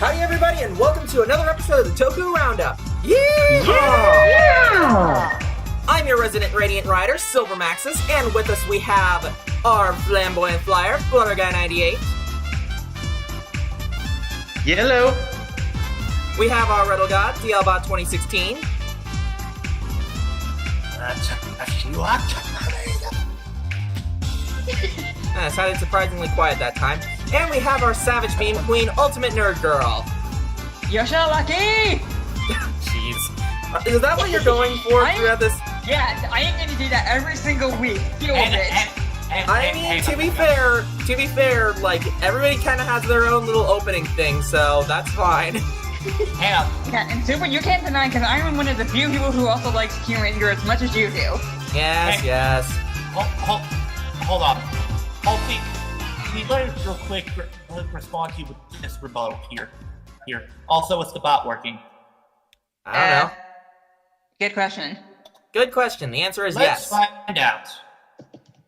Howdy everybody and welcome to another episode of the Toku Roundup. I'm your resident Radiant Rider, Silver Maxis, and with us we have our flamboyant flyer, Flutterguy98. Yellow. We have our Riddle God, DLBot 2016. It sounded surprisingly quiet that time. And we have our Savage Beam Queen, Ultimate Nerd Girl. Yosha Lucky! Jeez. Is that what you're going for throughout this? Yeah, I am gonna do that every single week. Deal with it. I mean, to be fair, like, everybody kind of has their own little opening thing, so that's fine. Yeah, and Super, you can't deny, because I'm one of the few people who also likes Q Ranger as much as you do. Yes. Hold on. Can you let us real quick respond to you with this rebuttal here? Also, is the bot working? I don't know. Good question. Good question. The answer is Let's yes. find out.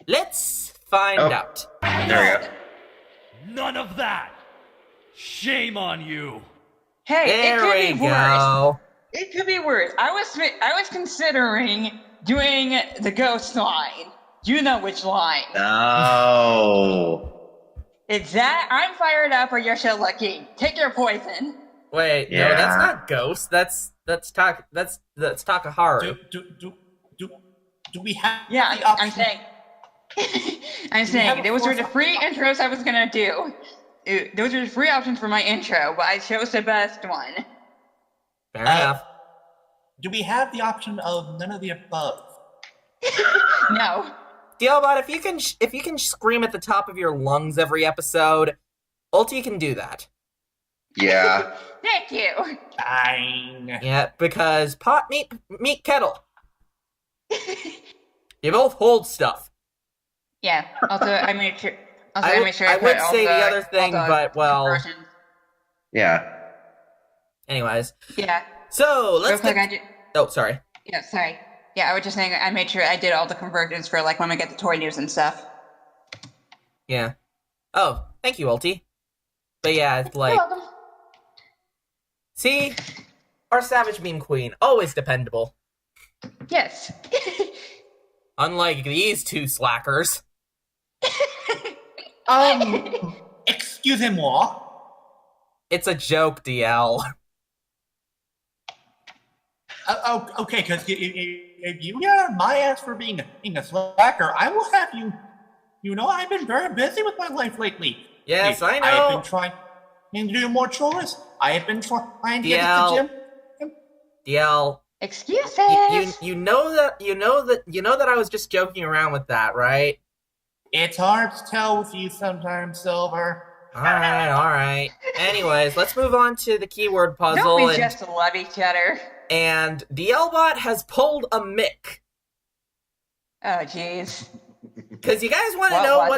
Let's find out. There we go. None of that! Shame on you! Hey, There it could we be go. worse. It could be worse. I was considering doing the ghost line. You know which line. No. It's that I'm fired up or Yosha Lucky. Take your poison. Wait, no, Yeah. that's not Ghost. That's Takaharu. Do we have Yeah, the I'm option? saying. I'm saying those were the free intros I was gonna do. Those are the free options for my intro, but I chose the best one. Fair enough. Do we have the option of none of the above? No. DLBot, if you can scream at the top of your lungs every episode, Ulti can do that. Yeah. Thank you. Fine. Yeah, because pot meat kettle. You both hold stuff. Yeah. Also, I made sure. I would say the other thing, but well. Versions. Yeah. Anyways, Yeah. so Real let's. quick, I did. Oh, sorry. Yeah. Sorry. Yeah, I was just saying I made sure I did all the conversions for like when we get the toy news and stuff. Yeah. Oh, thank you, Ulti. But yeah, it's like. You're welcome. See? Our Savage Beam Queen, always dependable. Yes. Unlike these two slackers. Excusez-moi. It's a joke, DL. Okay, because if you get my ass for being a slacker, I will have you. You know, I've been very busy with my life lately. Yes, Hey, I know. I have been trying to do more chores. I have been trying to get to the gym. DL, Excuses. you know that I was just joking around with that, right? It's hard to tell with you sometimes, Silver. Alright. Anyways, let's move on to the keyword puzzle. Don't we and, just love each other? and DLBot has pulled a Mick. Oh, jeez. Because you guys want to What know was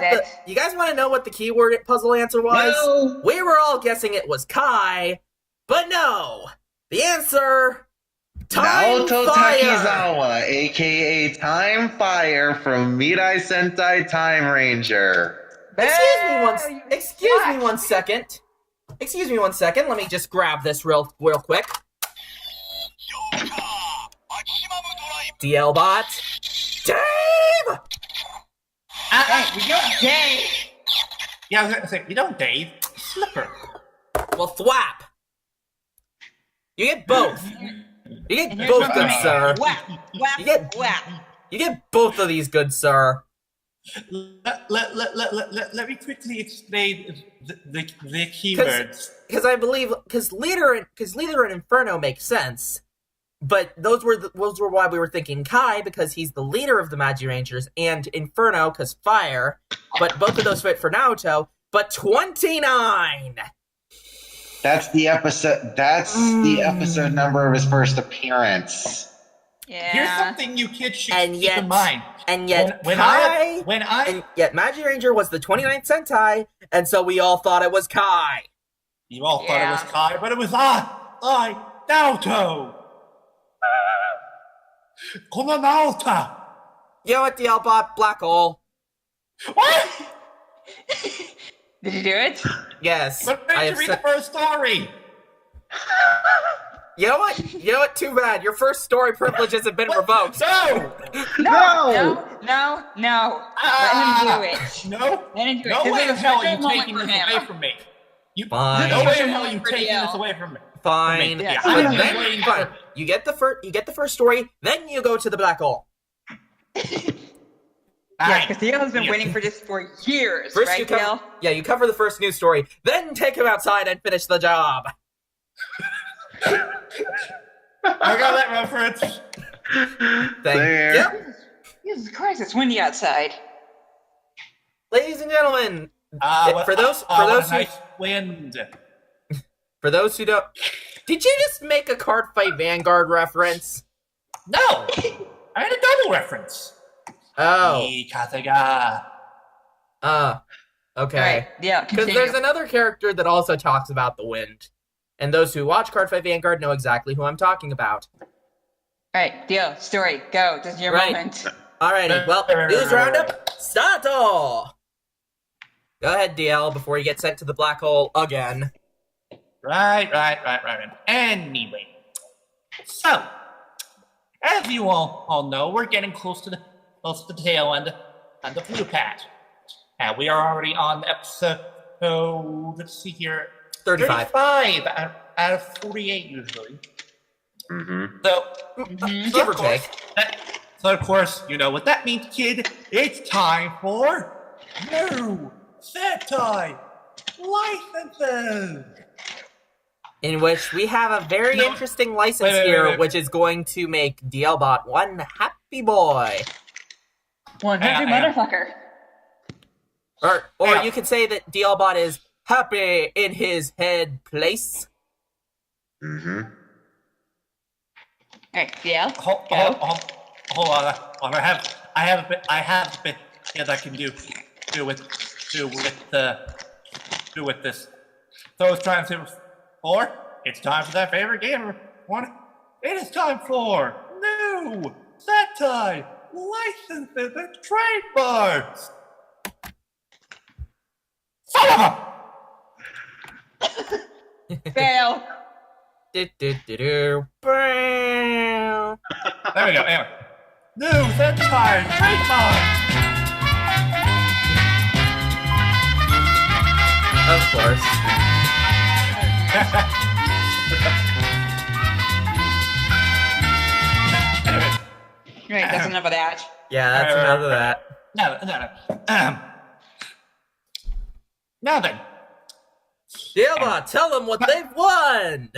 what the keyword puzzle answer was? No. We were all guessing it was Kai, but no. The answer, Time Naoto Fire. Takizawa, aka Time Fire from Mirai Sentai Time Ranger. Excuse me one second. Let me just grab this real quick. DLBot. Dave! Hey, we don't Dave. Yeah, I was gonna say, you don't, Dave. Slipper. Well, thwap. You get both. You And get here's both, what good I mean. sir. Whap, whap, You get- whap. You get both of these, good sir. Let me quickly explain the keywords. Because leader and Inferno make sense, but those were why we were thinking Kai, because he's the leader of the Magi Rangers, and Inferno because fire. But both of those fit for Naoto. But 29. That's the episode. That's the episode number of his first appearance. Yeah. Here's something you kids should And keep yet, in mind. and yet, When Kai, I and yet Magi Ranger was the 29th Sentai, and so we all thought it was Kai. you all thought it was Yeah. Kai, but it was I, Naoto. Kono Naota. You know what, DLBot? Black hole. What? Did you do it? Yes. But I I have read sent- the first story. You know what? You know what? Too bad. Your first story privileges have been revoked. No! No! Let him do it. No! Let him do it. No This way is a in hell are special you moment taking for this him. away from me. Fine. No way in Special hell are you moment for taking DL. this away from me. Fine. Yeah, I'm But just then, waiting fine. for... You get the first story, then you go to the black hole. Yeah, because DL has been waiting for this for years, First right, you cover, DL? yeah, you cover the first news story, then take him outside and finish the job. I got that reference. Thank There. you. Jesus Christ, it's windy outside. Ladies and gentlemen, for those what a who nice wind. for those who don't, did you just make a card fight Vanguard reference? No! I had a double reference. Oh, Ikataga. okay. Alright, yeah, Because continue. there's another character that also talks about the wind, and those who watch Card Fight Vanguard know exactly who I'm talking about. Alright, DL, story, go. This is your Right. moment. Alrighty, well, news roundup, stato! Go ahead, DL, before you get sent to the black hole again. Right. Anyway. So, as you all know, we're getting close to the tail end of the blue patch. And we are already on episode, let's see here, 35. 35 out of 48 usually. Mm-hmm. So, Give or take. So of course, you know what that means, kid. It's time for new Sentai licenses. In which we have a very interesting license Wait. here, which is going to make DLBot one happy boy. One happy Hang on. motherfucker. Or Yeah. you could say that DLBot is happy in his head place. Mm-hmm. Alright, DL, Hold on. I have a bit that I can do with this. So it's time for it's time for that favorite gamer one. It is time for new Sentai licenses and trademarks. Son of a! fail. Do-do-do-do. Bow. There we go. Anyway, new Sentai trademarks. Of course. Anyway, Right, that's enough of that. Yeah, that's enough of that. Now then, DLBot, tell them what they've won!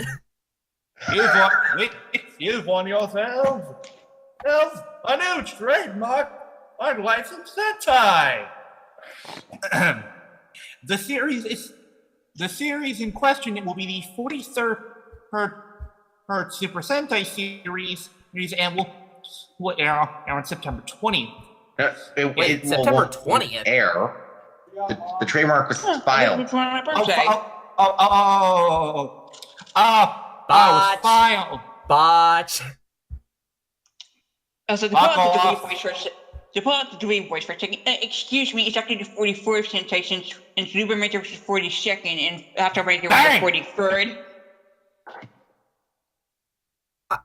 you've won yourselves a new trademark on licensed Sentai. The series in question will be the 43rd Super Sentai series, and will air on September 20th. Wait, September 20th? Air. The trademark was filed. It's one of my birthday. I was filed. Botch. So to pull out the dweeb voice for a second, excuse me, it's actually the 44th sensation, and Super Major was the 42nd, and After Major was the 43rd.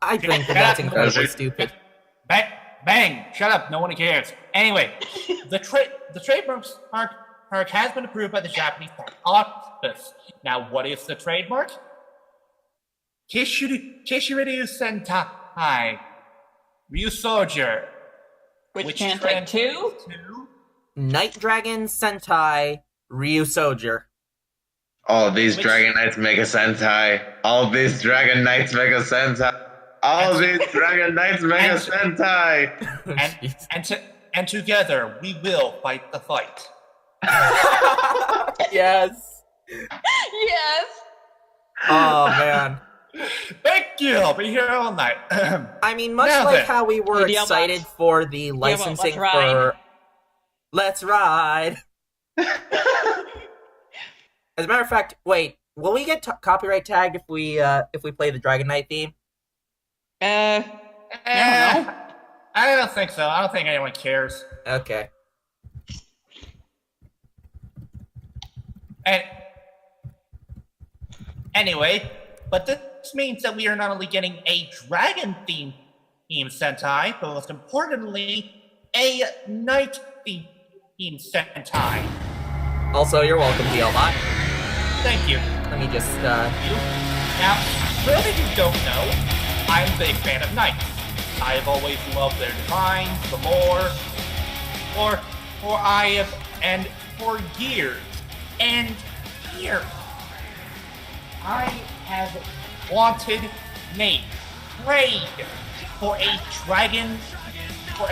I think that's incredibly stupid. Bang! Shut up, no one cares. Anyway, the trademark has been approved by the Japanese Patent Office. Now, what is the trademark? Kishiryu Sentai Ryu Soldier. Which translates to? Night Dragon Sentai Ryu Soldier. All of these Dragon Knights make a Sentai. All of these Dragon Knights make a Sentai. All of these Dragon Knights make a Sentai. And together we will fight the fight. Yes. Yes! Oh, man. Thank you. I'll be here all night. I mean, much Now like then. how we were Hey, DLBot. excited for the licensing let's ride. for Let's Ride. As a matter of fact, wait, will we get copyright tagged if we play the Dragon Knight theme? I don't know. I don't think so. I don't think anyone cares. Okay. And anyway, But this means that we are not only getting a dragon-themed Sentai, but most importantly, a knight-themed Sentai. Also, you're welcome, DLBot. Thank you. Let me just, Now, for those of you who don't know, I'm a big fan of knights. I have always loved their designs, the lore, and for years, I have wanted, prayed for a dragon,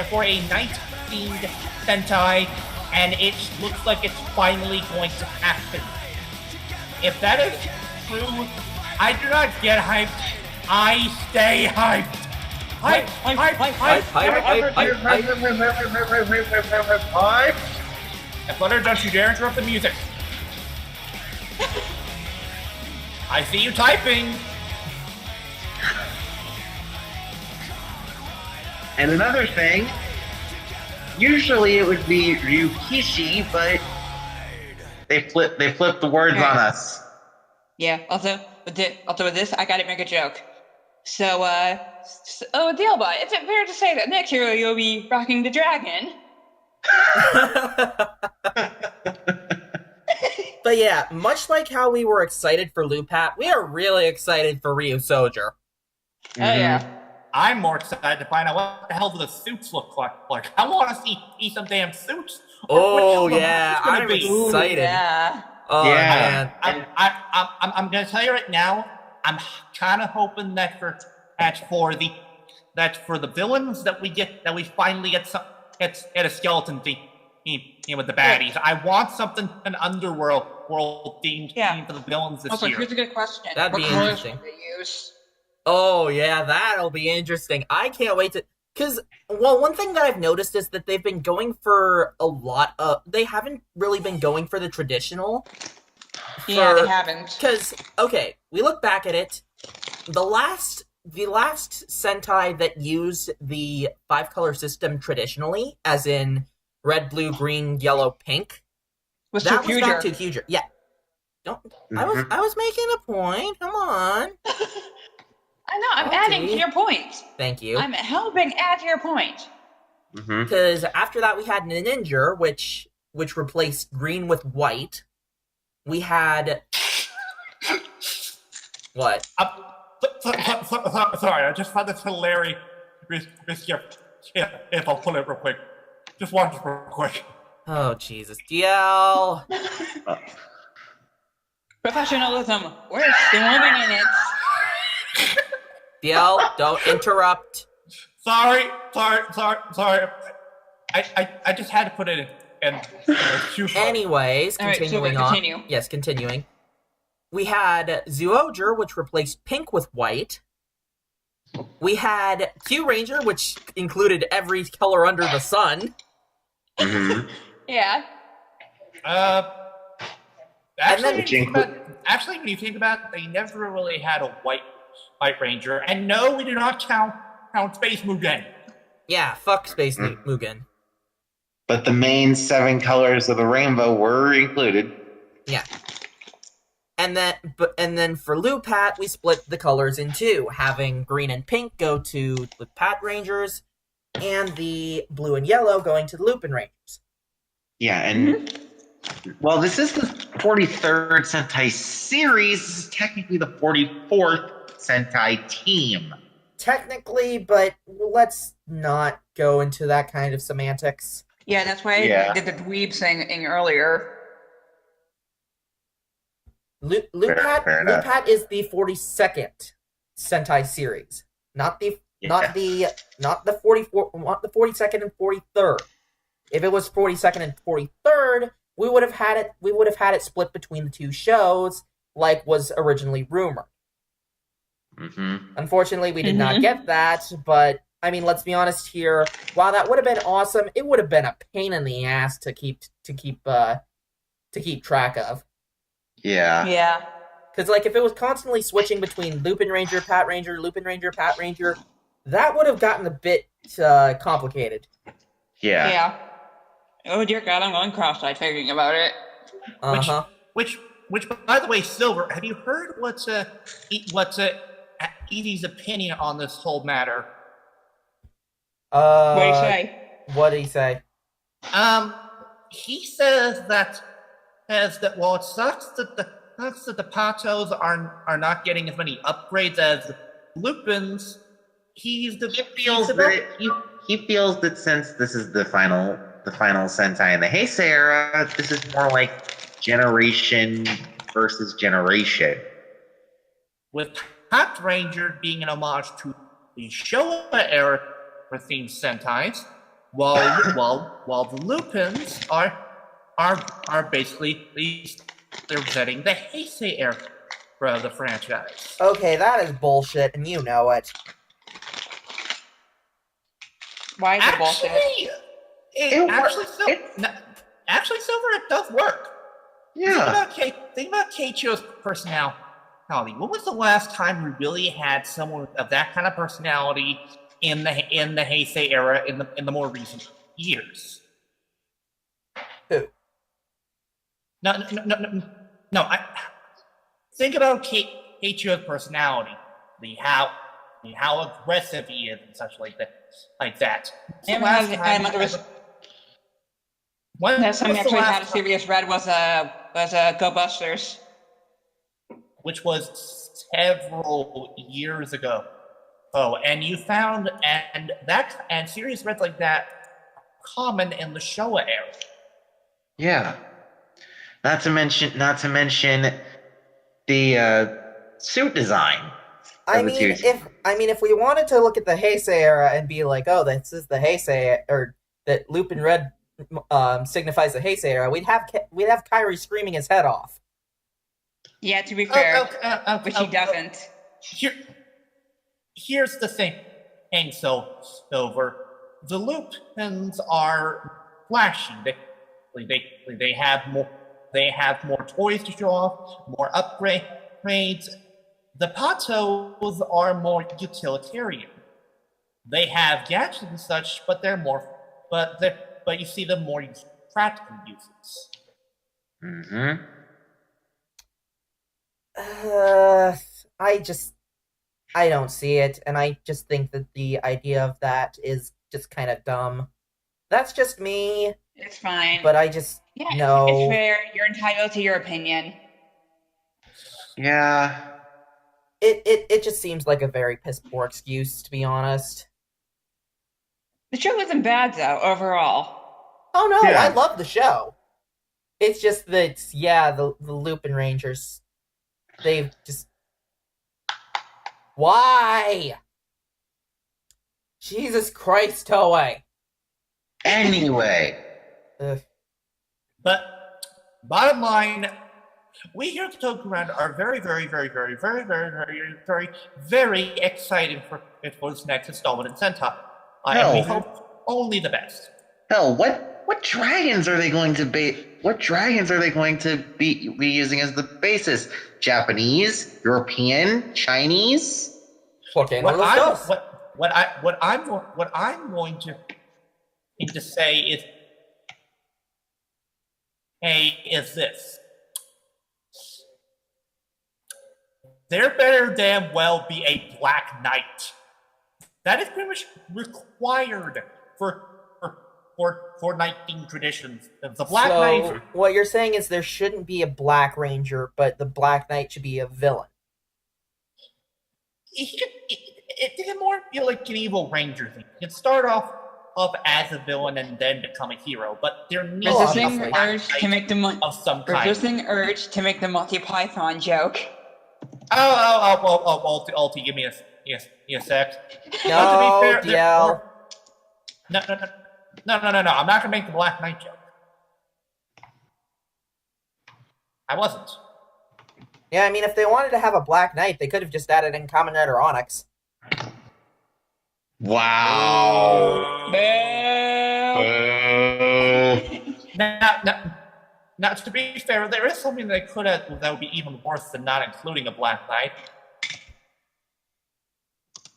for a knight-themed Sentai, and it looks like it's finally going to happen. If that is true, I do not get hyped, I stay hyped. Hype! And Flutter, don't you dare interrupt the music. I see you typing. And another thing, usually it would be Ryukishi, but they flipped the words on us. Yeah, also with this, I gotta make a joke. So, Dealbot, is it fair to say that next year you'll be rocking the dragon? But yeah, much like how we were excited for Lupat, we are really excited for Ryu Soldier. Oh yeah. I'm more excited to find out what the hell do the suits look like. I want to see some damn suits. Oh yeah, I'm be. excited. Yeah. Oh Yeah. man. I'm gonna tell you right now. I'm kind of hoping that for the villains that we finally get a skeleton theme with the baddies. I want something an underworld themed theme for the villains this Also, year. here's a good question. That'd be what colors interesting. will they use? Oh yeah, that'll be interesting. I can't wait to, because one thing that I've noticed is that they've been going for a lot of. They haven't really been going for the traditional. Yeah, they haven't. Because okay, we look back at it. The last Sentai that used the 5-color system traditionally, as in red, blue, green, yellow, pink, Was that too was huge. not too huge. Yeah, don't. I was making a point. Come on. I know. I'm Okay. adding to your point. Thank you. I'm helping add to your point. Because after that, we had Ninja, which replaced green with white. We had what? Sorry, I just found this hilarious. If I'll pull it real quick. Just watch it real quick. Oh Jesus, DL. Professionalism. We're swimming in it. DL, don't interrupt. Sorry. I just had to put it in. Anyways, All right, so continuing then on. continue. Yes, continuing. We had Zooger, which replaced pink with white. We had Q Ranger, which included every color under the sun. Yeah. Actually, then- when you think about it, they never really had a white Ranger. And no, we do not count Space Mugen. Yeah, fuck Space Mugen. But the main 7 colors of the rainbow were included. Yeah. And then for Lupat, we split the colors in two, having green and pink go to the Pat Rangers, and the blue and yellow going to the Lupin Rangers. Yeah, and well, this is the 43rd Sentai series. This is technically the 44th Sentai team. Technically, but let's not go into that kind of semantics. Yeah, that's why I did the dweeb thing earlier. Lupat is the 42nd Sentai series, not the 42nd and 43rd. If it was 42nd and 43rd, we would have had it split between the two shows, like was originally rumored. Unfortunately, we did not get that, but I mean, let's be honest here. While that would have been awesome, it would have been a pain in the ass to keep track of. Yeah. Yeah. Because, like, if it was constantly switching between Lupin Ranger, Pat Ranger, Lupin Ranger, Pat Ranger, that would have gotten a bit complicated. Yeah. Yeah. Oh dear God, I'm going cross-eyed thinking about it. Uh-huh. Which which, by the way, Silver, have you heard what's Edie's opinion on this whole matter? What do you say? What did he say? He says that well, it sucks that the Patos are not getting as many upgrades as Lupins. He feels that since this is the final Sentai in the Heisei era, this is more like generation versus generation. With Hot Ranger being an homage to the Showa era themed Sentais, while the Lupins are basically they're representing the Heisei era for the franchise. Okay, that is bullshit, and you know it. Why is it bullshit? Actually, Silver, it does work. Yeah. Think about Keiichio's personality. When was the last time we really had someone of that kind of personality in the Heisei era in the more recent years? Who? No. Think about Keiichio's personality, how aggressive he is and such like that. Last time we actually had a serious red was Go Busters, which was several years ago. Oh, and you found and serious reds like that common in the Showa era. Yeah. Not to mention the suit design. If we wanted to look at the Heisei era and be like, oh, this is the Heisei, or that Lupin Red signifies the Heisei era, we'd have Kairi screaming his head off. Yeah, to be fair, but he doesn't. Here's the thing, Silver. The Lupins are flashy. They have more toys to show off, more upgrades. The Patos are more utilitarian. They have gadgets and such, but but you see them more practical uses. Mm-hmm. I don't see it, and I just think that the idea of that is just kind of dumb. That's just me. It's fine. But I just no. It's fair. You're entitled to your opinion. Yeah. It just seems like a very piss poor excuse, to be honest. The show wasn't bad though, overall. Oh no, Yeah. I love the show. It's just that the Lupin Rangers, they've just why? Jesus Christ, Toei. Anyway. Ugh. But bottom line, we here at the Toku Roundup are very, very, very, very, very, very, very, very, very excited for this next installment in Sentai. And we hope only the best. Hell, what dragons are they going to be? What dragons are they going to be using as the basis? Japanese, European, Chinese? What I'm going to say is this. There better damn well be a Black Knight. That is pretty much required for Night King traditions. The Black Knight. So what you're saying is there shouldn't be a Black Ranger, but the Black Knight should be a villain. It can more feel like an evil ranger thing. You can start off as a villain and then become a hero, but there needs to be a urge to make the of some kind. Resisting urge to make the Monty Python joke. Alti, give me a sec. No, to be fair, no. I'm not gonna make the Black Knight joke. I wasn't. Yeah, I mean, if they wanted to have a Black Knight, they could have just added in Kamen Rider Onyx. Wow. Now, to be fair, there is something they could have that would be even worse than not including a Black Knight.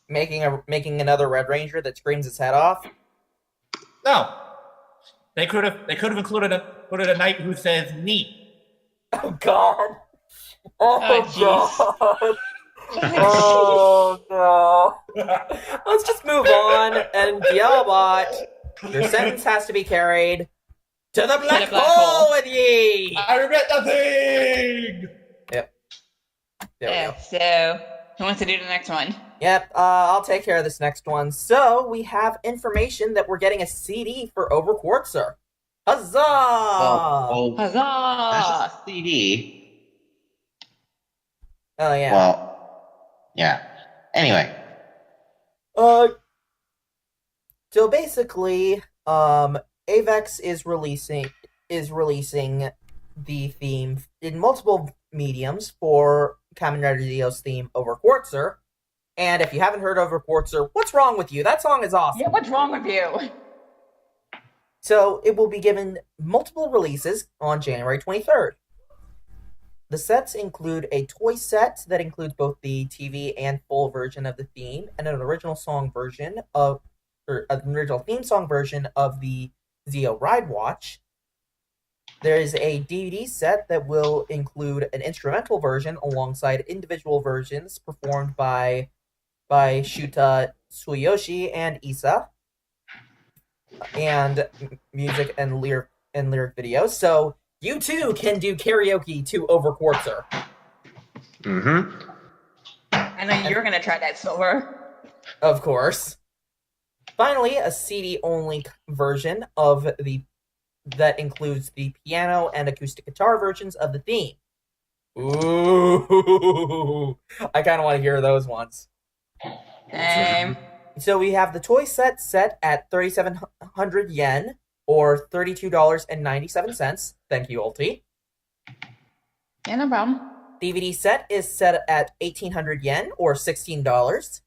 Making another Red Ranger that screams his head off? No. They could have included a knight who says "knee." Oh God. Oh Oh, God. Oh no. Let's just move on. And Dialbot, your sentence has to be carried to the black hole with ye. I regret nothing! Yep. There we go. So, who wants to do the next one? Yep, I'll take care of this next one. So, we have information that we're getting a CD for Overquartzer. Huzzah! Well, that's Huzzah! just a CD. Oh, yeah. Well, yeah. Anyway, So basically, Avex is releasing the theme in multiple mediums for Kamen Rider Zio's theme Overquartzer. And if you haven't heard Overquartzer, what's wrong with you? That song is awesome. Yeah, what's wrong with you? So it will be given multiple releases on January 23rd. The sets include a toy set that includes both the TV and full version of the theme, and an original original theme song version of the Zio Ride Watch. There is a DVD set that will include an instrumental version alongside individual versions performed by Shuta Tsuyoshi and Isa, and music and lyric videos. So you too can do karaoke to Overquartzer. mm-hmm. I know you're gonna try that, Silver. Of course. Finally, a CD-only version that includes the piano and acoustic guitar versions of the theme. Ooh, I kind of want to hear those ones. So we have the toy set at 3,700 yen, or $32.97. Thank you, Ulti. Yeah, no problem. DVD set is set at 1,800 yen, or $16.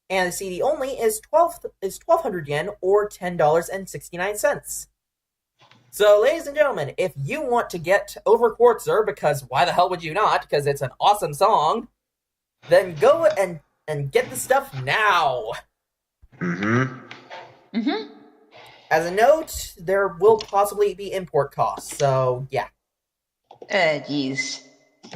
And the CD only is 1,200 yen, or $10.69. So, ladies and gentlemen, if you want to get Overquartzer, because why the hell would you not? Because it's an awesome song, then go and get the stuff now. Mm-hmm. Mm-hmm. As a note, there will possibly be import costs, so yeah. Jeez.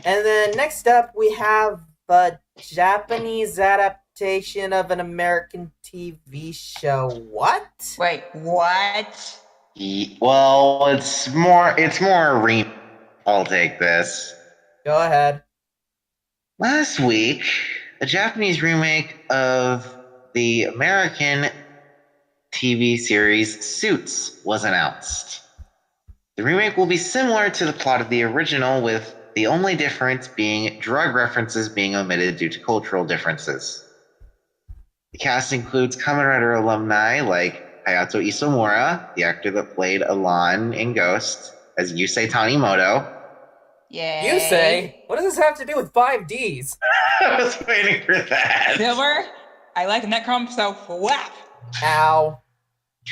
And then next up, we have a Japanese adaptation of an American TV show. What? Wait, what? Well, it's more a I'll take this. Go ahead. Last week, a Japanese remake of the American TV series Suits was announced. The remake will be similar to the plot of the original, with the only difference being drug references being omitted due to cultural differences. The cast includes Kamen Rider alumni like Hayato Isomura, the actor that played Elan in Ghost, as Yusei Tanimoto. Yay. Yusei? What does this have to do with 5Ds? I was waiting for that. Silver, I like Necrom, so whap! Ow.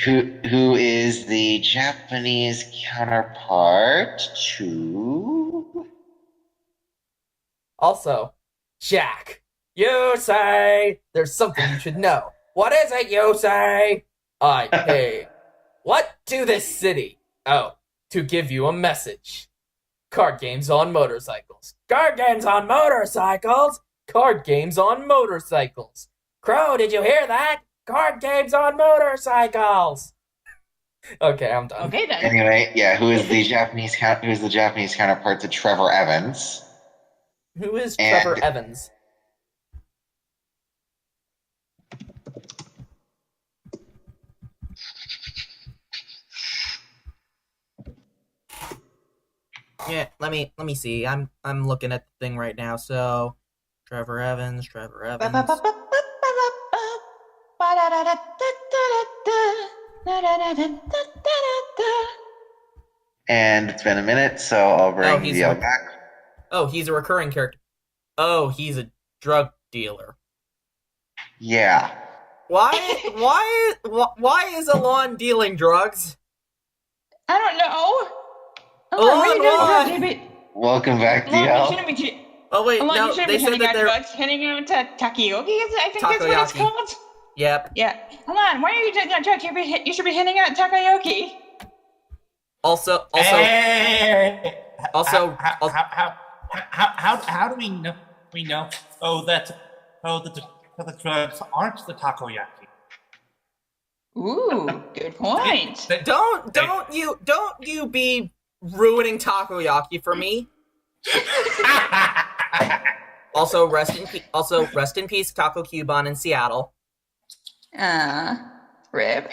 Who is the Japanese counterpart to... Also, Jack. Yusei! There's something you should know. What is it, Yusei? I came. What to this city? Oh, to give you a message. Card games on motorcycles. Card games on motorcycles! Card games on motorcycles. Crow, did you hear that? Card games on motorcycles! Okay, I'm done. Okay then. Anyway, yeah, who is the Japanese counterpart to Trevor Evans? Who is And- Trevor Evans? Yeah, let me see. I'm looking at the thing right now. So, Trevor Evans. And it's been a minute, so I'll bring he's DL re- back. Oh, he's a recurring character. Oh, he's a drug dealer. Yeah. Why is Alon dealing drugs? I don't know. Alon, what are you why? doing? You Welcome back, Alon, you DL. shouldn't be. Oh wait, Alon, no, you shouldn't they be said handing that out they're. drugs. Handing out to takoyaki. I think that's what it's Takoyaki. called. Yep. Yeah. Alon, why are you doing that drugs? You should be handing out takoyaki. Also, Hey! Also, how do we know? We know. The drugs aren't the takoyaki. Ooh, good point. don't you be ruining takoyaki for me. Also, rest in peace, Taco Cubon in Seattle. Rip.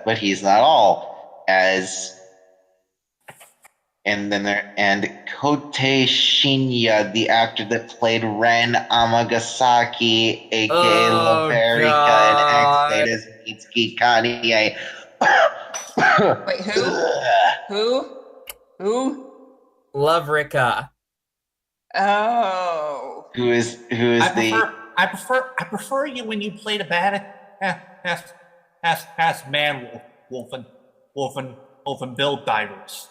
But he's not all, as and Kote Shinya, the actor that played Ren Amagasaki, aka Laverica in X Data's Mitsuki Kanye. Wait, who? Laverica. Oh. Who is I prefer you when you played a bad ass man wolf and build divers.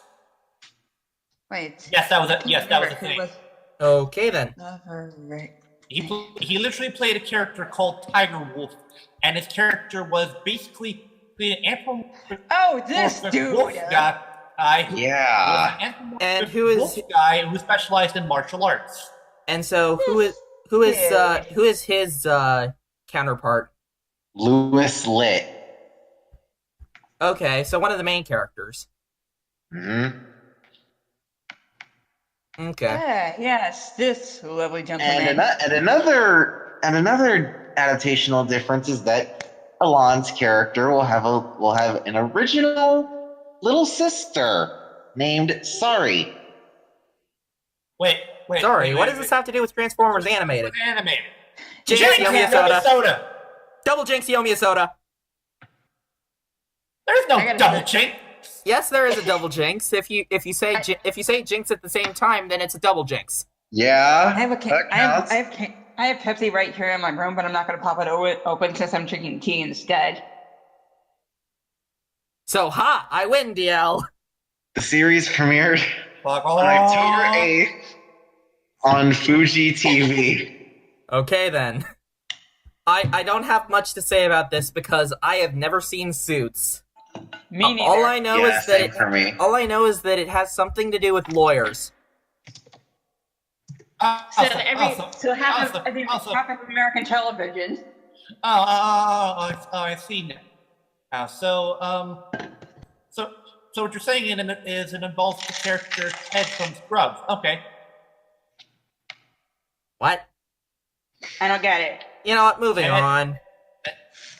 Wait. Yes, that was it. Yes, that was the thing. Okay then. He literally played a character called Tiger Wolf, and his character was basically an anthropomorphic dude. wolf guy. And who is wolf guy who specialized in martial arts? And so who is his counterpart? Louis Litt. Okay, so one of the main characters. Mm-hmm. Okay. Yes, this lovely gentleman. And another adaptational difference is that Alon's character will have an original little sister named Sari. Wait. What does this have to do with Transformers Animated? Animated. Jinx Yomi Soda. Double Jinx Yomi Soda. There's no double Jinx. Yes, there is a double Jinx. If you say Jinx at the same time, then it's a double Jinx. Yeah. I have Pepsi right here in my room, but I'm not going to pop it open since I'm drinking tea instead. So, I win, DL. The series premiered on October 8th on Fuji TV. Okay, then. I don't have much to say about this because I have never seen Suits. Me neither. All I know is that it has something to do with lawyers. Half of American television. I see now. So what you're saying is it involves the character Ted from Scrubs. Okay. What? I don't get it. You know what? Moving on.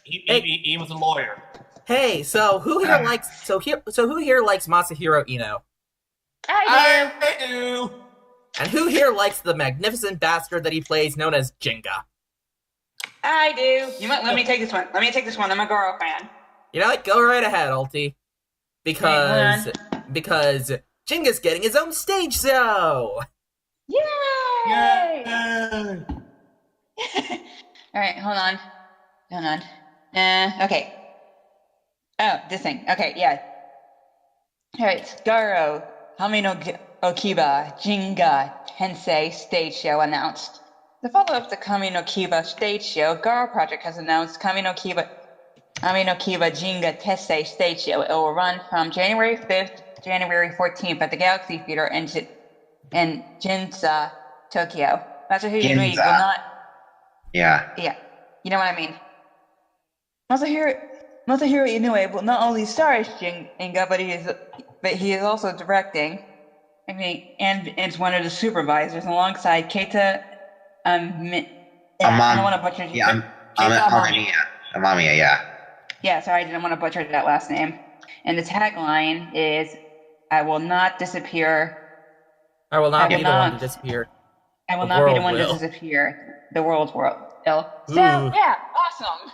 He was a lawyer. Hey, so who here likes Masahiro Ino? I do. And who here likes the magnificent bastard that he plays, known as Jinga? I do. Let me take this one. I'm a Goro fan. You know what? Go right ahead, Ulti. Because Jinga's getting his own stage show. Yay! All right, hold on. Okay. Oh, this thing. Okay, yeah. All right, Garo, Hami no Okiba, Jinga, Tensei stage show announced. The follow-up to Kami no Kiba stage show, Garo Project has announced Kami no Kiba Jinga Tensei stage show. It will run from January 5th to January 14th at the Galaxy Theater in Ginza, Tokyo. Masahiro Inoue will not... Yeah. You know what I mean. Masahiro Inoue will not only star as Jinga, but he is also directing. And is one of the supervisors alongside Keita I don't want to butcher it. Amamiya, yeah. Yeah, sorry, I didn't want to butcher that last name. And the tagline is, I will not disappear. I will not be the one to disappear. I will not be the one to disappear. The world will. So, yeah, awesome.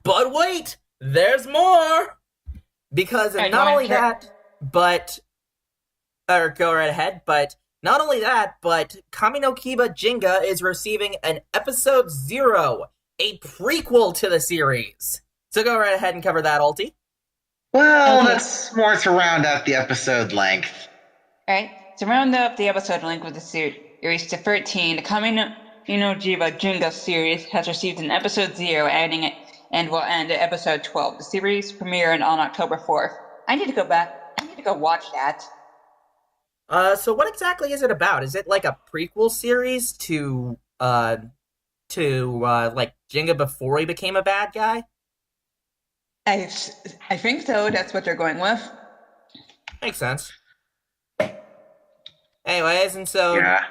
But wait, there's more! Because not only that, but Kami no Kiba Jinga is receiving an episode 0, a prequel to the series. So go right ahead and cover that, Ulti. Well, that's more to round out the episode length. Alright, to round up the episode length with the series to 13, the Kami no Jiba Jinga series has received an episode 0, ending it and will end at episode 12. The series premiered on October 4th. I need to go back go watch that. So what exactly is it about? Is it like a prequel series to like Jenga before he became a bad guy? I think so. That's what they're going with. Makes sense. Anyways, and so Yeah.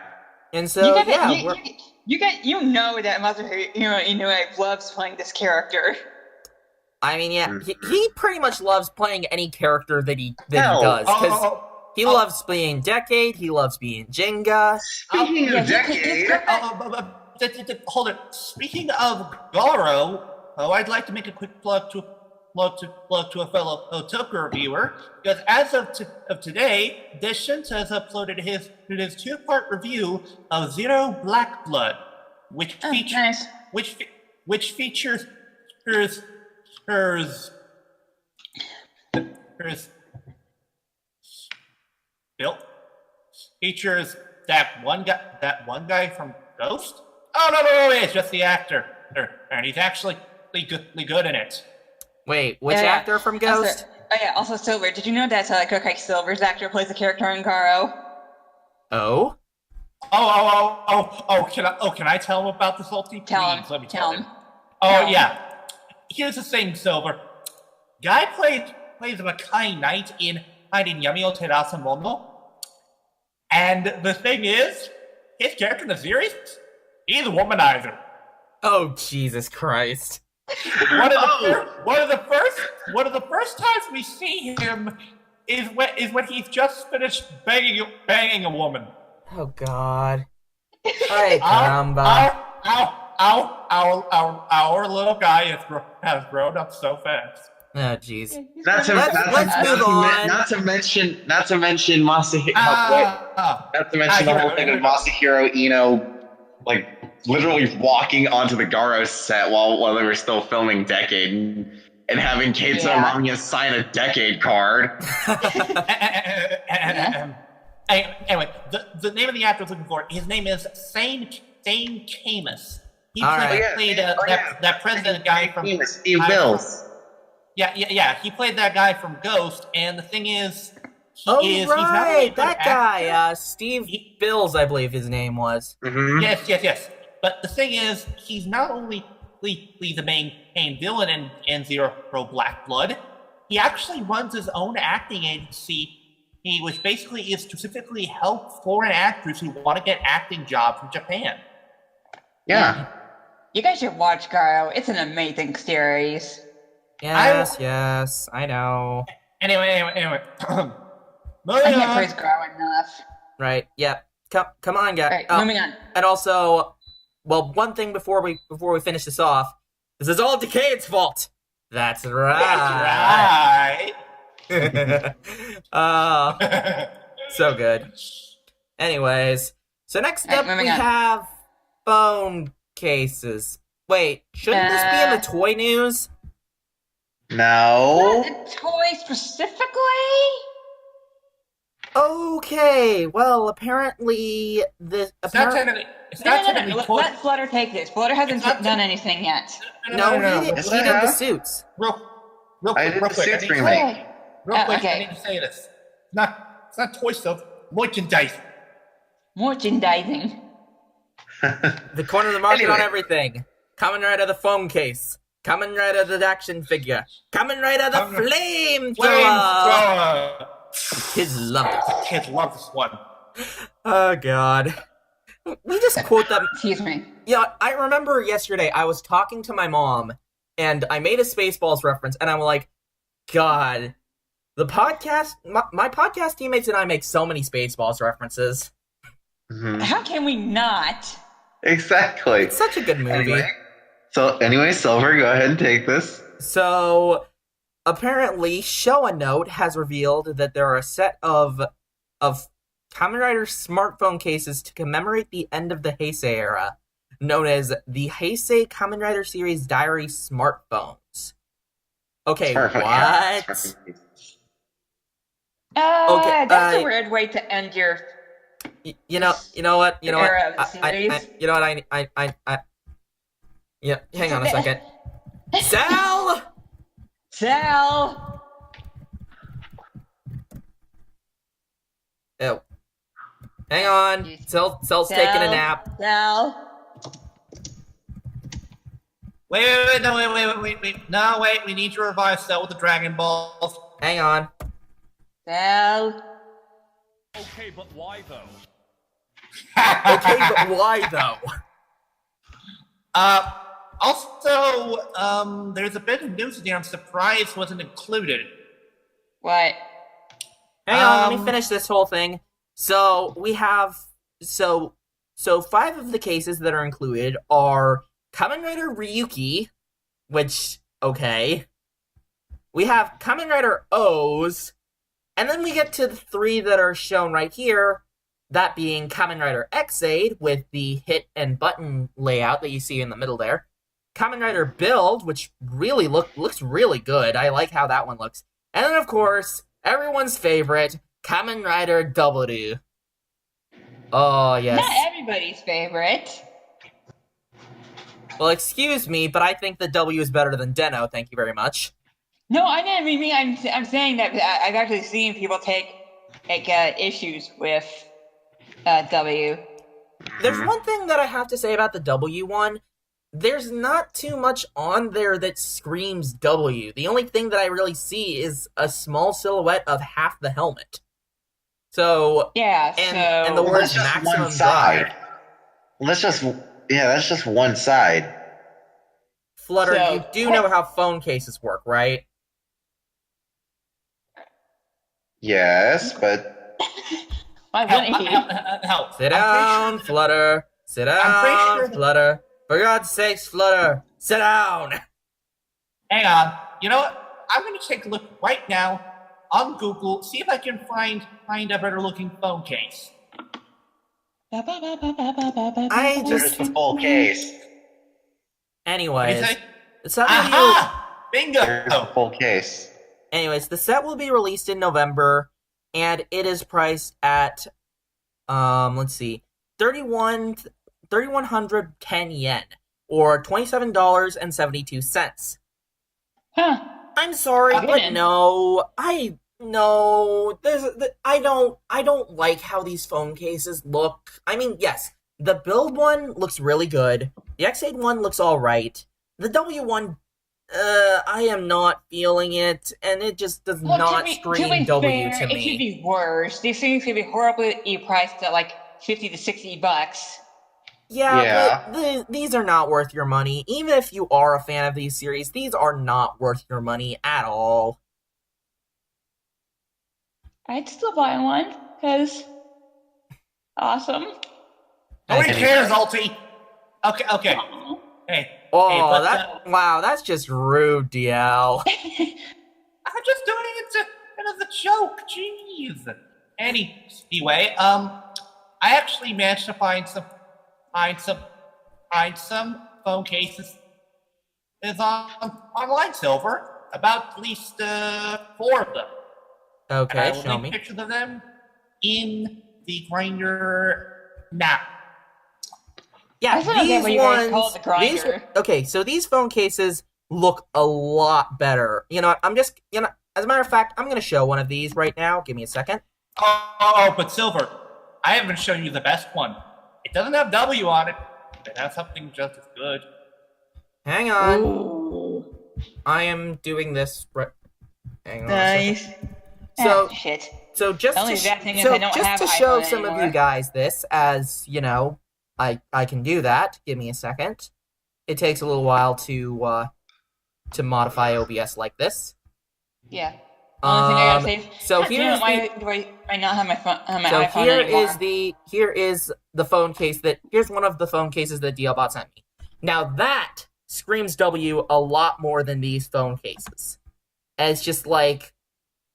You know that Masahiro Inoue loves playing this character. I mean, yeah, he pretty much loves playing any character that he Hell, does because he loves being Decade, he loves being Jenga. Speaking of Decade, Hold it. Speaking of Garo, I'd like to make a quick plug to a fellow Toku reviewer, because as of today, Deshinta has uploaded his two-part review of Zero Black Blood, which Nice. features features that one guy from Ghost. Oh no, it's just the actor, and he's actually good in it. Wait, which actor from Ghost? Also Silver. Did you know that Kokai Silver's actor plays the character in Garo? Oh? Can I tell him about this whole thing? Tell him. Please, let me Tell tell him. Oh, yeah. Here's the thing, Silver. Guy plays a kind knight in Yamio Terasa Mono. And the thing is, his character in the series, he's a womanizer. Oh, Jesus Christ. One of the first times we see him is when he's just finished banging a woman. Oh, God. Alright, caramba. Our little guy has grown up so fast. Oh, jeez. Let's move on. Not to mention Masahiro. Not to mention the whole thing of Masahiro Ino, like literally walking onto the Garo set while they were still filming Decade and having Keita Mamiya sign a Decade card. Anyway, the name of the actor I was looking for, his name is Sane Camus. He played that president guy from Steve Bills. Yeah. He played that guy from Ghost, and the thing is, he's not right, only that guy, Steve Bills, I believe his name was. Mm-hmm. Yes. But the thing is, he's not only the main villain in Zero Black Blood, he actually runs his own acting agency, which basically is specifically help foreign actors who want to get acting jobs from Japan. Yeah. You guys should watch Garo. It's an amazing series. Yes, I know. Anyway. I can't praise Garo enough. Right, yeah. Come on, guys. Alright, moving on. And also, well, one thing before we finish this off, this is all Decade's fault. That's right. So good. Anyways, so next up we have phone cases. Wait, shouldn't this be in the toy news? No. Not the toy specifically? Okay, well, apparently It's not technically toy. Let Flutter take this. Flutter hasn't done anything yet. No, he did the suits. Real I did quick, the Suits remake. Real quick, okay. I need to say this. It's not toy stuff. Merchandise. Merchandising. The corner of the market Anyway. on everything. Coming right out of the phone case. Coming right out of the action figure. Coming right out of the flamethrower. Flamethrower. Kids love it. Kids love this one. Oh, God. We just quote them. Excuse me. Yeah, I remember yesterday I was talking to my mom, and I made a Spaceballs reference, and I'm like, God, the podcast, my podcast teammates and I make so many Spaceballs references. Mm-hmm. How can we not? Exactly. It's such a good movie. Anyway, Silver, go ahead and take this. So, apparently, Showa Note has revealed that there are a set of Kamen Rider smartphone cases to commemorate the end of the Heisei era, known as the Heisei Kamen Rider series Diary smartphones. Okay, Smartphone, what? Yeah. Okay, That's a weird way to end your... You know what? Era of the series. Yeah, hang on a second. Sal! Sal! Oh, hang on. Cell's taking a nap. Cell. Wait. No, wait. We need to revive Cell with the Dragon Balls. Hang on. Cell. Okay, but why though? Okay, but why though? Also, there's a bit of news here. I'm surprised wasn't included. What? Hang on, let me finish this whole thing. So we have so 5 of the cases that are included are Kamen Rider Ryuki, which okay. We have Kamen Rider O's, and then we get to the 3 that are shown right here. That being Kamen Rider X-Aid with the hit and button layout that you see in the middle there. Kamen Rider Build, which really looks really good. I like how that one looks. And then, of course, everyone's favorite, Kamen Rider W. Oh, yes. Not everybody's favorite. Well, excuse me, but I think the W is better than Deno. Thank you very much. No, I didn't mean. I'm saying that I've actually seen people take issues with W. There's one thing that I have to say about the W one. There's not too much on there that screams W. The only thing that I really see is a small silhouette of half the helmet. So Yeah, and the words That's just maximum one side. drive. That's just one side. Flutter, So- you do know how phone cases work, right? Yes, but Why wouldn't he? Help. Sit down, Flutter. Sit down, sure- Flutter. For God's sakes, Flutter, sit down. Hang on. You know what? I'm going to take a look right now on Google, see if I can find a better looking phone case. I there's just, the full case. What do you anyways, say? the set will be Aha! There's the Bingo! full case. anyways, the set will be released in November, and it is priced at, let's see, 3,110 yen, or $27.72. Huh. I'm sorry, Okay, but then. no, I don't like how these phone cases look. I mean, yes, the build one looks really good. The X8 one looks alright. The W one, I am not feeling it, and it just does not scream W to It should me. be worse. These things could be horribly priced at like $50 to $60. Yeah, but these are not worth your money. Even if you are a fan of these series, these are not worth your money at all. I'd still buy one because awesome. Nobody cares, Alti. Okay. Hey. Oh, but, wow, that's just rude, DL. I'm just doing it as a joke. Jeez. Anyway, I actually managed to find some phone cases. Is online silver. About at least 4 of them. And I Okay, will show link me. pictures of them in the grinder now. Yeah, I still don't get these what you guys call ones. it the grinder. Okay, so these phone cases look a lot better. You know what? As a matter of fact, I'm gonna show one of these right now. Give me a second. Oh, but Silver, I haven't shown you the best one. It doesn't have W on it, but it has something just as good. Hang on. Ooh. I am doing this. Hang on. A second. Nice. So- Shit. So just Only to, bad thing is I don't have show iPhone some of anymore. you guys this, as you know, I can do that. Give me a second. It takes a little while to modify OBS like this. Yeah. Only thing I gotta say. So God damn here's it, why do I not have my phone? My So iPhone here anymore? is the phone case here's one of the phone cases that DLBot sent me. Now that screams W a lot more than these phone cases. And it's just like,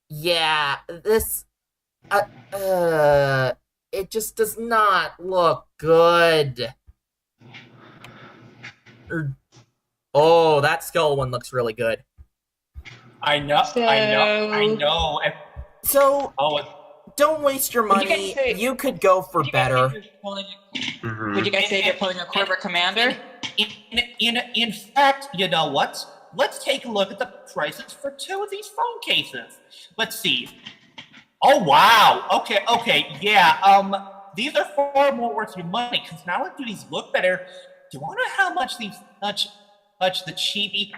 yeah, this it just does not look good. Oh, that skull one looks really good. I know. So Oh, don't waste your Would you money. guys say- You could go for Would you guys better. say you're pulling- Mhm. Would you guys say you're pulling a corporate commander? in fact, you know what? Let's take a look at the prices for 2 of these phone cases. Let's see. Oh wow. Okay. Yeah. These are far more worth your money because not only do these look better, do you want to know how much the chibi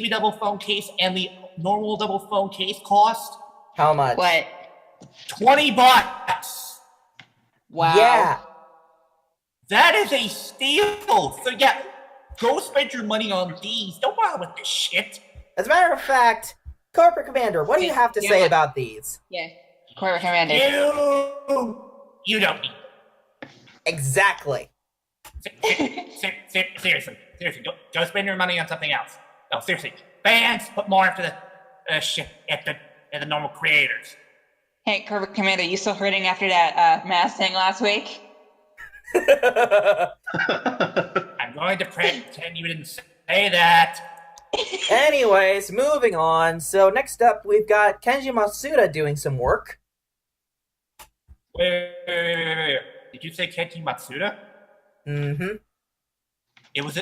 double phone case and the normal double phone case cost? How much? What? $20. Wow. Yeah. That is a steal. So yeah, go spend your money on these. Don't bother with this shit. As a matter of fact, Corporate Commander, what do you have to say about these? Yeah. Corporate Commander. You don't need. Exactly. Seriously, go spend your money on something else. No, seriously, fans put more after the shit at the normal creators. Hey, Corporate Commander, you still hurting after that mass thing last week? I'm going to pretend you didn't say that. Anyways, moving on. So next up, we've got Kenji Matsuda doing some work. Wait. Did you say Kenji Matsuda? Mm-hmm. It was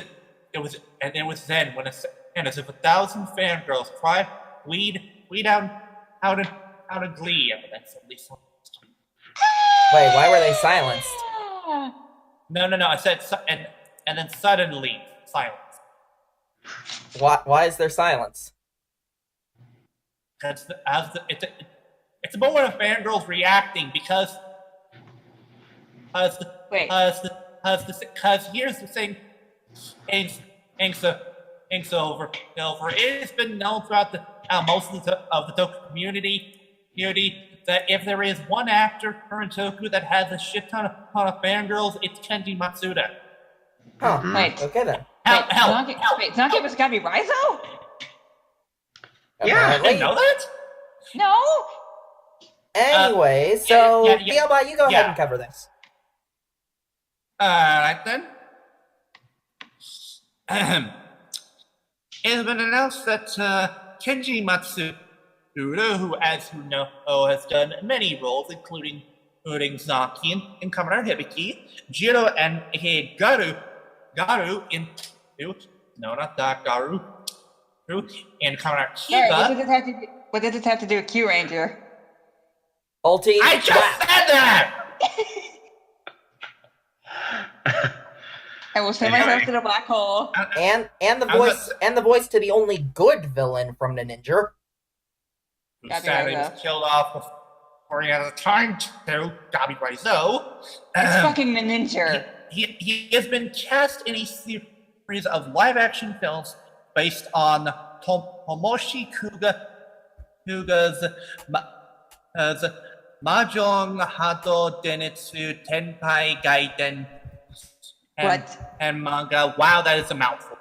then when and as if 1,000 fangirls cried, bleed out in glee. And then suddenly Wait, why were they silenced? No. I said and then suddenly silence. Why is there silence? Because it's a moment of fangirls reacting because here's the thing, Ink's over. It's been known throughout most of the Toku community that if there is one actor in Toku that has a shit ton of fangirls, it's Kenji Matsuda. Huh. Wait. Okay then. Wait, Zanaki was gotta be Raizo? Yeah, I didn't know that. No. Anyway, so yeah. Diablo, you go ahead and cover this. Alright then. It has been announced that Kenji Matsuda, who, as you know, has done many roles, including Zaki in Kamen Rider Hibiki, Jiro and Garu in Kamen Rider Kiba. What did this have to do with Q Ranger? Ulti. I just said that! I will send myself to the black hole. And the voice to the only good villain from the Ninja. Who Gabi sadly Raizo. was killed off before he had the time to. Gabi Raizo. It's fucking the ninja. He has been cast in a series of live-action films based on Tomoshi Kuga's Mahjong Hado Denitsu Tenpai Gaiden and manga. Wow, that is a mouthful.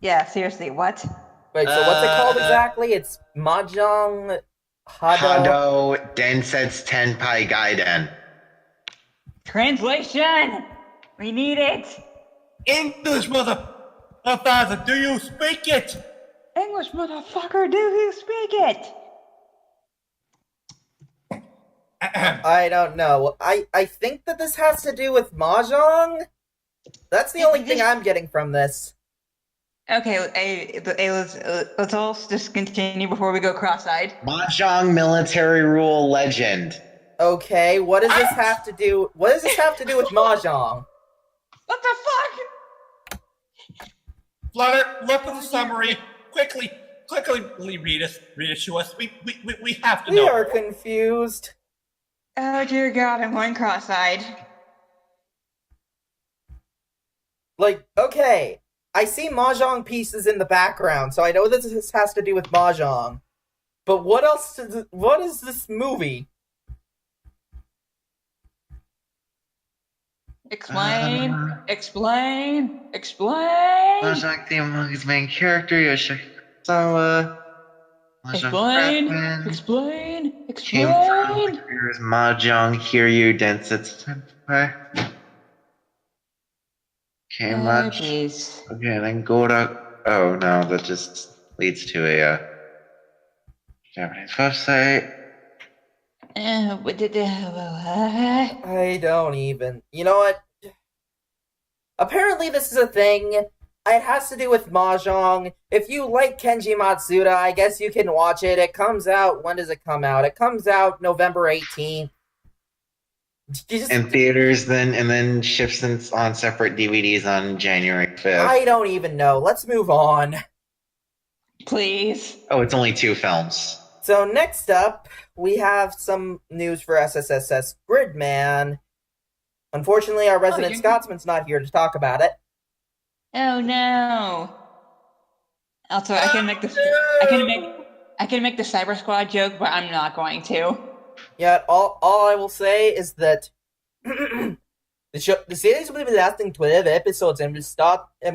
Yeah, seriously, what? Wait, so what's it called exactly? It's Mahjong Hado Densetsu Tenpai Gaiden. Translation! We need it! English, motherfucker, do you speak it? English, motherfucker, do you speak it? I don't know. I think that this has to do with Mahjong? That's the only thing I'm getting from this. Okay, let's all just continue before we go cross-eyed. Mahjong military rule legend. Okay, what does this have to do? What does this have to do with Mahjong? What the fuck? Flutter, look at the summary. Quickly read it to us. We have to know. We are confused. Oh dear God, I'm going cross-eyed. Like, okay, I see Mahjong pieces in the background, so I know that this has to do with Mahjong. But what else? What is this movie? Explain. Mahjong theme among his main character, Yoshikawa. Explain. Came from the careers Mahjong Hiryu Densetsu Tenpai. Okay, much. Please. Okay, then Gora. Oh no, that just leads to a Japanese website. I don't even. You know what? Apparently this is a thing. It has to do with Mahjong. If you like Kenji Matsuda, I guess you can watch it. It comes out. When does it come out? It comes out November 18th. In theaters, then ships on separate DVDs on January 5th. I don't even know. Let's move on. Please. Oh, it's only 2 films. So next up, we have some news for SSSS Gridman. Unfortunately, our resident Scotsman's not here to talk about it. Oh no. Also, I can make the Cyber Squad joke, but I'm not going to. Yeah, all I will say is that the series will be lasting 12 episodes and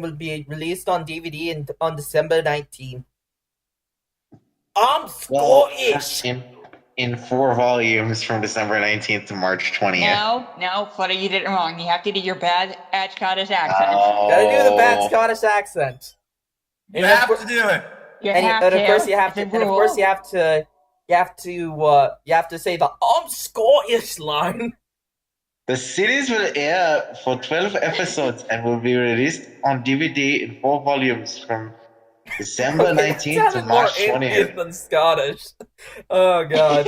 will be released on DVD on December 19th. I'm Scottish! In 4 volumes from December 19th to March 20th. No, Flutter, you did it wrong. You have to do your bad Scottish accent. Oh. Gotta do the bad Scottish accent. You have to do it. Of course you have to say the I'm Scottish line. The series will air for 12 episodes and will be released on DVD in 4 volumes from December 19th to March 20th. Than Scottish. Oh god.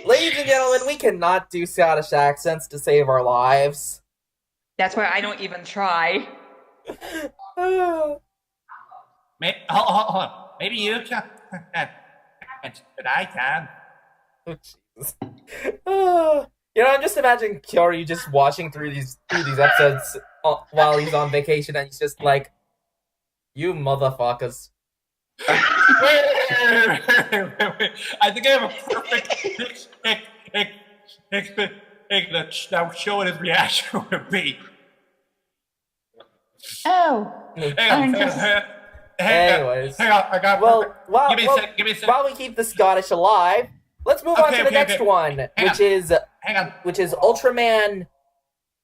Ladies and gentlemen, we cannot do Scottish accents to save our lives. That's why I don't even try. Hold on. Maybe you can. But I can. Oh, Jesus. I'm just imagining Kyoryu just watching through these episodes while he's on vacation, and he's just like, "You motherfuckers." Wait. I think I have a perfect now showing his reaction would be. Oh. Anyways. Hang on, I got give me a second. While we keep the Scottish alive, let's move on to the next one, which is Ultraman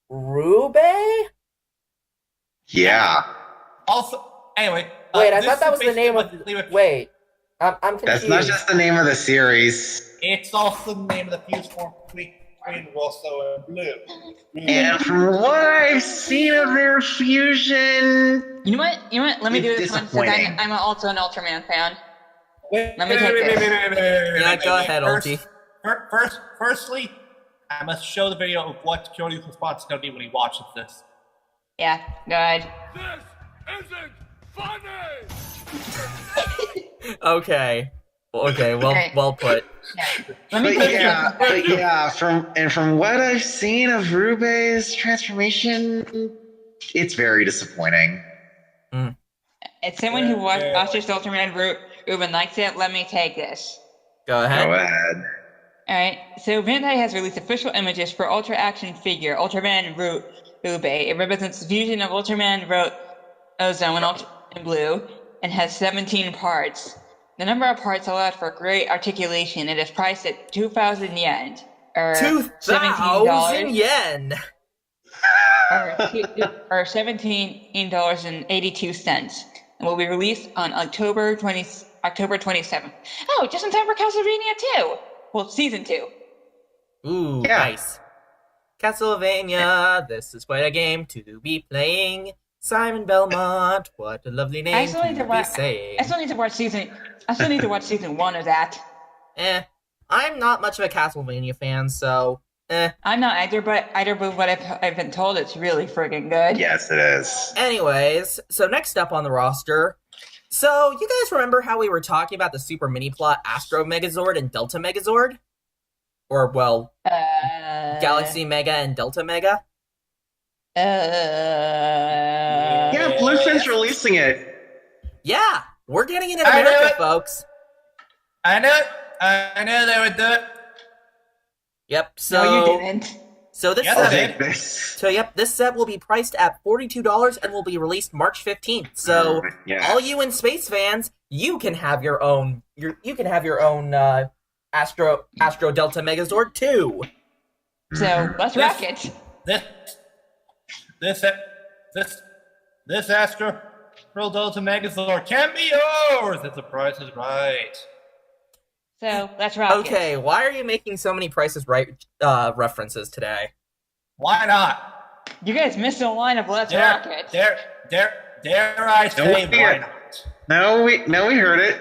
Rube? Yeah. Also, anyway. Wait, I thought that was the name of... Wait, I'm confused. That's not just the name of the series. It's also the name of the fuse form between Rosso and Blue. And from what I've seen of their fusion... You know what? Let me do this one, since I'm also an Ultraman fan. Let me take this. Yeah, go ahead, Ulti. Firstly, I must show the video of what Kyoryu's response is going to be when he watches this. Yeah, go ahead. This isn't funny! Okay, well put. Yeah. From what I've seen of Rube's transformation, it's very disappointing. As someone who watches Ultraman Rube and likes it, let me take this. Go ahead. Alright, so Bandai has released official images for Ultra Action figure Ultraman Rube. It represents the fusion of Ultraman Ozone and Blue and has 17 parts. The number of parts allowed for great articulation. It is priced at 2,000 yen, or 2,000 yen, or $17.82, and will be released on October 27th. Oh, just in time for Castlevania 2. Well, season 2. Ooh, nice. Castlevania, this is quite a game to be playing. Simon Belmont, what a lovely name to be saying. I still need to watch season 1 of that. I'm not much of a Castlevania fan, so I'm not either, but what I've been told, it's really friggin' good. Yes, it is. Anyways, so next up on the roster, so you guys remember how we were talking about the super mini plot Astro Megazord and Delta Megazord? Or, well, Galaxy Mega and Delta Mega? Yeah, Bluefin's releasing it. Yeah, we're getting it in America, folks. I know they would do it. Yep, so... No, you didn't. So this this set will be priced at $42 and will be released March 15th. So all you in space fans, you can have your own Astro Delta Megazord too. So let's rock it. This Astro Delta Megazord can be yours if the price is right. So let's rock it. Okay, why are you making so many Price is Right references today? Why not? You guys missed the line of Let's Rocket. Dare I say, why not? No, we heard it.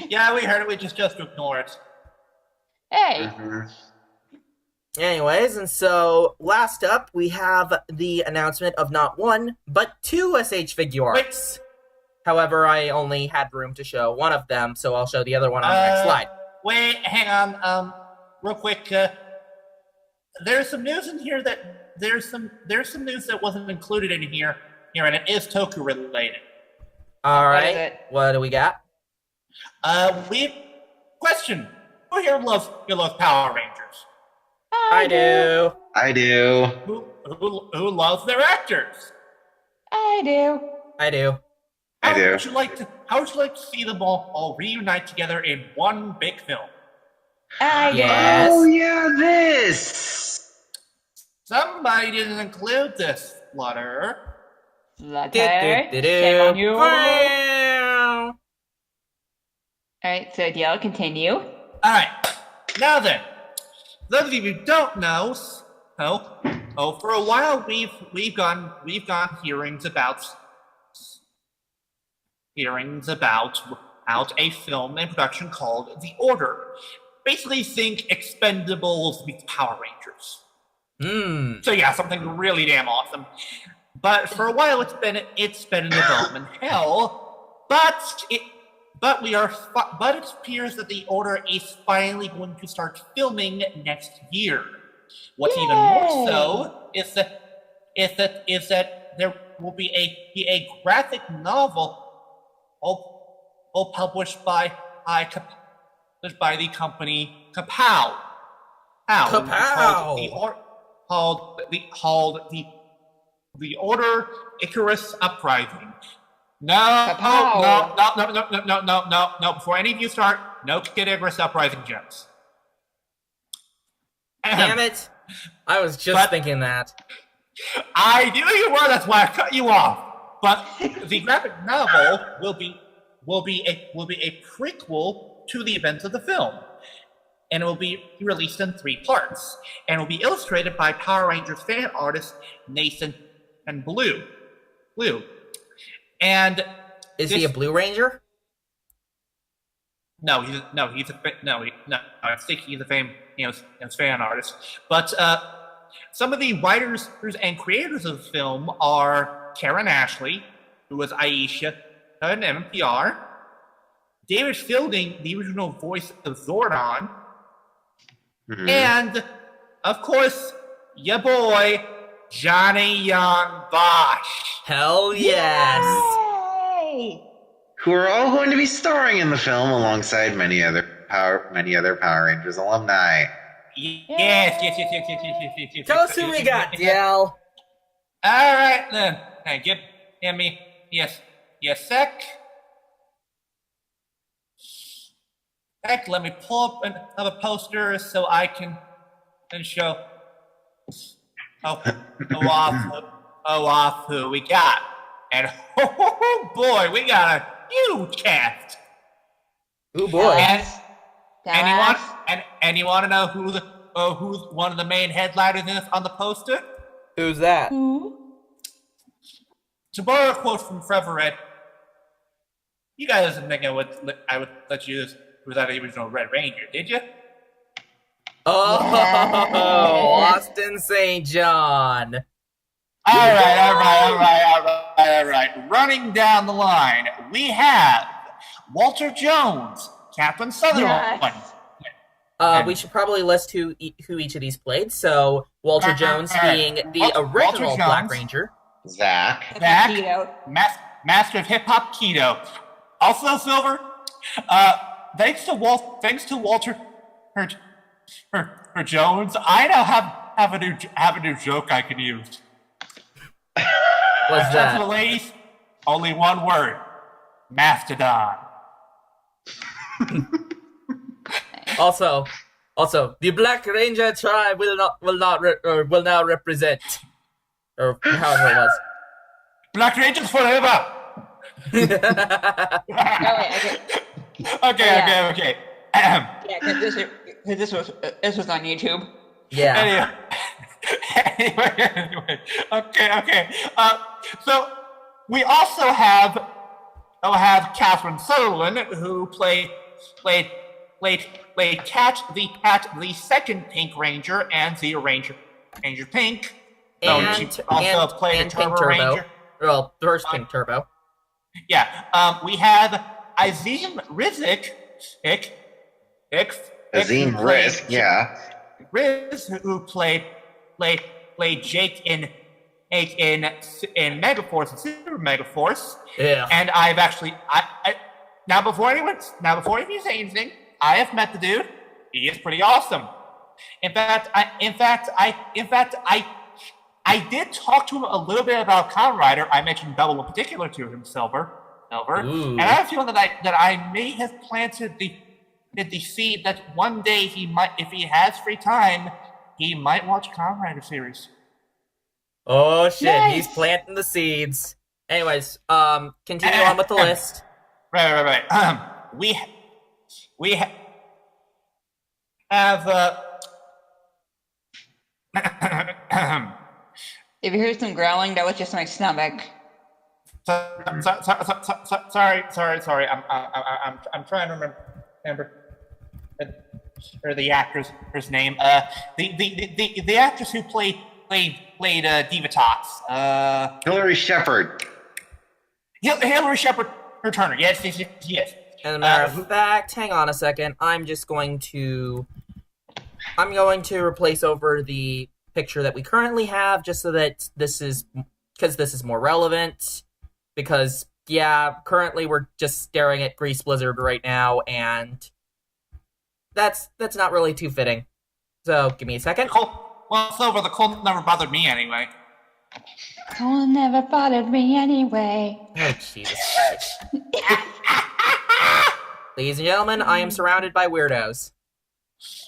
Yeah, we heard it. We just ignore it. Hey. Mhm. Anyways, and so last up, we have the announcement of not one, but two SH figure arts. However, I only had room to show one of them, so I'll show the other one on the next slide. Wait, hang on. Real quick. There's some news in here that there's some news that wasn't included in here, and it is Toku related. All What is right, it? what do we got? Question: Who here loves Power Rangers? I do. I do. Who loves their actors? I do. I do. I do. How would you like to see them all reunite together in one big film? I do. Yes. Oh yeah, this. Somebody didn't include this, Flutter. Flutter. Shame on you. Wow. Alright, so Dale, continue. All right. Now then, those of you who don't know, for a while we've gone hearings about a film in production called The Order. Basically, think Expendables meets Power Rangers. So yeah, something really damn awesome. But for a while, it's been in development hell. But it appears that The Order is finally going to start filming next year. What's even more so is that there will be a graphic novel all published by the company Kapow. Kapow! Called the Order Icarus Uprising. No. Before any of you start, no Kid Icarus Uprising jokes. Damn it! I was just thinking that. I knew you were. That's why I cut you off. But the graphic novel will be a prequel to the events of the film, and it will be released in 3 parts, and it will be illustrated by Power Rangers fan artist Nathan and Blue. And Is he a Blue Ranger? I think he's a famous fan artist. But some of the writers and creators of the film are Karen Ashley, who was Aisha in NPR, David Fielding, the original voice of Zordon, and, of course, your boy, Johnny Young Bosch. Hell yes! Yay! Who are all going to be starring in the film alongside many other Power Rangers alumni. Yes. Tell us who we got, Dale. All right, then. Hey, give me sec. Heck, let me pull up another poster so I can show. Off who we got. And oh boy, we got a huge cast. Oh boy. And you want to know who's one of the main headliners in this on the poster? Who's that? Who? To borrow a quote from Forever Red, you guys didn't think I would let you use without the original Red Ranger, did you? Oh, Yeah. Austin St. John. All right. Running down the line, we have Walter Jones, Captain Sutherland. Yes. We should probably list who each of these played. So Walter Jones being the original Walter Black Jones. Ranger. Zach. Keto. Master of Hip Hop Keto. Also Silver. Thanks to Walter Jones, I now have a new joke I can use. What's For the that? ladies, only one word: Mastodon. Also, the Black Ranger tribe will now represent, or however it was. Black Rangers forever. Oh, wait, Okay. yeah, because this was on YouTube. Yeah. Anyway, Anyway. Okay. So we also have Catherine Sutherland, who played Cat, the second Pink Ranger, and the Ranger Pink. She also played a Pink Turbo Ranger. Well, the first Pink Turbo. Yeah. We have Azim Rizik. Azim Risk, yeah. Riz, who played Jake in Megaforce and Super Megaforce. Yeah. And I've actually now before anyone say anything, I have met the dude. He is pretty awesome. In fact, I did talk to him a little bit about Kamen Rider. I mentioned Double in particular to him, Silver. Ooh. And I have a feeling that I may have planted the seed that one day he might, if he has free time, he might watch Kamen Rider series. Oh shit, Nice. He's planting the seeds. Anyways, continue on with the list. Right. We have If you hear some growling, that was just my stomach. Sorry. I'm trying to remember or the actor's name. The actress who played Divatox. Hillary Shepard. Hillary Shepard Turner. Yes. As a matter of fact, hang on a second. I'm going to replace over the picture that we currently have, just so that this is more relevant. Because currently we're just staring at Grease Blizzard right now, and that's not really too fitting. So give me a second. Well, Silver, the cold never bothered me anyway. Cold never bothered me anyway. Oh Jesus Christ. Ladies and gentlemen, I am surrounded by weirdos.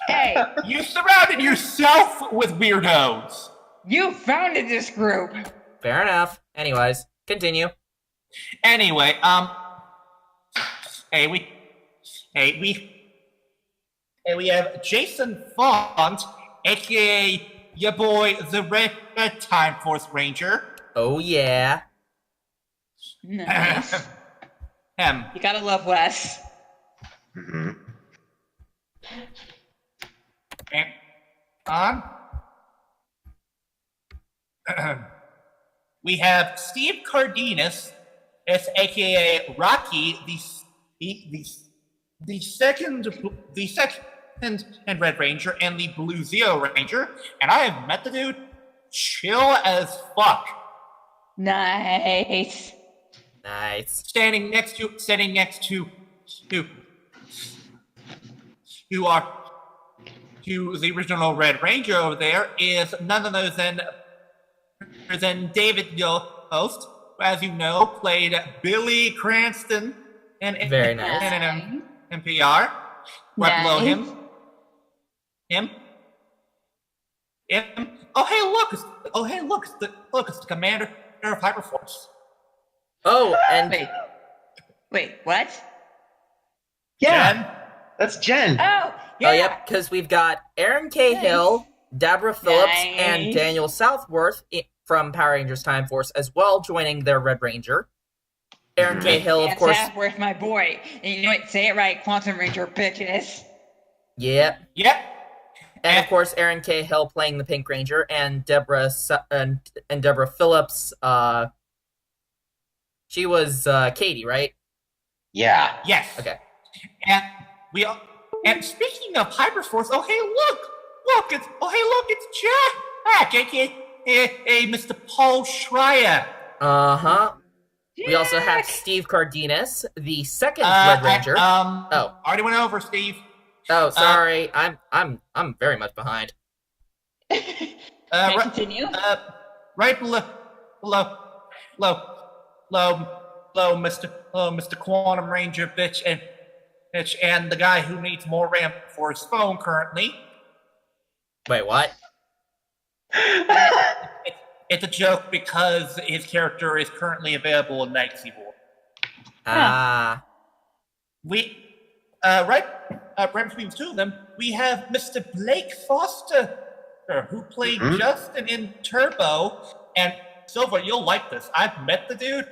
Hey, You surrounded yourself with weirdos. you founded this group. Fair enough. Anyways, continue. Anyway, we have Jason Font, aka your boy, the Red Time Force Ranger. Oh yeah. Nice. Him. You gotta love Wes. Mm-hmm. And on. We have Steve Cardenas, as aka Rocky, the second and Red Ranger and the Blue Zeo Ranger, and I have met the dude. Chill as fuck. Nice. Nice. Standing next to the original Red Ranger over there is none other than David Yost, who, as you know, played Billy Cranston in Very nice. in NPR. Right below him. Oh hey look, it's the commander of Hyperforce. Oh, and Wait, what? Yeah, Jen? that's Jen. Oh, yeah. oh yep, because we've got Aaron K. Hill, Deborah Phillips, Nice. and Daniel Southworth from Power Rangers Time Force as well, joining their Red Ranger. Aaron K. Hill, of That's course. Southworth, my boy. And you know what? Say it right, Quantum Ranger bitches. Yep. Yep. And of course, Aaron K. Hill playing the Pink Ranger, and Deborah Phillips. She was Katie, right? Yeah. Yes. Okay. And speaking of Hyperforce, it's Jack, aka Mr. Paul Schreier. We also have Steve Cardenas, the second Red Ranger. Already went over, Steve. Oh, sorry. I'm very much behind. Can I continue? Right below, Mr. Quantum Ranger, bitch, and the guy who needs more RAM for his phone currently. Wait, what? It's a joke because his character is currently available in Night Sequel. Right between the two of them, we have Mr. Blake Foster, who played Mhm. Justin in Turbo. And Silver, you'll like this. I've met the dude.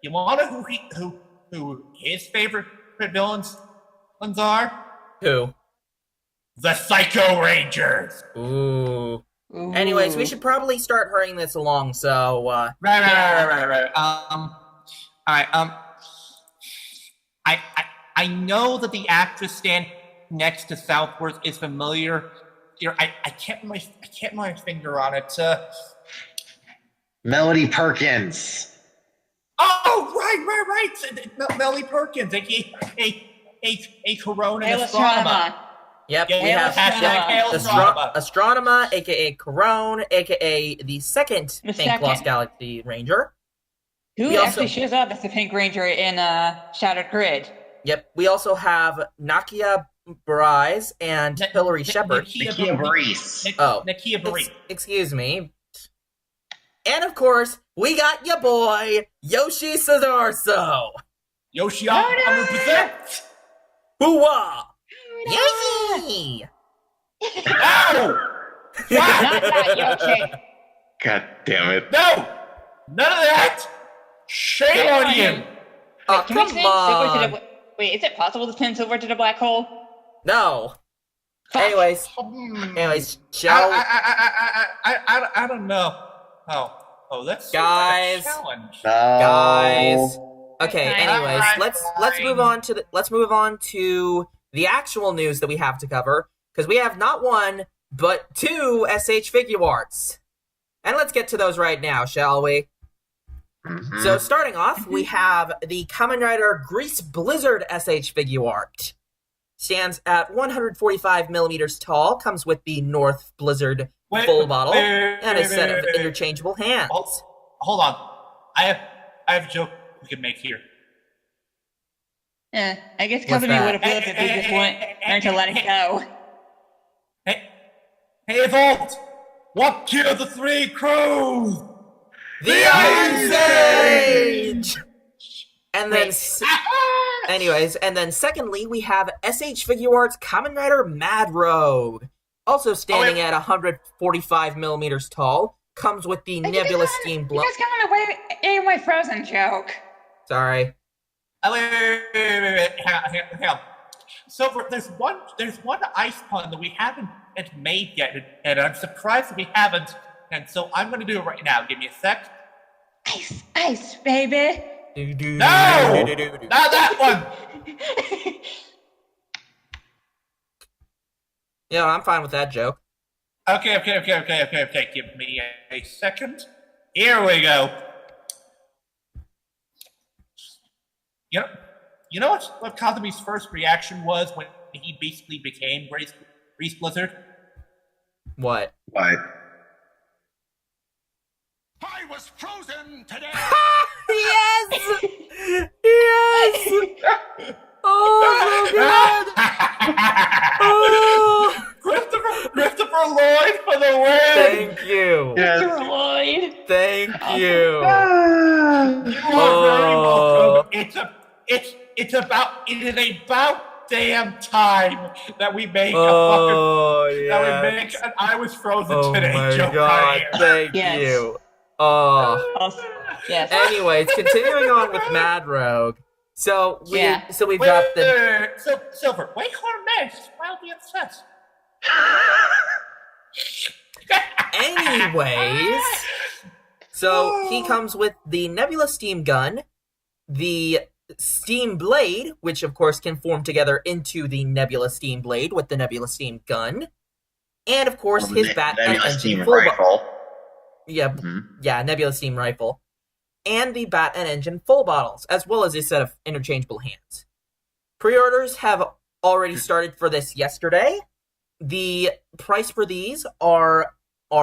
You wanna know who his favorite villains are? Who? The Psycho Rangers. Ooh. Ooh. Anyways, we should probably start hurrying this along. So, Right. Alright, I know that the actress standing next to Southworth is familiar. Here, I can't put my finger on it. Melody Perkins. Oh, right. Melly Perkins, a Corona Hail astronomer. Astronomer. yep, Yeah, we have Astronomer. Hail Astronomer. Astronomer, aka Corone, aka the second The Pink Lost second. Galaxy Ranger. Who We also- actually shows up as the Pink Ranger in Shattered Grid? Yep, we also have Nakia Barais and Hillary Shepard. Nakia Baris. Oh. Nakia Baris. Excuse me. And of course, we got your boy, Yoshi Cesarso. Yoshi, 100%. Hooah! Yoshi! No! Not that Yoshi. God damn it. No! None of that! Shame on you! Oh, Can we come send Silver to on. the... Wait, is it possible to send Silver to the black hole? No. Fuck. Anyways, shall I don't know. Oh, that's Guys. a challenge. No. guys? Okay. Fine. Anyways, Fine. let's move on to the actual news that we have to cover, because we have not one but two SH figure arts, and let's get to those right now, shall we? Mhm. So starting off, we have the Kamen Rider Grease Blizzard SH figure art. Stands at 145 millimeters tall, comes with the North Blizzard full bottle, and a set of interchangeable hands. Hold on. I have a joke we can make here. I guess What's Company that? would have lived if we just learned to let it go. Hey, Volt! What killed the three crews? The Ice Age! And then, and then secondly, we have SH Figure Arts Kamen Rider Mad Rogue. Also standing at 145 millimeters tall. Comes with the Nebula Steam You Blow. guys got away with my Frozen joke. Sorry. Wait. Hang on. So there's one ice pun that we haven't made yet, and I'm surprised that we haven't. And so I'm going to do it right now. Give me a sec. Ice, baby. No! Not that one! Yeah, I'm fine with that joke. Okay. Give me a second. Here we go. You know what Kazumi's first reaction was when he basically became Grease Blizzard? What? What? I was frozen today! Yes! Yes! Oh my god! Oh. Christopher Lloyd for the win! Thank you. Yes. Lloyd. Thank you. You are very welcome. It is about damn time that we make an I was frozen Oh today my joke. god, thank Yes. you. Oh. Also, yes. Anyways, continuing on with Mad Rogue. So we've Wait, got the Silver. Wait for a minute. It's wildly obsessed. anyways. So he comes with the Nebula Steam Gun, the Steam Blade, which of course can form together into the Nebula Steam Blade with the Nebula Steam Gun, and of course his bat and Nebula engine Steam full rifle. Yeah, Nebula Steam Rifle, and the bat and engine full bottles, as well as a set of interchangeable hands. Pre-orders have already started for this yesterday. The price for these are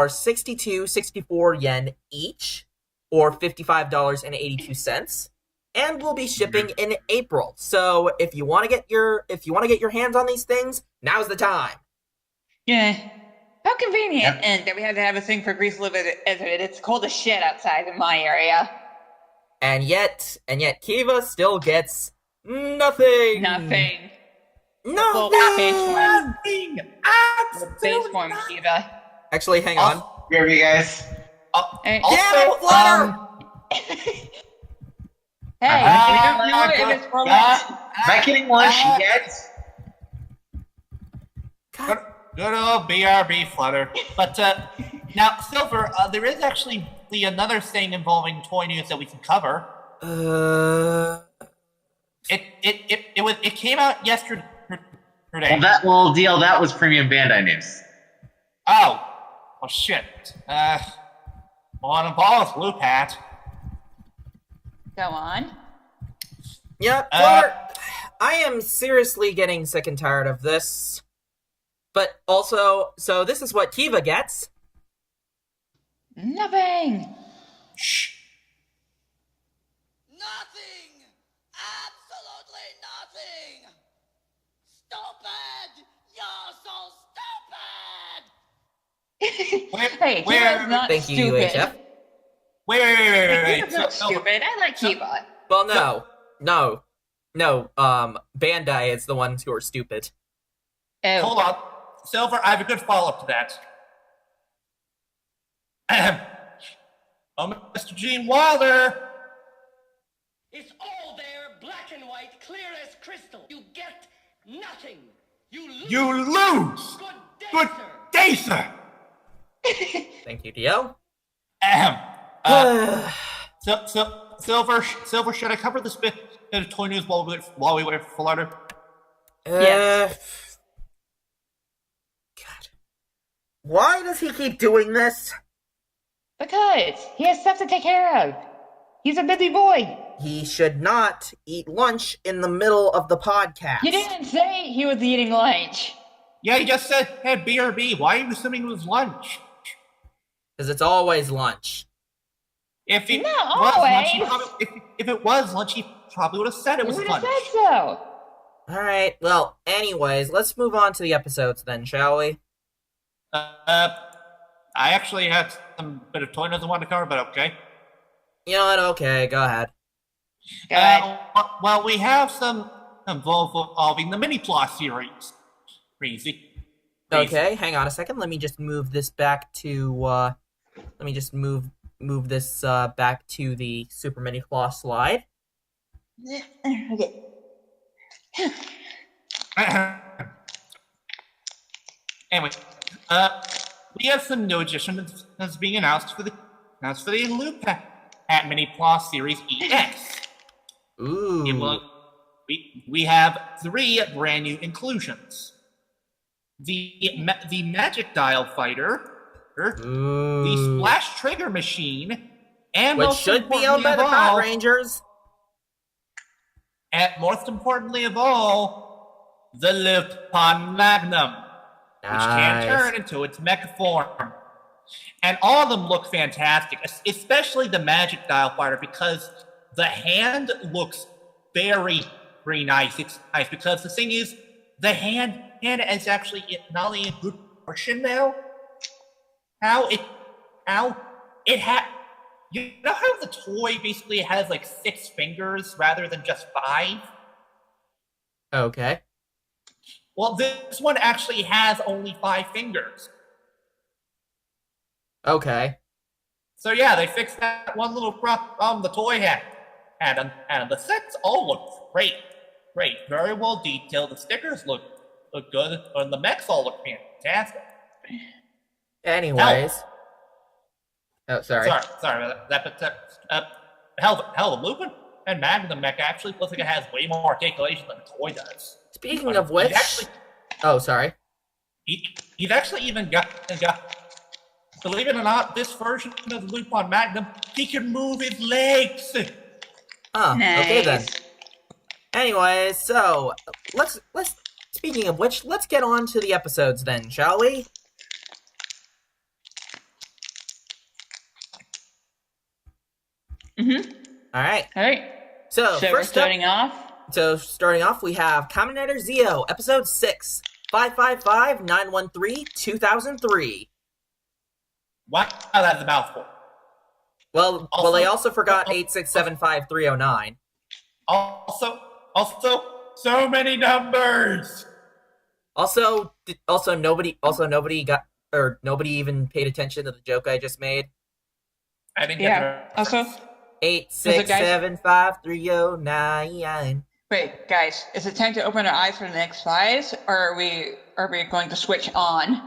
64 yen each, or $55.82, and will be shipping in April. So if you want to get your hands on these things, now's the time. Yeah. How convenient Yep. and that we had to have a thing for Grease Blizzard. It's cold as shit outside in my area. And yet Kiva still gets nothing. Nothing. Nothing. Full face form. Nothing. Full face form, Kiva. Actually, hang on. Here you guys. Hey. Also, Damn it, Flutter! Hey, you know what? If it's for lunch, Am I getting lunch yet? God. Good old BRB Flutter. But now, Silver, there is actually another thing involving toy news that we can cover. It came out yesterday. Well, that little deal, that was premium Bandai news. Oh shit. On balls, Loop Hat. go on. Yeah, Flutter, I am seriously getting sick and tired of this. But also, so this is what Kiva gets. Nothing. Shh. Nothing! Absolutely nothing! Stupid! You're so stupid! Hey, Kiva's not Thank you, stupid. UHF. Wait. Kiva's not stupid. I like Kiva. Well, no. Bandai is the ones who are stupid. Oh. Hold on. Silver, I have a good follow-up to that. Mr. Gene Wilder. It's all there, black and white, clear as crystal. You get nothing. You lose. You lose. Good day, Good sir. day, sir. Thank you, Dio. Silver, should I cover this bit of toy news while we wait for Flutter? Yes. God. Why does he keep doing this? Because he has stuff to take care of. He's a busy boy. He should not eat lunch in the middle of the podcast. He didn't say he was eating lunch. Yeah, he just said, hey, BRB, why are you assuming it was lunch? Because it's always lunch. If it Not was lunch, he always. probably, if it was lunch, he probably would have said it He was would have lunch. said so. Alright, well, anyways, let's move on to the episodes then, shall we? I actually had some bit of toy news I wanted to cover, but okay. You know what? Okay, go ahead. Go ahead. Well, we have some involving the mini plot series. Crazy. Okay, hang on a second. Let me just move this back to, let me just move this, back to the Super Mini Claw slide. Okay. Anyway, we have some new additions that's being announced for the Loop at Mini Plus Series EX. Ooh. We have 3 brand new inclusions: the Magic Dial Fighter, Ooh. the Splash Trigger Machine, and Which most should be owned by the importantly of Cod all- Rangers. And most importantly of all, the Lupin Magnum, which can turn into its mecha form. And all of them look fantastic, especially the Magic Dial Fighter, because the hand looks very, very nice. It's nice because the thing is, the hand is actually not only in good proportion now. You know how the toy basically has like 6 fingers rather than just 5? Okay. Well, this one actually has only 5 fingers. Okay. So yeah, they fixed that one little problem the toy had. And the sets all look great. Great. Very well detailed. The stickers look good. And the mechs all look fantastic. Anyways. Oh, sorry. Sorry about that. Hell, the Lupin and Magnum mech actually looks like it has way more articulation than the toy does. Speaking of which... Oh, sorry. He's actually even got... Believe it or not, this version of the Lupin Magnum, he can move his legs! Oh, Nice. okay then. Anyways, so, let's... Speaking of which, let's get on to the episodes then, shall we? Mm-hmm. Alright. All right. So, So we're first starting off. starting off, we have Kamen Rider Zeo, Episode 6, 555-913-2003. Wow, that's a mouthful. Well, they also forgot 8675309. Also, so many numbers! Also, nobody got or nobody even paid attention to the joke I just made. I didn't Yeah. get the Also, reference. 8675309. wait, guys, is it time to open our eyes for the next Faiz, or are we going to switch on?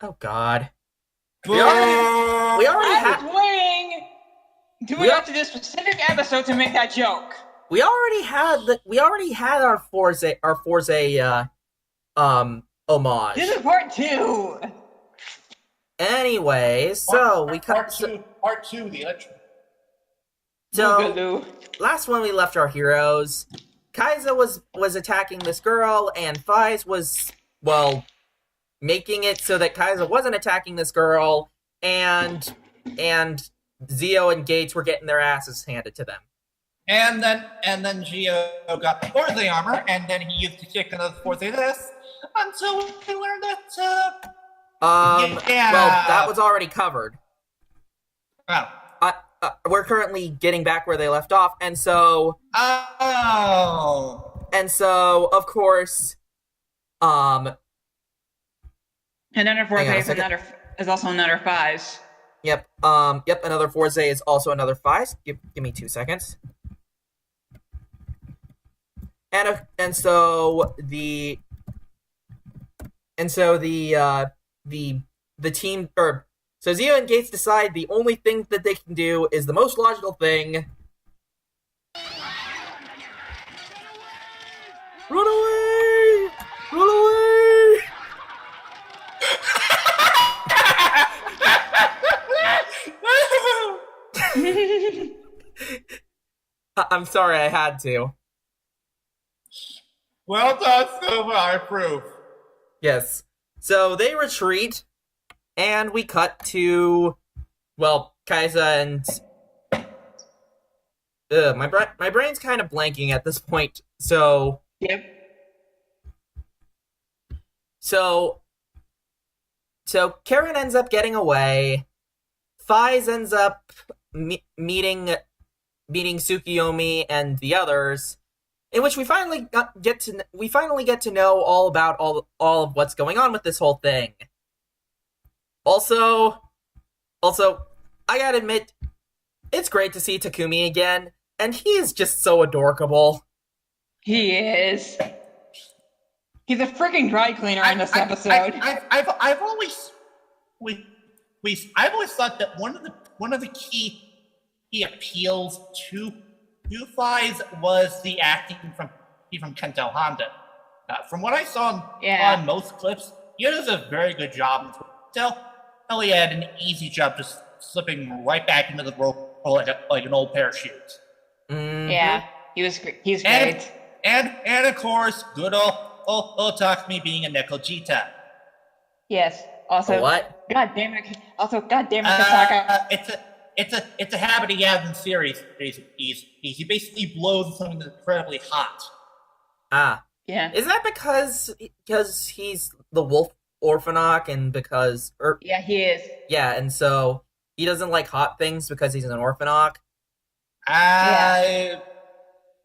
Oh God. Boo! We already I had was waiting to We up to this specific episode to make that joke. we already had our Forza homage. This is part 2. Anyway, so we cut. Part two, the electric. So Boogaloo. last one we left our heroes. Kaiza was attacking this girl, and Faiz was making it so that Kaiza wasn't attacking this girl, and Zio and Gates were getting their asses handed to them. And then Gio got Forza armor, and then he used to kick another Forza this until we learned that. Yeah. Well, that was already covered. Oh. We're currently getting back where they left off, and so of course, Another Hang on a Forza second. is also another Faiz. Yep, another Forza is also another Faiz. Give me 2 seconds. And so the team, so Zio and Gates decide the only thing that they can do is the most logical thing. Run away! Run away! I'm sorry, I had to. Well done, Silva. I approve. Yes. So they retreat, and we cut to, Kaiza and... my brain's kind of blanking at this point, so... Yep. So Karen ends up getting away. Faiz ends up meeting Tsukiyomi and the others, in which we finally get to know all about all of what's going on with this whole thing. Also, I gotta admit, it's great to see Takumi again, and he is just so adorable. He is. He's a freaking dry cleaner in this episode. I've always thought that one of the key appeals to Faiz was the acting from Kento Honda. From what I saw on most clips, he does a very good job. Tell he had an easy job just slipping right back into the role like an old pair of shoes. Mm-hmm. Yeah, he was great. He's great. And of course, good old Takumi being a Nekojita. Yes. Also, What? God damn it, Kasaka. It's a habit he has in series. He basically blows something that's incredibly hot. Ah. Yeah. Is that because he's the wolf Orphanok and because... Yeah, he is. Yeah, and so he doesn't like hot things because he's an Orphanok?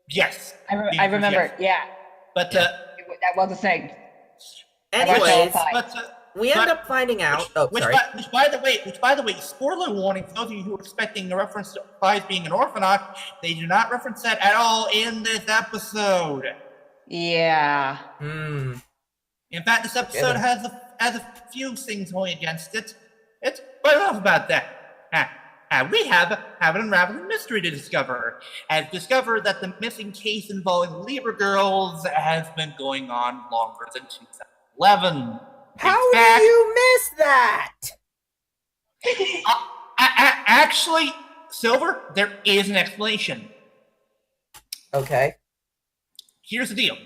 Yes. I remember, yeah. But, that was a thing. Anyways, but we end up finding out... Which, by the way, spoiler warning for those of you who are expecting a reference to Faiz being an Orphanok, they do not reference that at all in this episode. Yeah. Hmm. In fact, this episode has a few things going against it. But enough about that. We have an unraveling mystery to discover. Have discovered that the missing case involving the Libra girls has been going on longer than 2011. How did you miss that? Actually, Silver, there is an explanation. Okay. Here's the deal.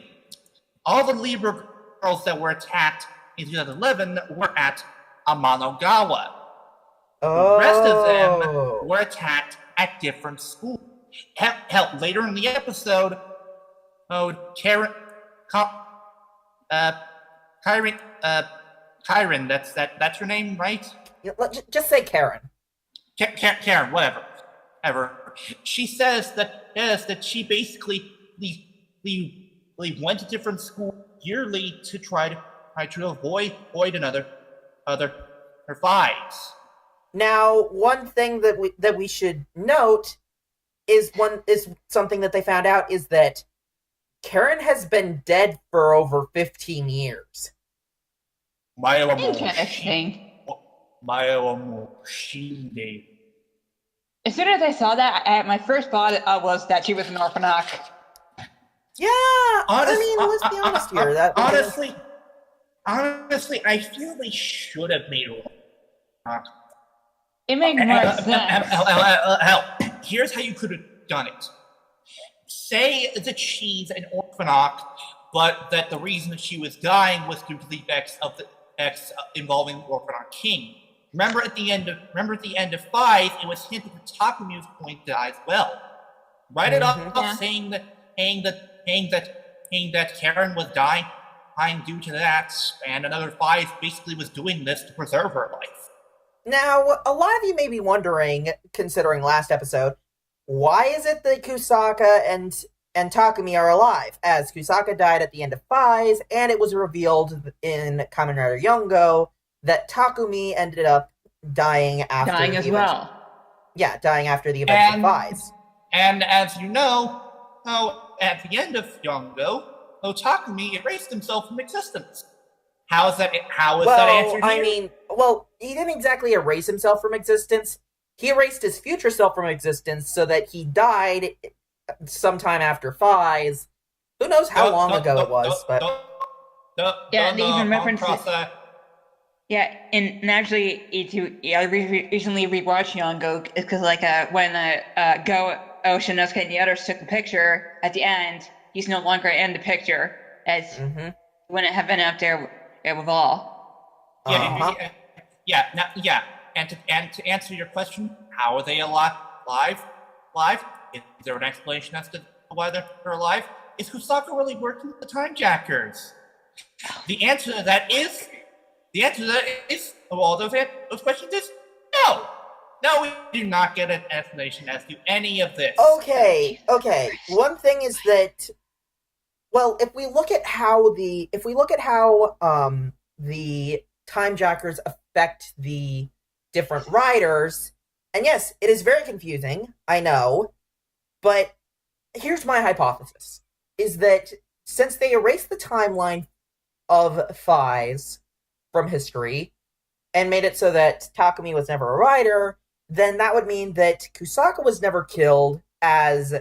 All the Libra girls that were attacked in 2011 were at Amanogawa. The rest of them were attacked at different schools. Hell, later in the episode, Kyron, that's her name, right? Just say Karen. Karen, whatever. She says that she basically went to different schools yearly to try to avoid another her Faiz. Now, one thing that we should note is something that they found out is that Karen has been dead for over 15 years. Interesting. As soon as I saw that, my first thought was that she was an orphanage. Yeah, let's be honest here. Honestly, I feel they should have made her. It makes more sense. Hell, here's how you could have done it. Say that she's an orphanage, but that the reason that she was dying was due to the effects involving the orphanage king. Remember at the end of 5, it was hinted that Takumi was going to die as well. Write it off, saying that Karen was dying due to that, and another 5 basically was doing this to preserve her life. Now, a lot of you may be wondering, considering last episode, why is it that Kusaka and Takumi are alive? As Kusaka died at the end of 5, and it was revealed in Kamen Rider Yongo that Takumi ended up dying after dying as well. Yeah, dying after the events of 5. And as you know, at the end of Yongo, Takumi erased himself from existence. How is that answered here? He didn't exactly erase himself from existence. He erased his future self from existence so that he died sometime after 5. Who knows how long ago it was, but... They even reference it. Yeah, and actually, I recently rewatched Yongo because, when Go, Shinosuke, and the others took the picture at the end, he's no longer in the picture as when it had been out there with all. And to answer your question, how are they alive? Is there an explanation as to why they're alive? Is Kusaka really working with the Time Jackers? The answer to that is, of all those questions is no. No, we do not get an explanation as to any of this. Okay. One thing is that, well, if we look at how the Time Jackers affect the different riders, and yes, it is very confusing, I know, but here's my hypothesis, is that since they erased the timeline of Faiz from history and made it so that Takumi was never a rider, then that would mean that Kusaka was never killed as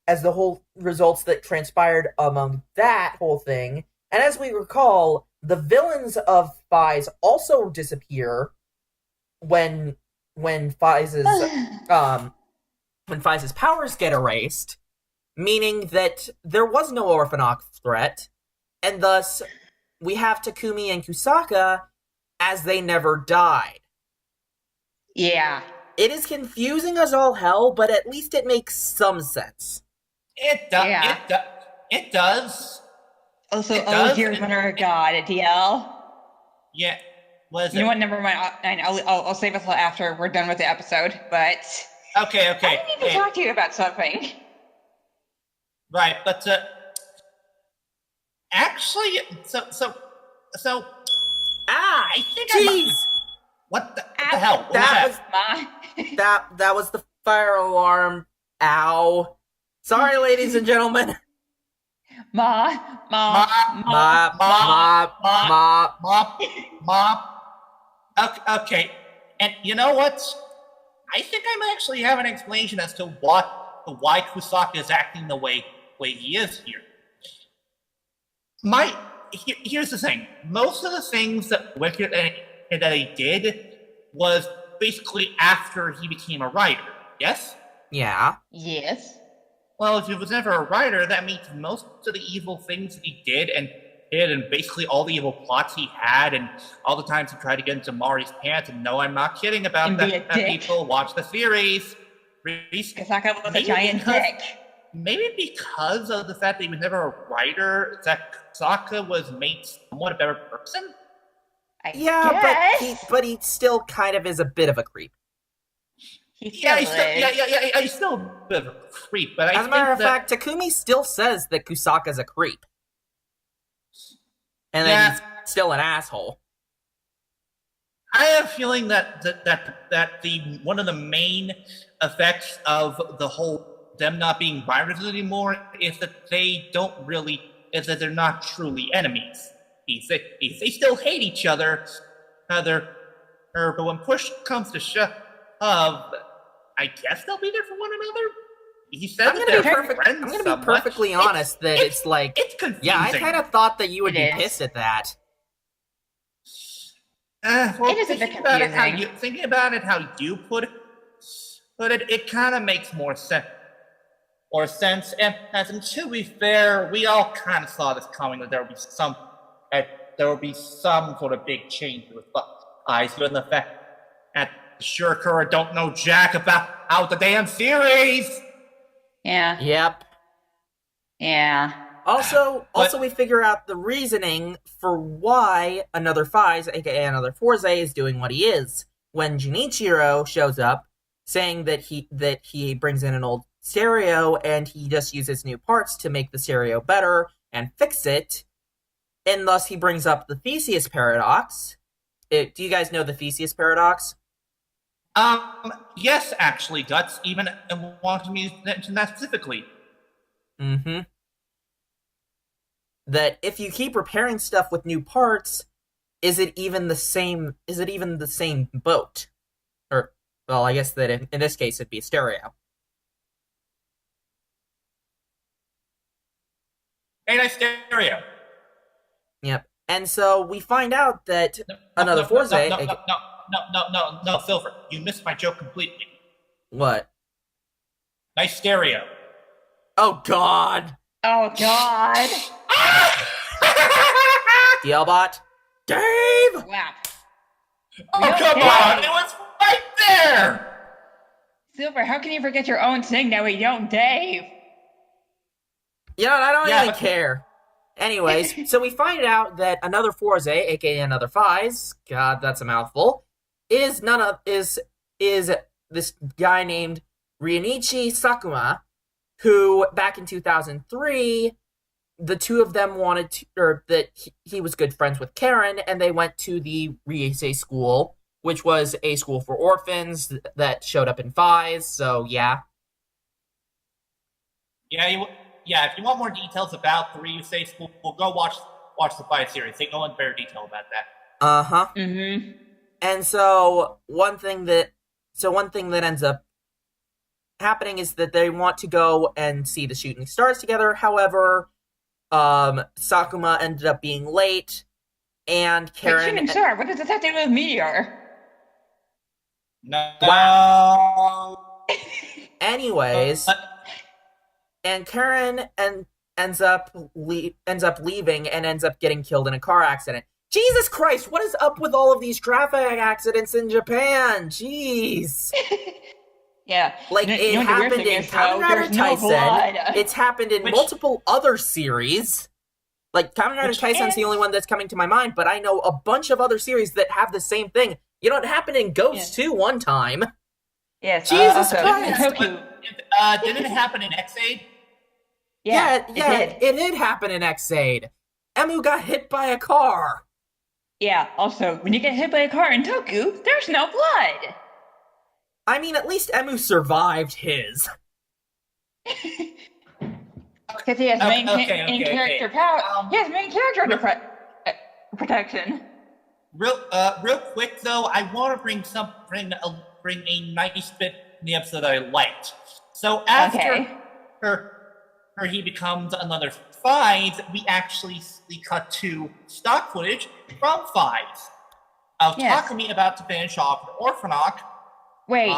the whole results that transpired among that whole thing. And as we recall, the villains of Faiz also disappear when Faiz's powers get erased, meaning that there was no Orphanok threat, and thus we have Takumi and Kusaka as they never died. Yeah. It is confusing as all hell, but at least it makes some sense. It does. Also, dear mother of God, DL. Yeah. Was you know what? Never mind. I'll save it till after we're done with the episode. But okay. I need to talk to you about something. Right, but actually, so. I think jeez. What the hell? What that was the fire alarm. Ow. Sorry, ladies and gentlemen. Mop. Okay, and you know what? I think I might actually have an explanation as to why Kusaka is acting the way he is here. Here's the thing. Most of the things that Wicked that he did was basically after he became a writer, yes? Yeah. Yes. Well, if he was never a writer, that means most of the evil things that he did and basically all the evil plots he had and all the times he tried to get into Mari's pants, and no, I'm not kidding about that people watch the series. Kusaka was a giant dick. Maybe because of the fact that he was never a writer, that Kusaka was made somewhat a better person? But he still kind of is a bit of a creep. He's still a bit of a creep. But as a matter of fact, Takumi still says that Kusaka's a creep. And that he's still an asshole. I have a feeling that the one of the main effects of the whole them not being viruses anymore is that they're not truly enemies. They still hate each other, but when push comes to shove, I guess they'll be there for one another. He said I'm that gonna they're be perfect. friends I'm gonna be somewhat. perfectly honest that it's like, it's confusing. yeah, I kind of thought that you would It be is. pissed at that. Well, It is a bit thinking about it how you put it, it kind of makes more sense. And to be fair, we all kind of saw this coming, that there would be some sort of big change with Faiz, given the fact that Shurikura don't know jack about the damn series. Yeah. Yep. Yeah. Also, But- we figure out the reasoning for why another Faiz, aka another Forze, is doing what he is. When Junichiro shows up, saying that he brings in an old stereo and he just uses new parts to make the stereo better and fix it, and thus he brings up the Theseus paradox. Do you guys know the Theseus paradox? Yes, actually, Guts even wanted me to mention that specifically. Mm-hmm. That if you keep repairing stuff with new parts, is it even the same boat? Or, well, I guess that in this case it'd be a stereo. Hey, nice stereo. Yep. And so we find out that another no, Forze... No, Silver. You missed my joke completely. What? Nice stereo. Oh, God! Oh God. Yellbot? Dave! Wow. Oh, come on! It was right there! Silver, how can you forget your own thing that we don't, Dave? You know, I don't Yeah, even but- care. Anyways, so we find out that another Forze, aka another Faiz, God, that's a mouthful, is this guy named Ryunichi Sakuma, who back in 2003, the two of them he was good friends with Karen, and they went to the Riese school, which was a school for orphans that showed up in Faiz. So yeah. Yeah, if you want more details about the Ryusei School, we'll go watch the Faiz series. They go in very detail about that. Uh-huh. Mm-hmm. And so one thing that ends up happening is that they want to go and see the shooting stars together. However, Sakuma ended up being late, and Karen... Shooting star, what does this have to do with Meteor? No. Wow. Anyways, and Karen ends up leaving and ends up getting killed in a car accident. Jesus Christ, what is up with all of these traffic accidents in Japan? Jeez. Yeah. Like, it happened in Kamen Rider Taisen. It's happened in multiple other series. Like, Kamen Rider Taisen's the only one that's coming to my mind, but I know a bunch of other series that have the same thing. You know, it happened in Ghost, too, one time. Yes. Jesus also, Christ. Toku. Didn't it happen in X-Aid? Yeah, it did happen in X-Aid. Emu got hit by a car. Yeah, also, when you get hit by a car in Toku, there's no blood. I mean, at least Emu survived his. Because he has main character power. He has main character protection. Real quick though, I want to bring a nice bit in the episode that I liked. So after he becomes another Faiz, we actually cut to stock footage from Faiz. Talk to me about to finish off the Orphanoch. Wait,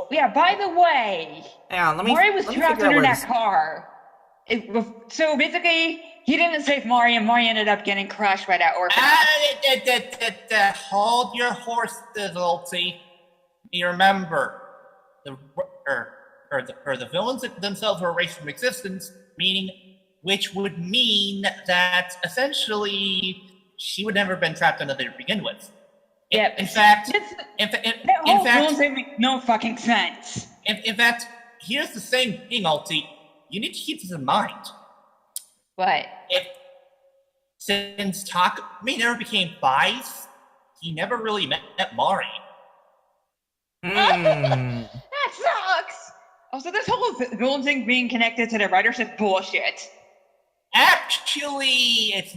by the way, Mari was trapped under that car. So basically, he didn't save Mari, and Mari ended up getting crushed by that Orphanoch. Hold your horses, Ulti. You remember, the villains themselves were erased from existence, which would mean that essentially she would never have been trapped under there to begin with. Yeah. In fact, villains make no fucking sense. In fact, here's the same thing, Ulti. You need to keep this in mind. What? Since Takumi never became Faiz, he never really met Mari. That sucks! Also, this whole villain thing being connected to the writers is bullshit. Actually, it's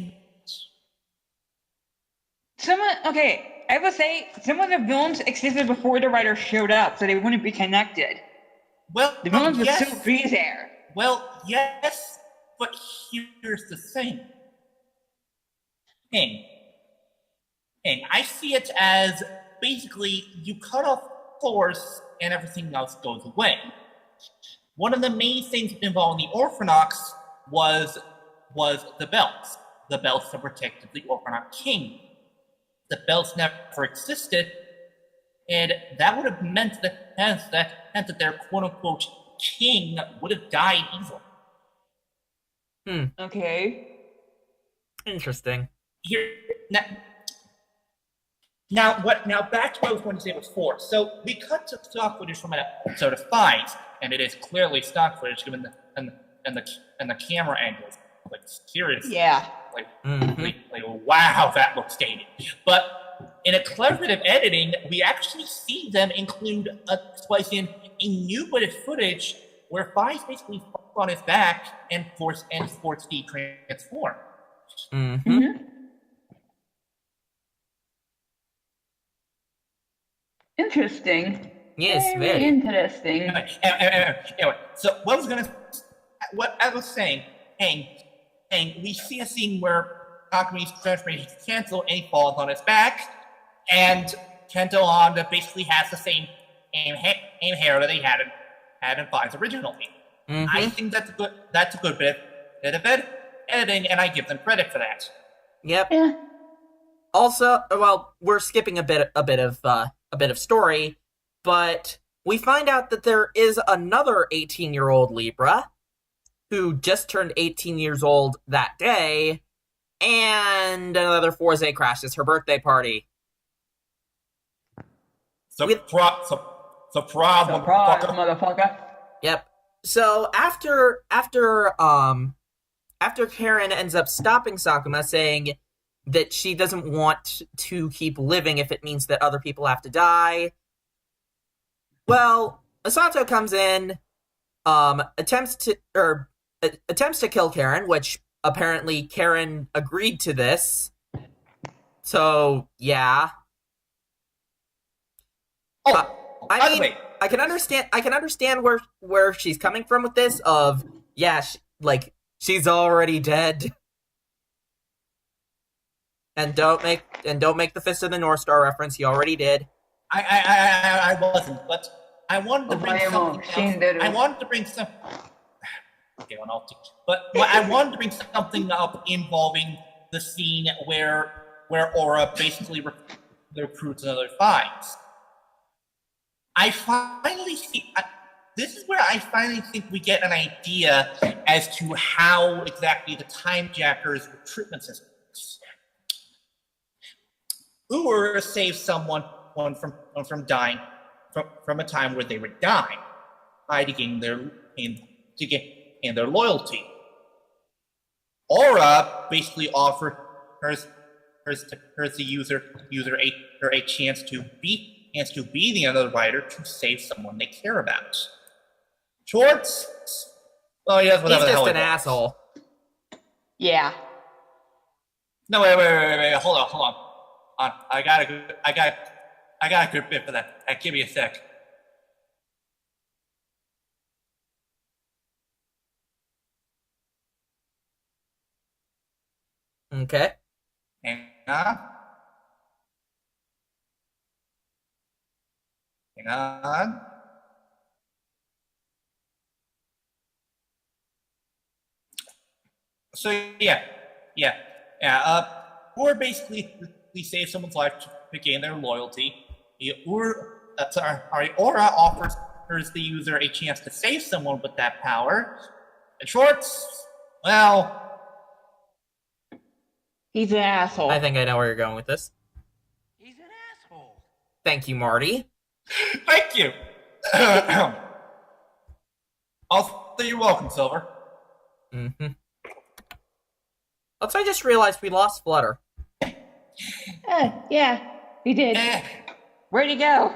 I would say some of the villains existed before the writers showed up, so they wouldn't be connected. well, The villains would yes. still be there. Well, yes, but here's the thing. I see it as basically you cut off force and everything else goes away. One of the main things involving the Orphanox was the belts. The belts that protected the Orphanox king. The belts never existed, and that would have meant that their quote-unquote king would have died easily. Okay. Interesting. Here now back to what I was going to say before. So we cut to stock footage from an episode of Faiz, and it is clearly stock footage given the camera angles. Like seriously. Yeah. Like, wow, that looks dated. But in a clever bit of editing, we actually see them include splice in a new bit of footage where Faiz basically falls on his back and force D transform. Interesting. Yes, Very very. interesting. Anyway, so what I was saying, we see a scene where Akumi's transformation is canceled and he falls on his back, and Kento Honda basically has the same aim hair that he had in Faiz originally. I think that's a good bit of editing, and I give them credit for that. Yep. Yeah. Also, well, we're skipping a bit of story, but we find out that there is another 18-year-old Libra who just turned 18 years old that day, and another Forze crashes her birthday party. Surprise, motherfucker. Yep. So after Karen ends up stopping Sakuma, saying that she doesn't want to keep living if it means that other people have to die, well, Asato comes in, attempts to kill Karen, which apparently Karen agreed to this. So yeah. I mean, I can understand where she's coming from with this. Of she's already dead. And don't make the Fist of the North Star reference. He already did. I wasn't, but I wanted to bring something else. I wanted to bring some. Okay, but I wanted to bring something up involving the scene where Aura basically recruits another Faiz. This is where I finally think we get an idea as to how exactly the Time Jackers' recruitment system works. Ur saves someone from dying from a time where they would die, by to gain their loyalty. Aura basically offers the user a chance to be the other writer to save someone they care about. Schwartz, well, he does whatever He's the hell just he an wants. asshole. Yeah. No, wait, hold on. I got a good bit for that. Give me a sec. Okay. Hang on. So yeah. Or basically, we save someone's life to gain their loyalty. Aura offers the user a chance to save someone with that power. In Schwartz, well, He's an asshole. I think I know where you're going with this. He's an asshole. Thank you, Marty. thank you. Also, you're welcome, Silver. Also, I just realized we lost Flutter. Yeah. He did. Where'd he go?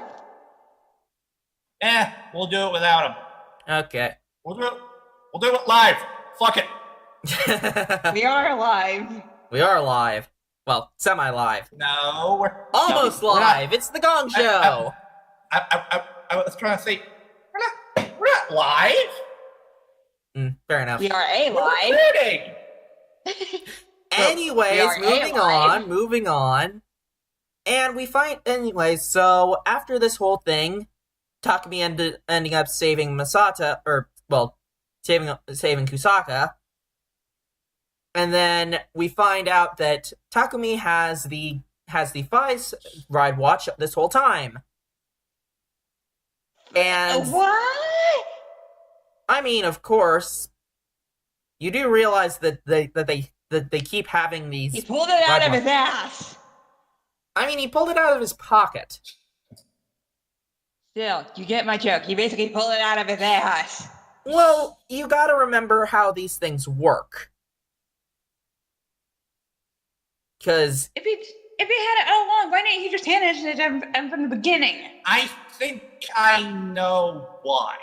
We'll do it without him. Okay. We'll do it live. Fuck it. We are alive. We are live. Well, semi-live. No, we're Almost no, we're live. not. It's the Gong Show. I was trying to say we're not live. Fair enough. We are We're alive. recording. Anyways, We are moving on. And we find, anyways, so after this whole thing, Takumi ending up saving Masata, saving Kusaka. And then we find out that Takumi has the Faiz ride watch this whole time. And What? I mean, of course, you do realize that they keep having these. He pulled it out ride of watch- his ass. I mean, he pulled it out of his pocket. Still, you get my joke. He basically pulled it out of his ass. Well, you gotta remember how these things work. Because If he had it all along, why didn't he just hand it to him from the beginning? I think I know why.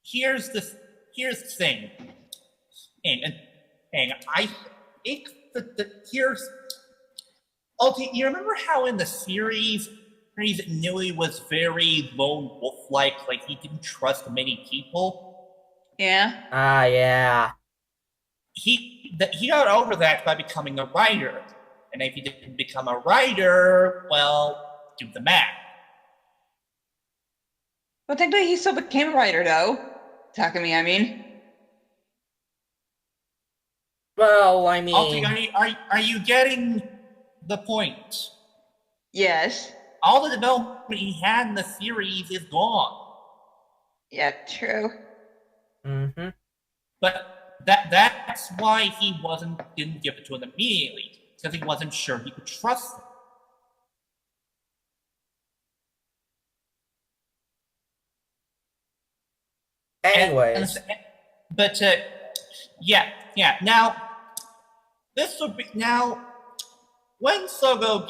Here's the thing. And I think here's. Okay, you remember how in the series Nui was very lone wolf-like, he didn't trust many people? Yeah. yeah. He got over that by becoming a writer. And if he didn't become a writer, well, do the math. Well, technically, he still became a writer, though. Takumi, I mean. Well, I mean, Okay, are you getting the point? Yes. All the development he had in the series is gone. Yeah, true. mm-hmm. But that's why he didn't give it to him immediately, because he wasn't sure he could trust him. Anyways, Now, this would be when Sogo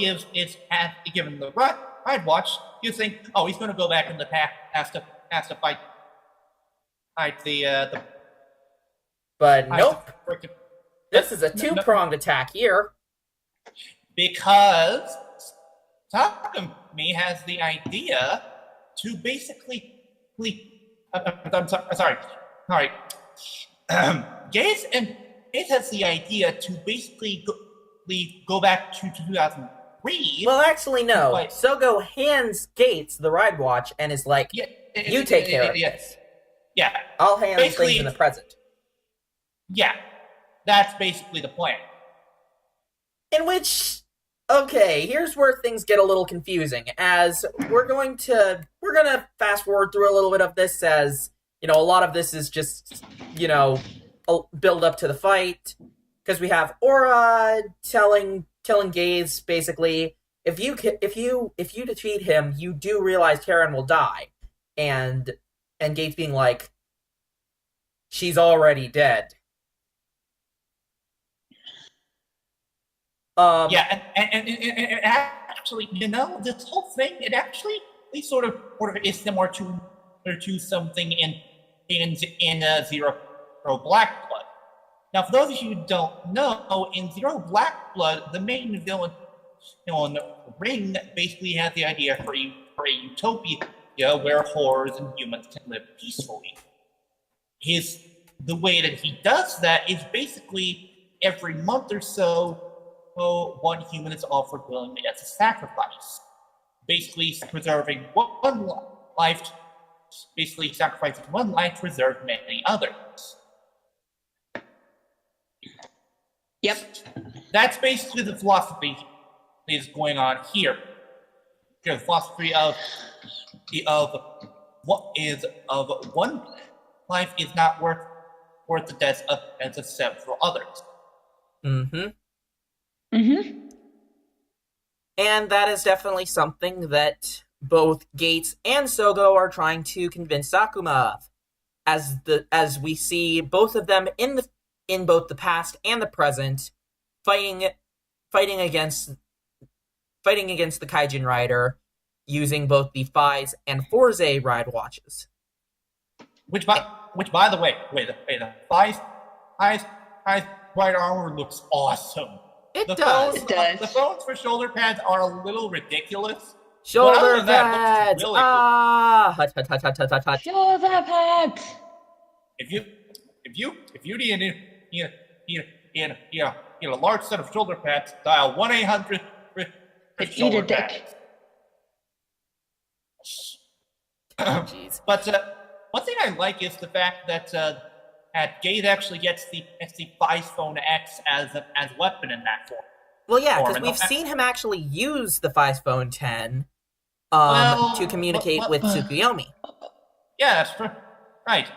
given the ride watch, you think, oh, he's going to go back in the past to fight the. but nope. Frickin- This is a two-pronged attack here. Because Takumi has the idea to basically. I'm sorry. Gates has the idea to basically go back to 2003. Well, actually, no. Wait. Sogo hands Gates the ride watch and is like, you take care of this. Yeah. I'll handle things Basically- in the present. Yeah. That's basically the plan. In which, okay, here's where things get a little confusing, as we're gonna fast forward through a little bit of this, as, a lot of this is just, a build up to the fight, because we have Aura telling Gaze, basically, if you defeat him, you do realize Karen will die, and Gaze being like, she's already dead. Yeah, and actually, this whole thing, it actually sort of is similar to something in Zero Black Blood. Now, for those of you who don't know, in Zero Black Blood, the main villain, Ring, basically has the idea for a utopia where horrors and humans can live peacefully. The way that he does that is basically every month or so, one human is offered willingly as a sacrifice. Basically preserving one life, basically sacrificing one life to preserve many others. Yep. That's basically the philosophy that is going on here. The philosophy of one life is not worth the death of several others. Mm-hmm. Mm-hmm. And that is definitely something that both Gates and Sogo are trying to convince Sakuma of, as we see both of them in both the past and the present fighting against fighting against the Kaijin Rider using both the Faiz and Forze ride watches. Which by the way, the Faiz Rider armor looks awesome. It The does. phones, It does. The phones for shoulder pads are a little ridiculous. Shoulder other than that, it looks pads! really cool. Hut, hut, hut, hut, hut, hut, hut. Shoulder pads. If you need a large set of shoulder pads, dial 1-800 for Eat a shoulder dick. pads. Jeez. But one thing I like is the fact that Gaze actually gets the Faiz Phone X as weapon in that form. Well, yeah, because Form. we've seen him actually use the Faiz Phone 10 Well, to communicate with Tsukuyomi. Yeah, that's true. Right.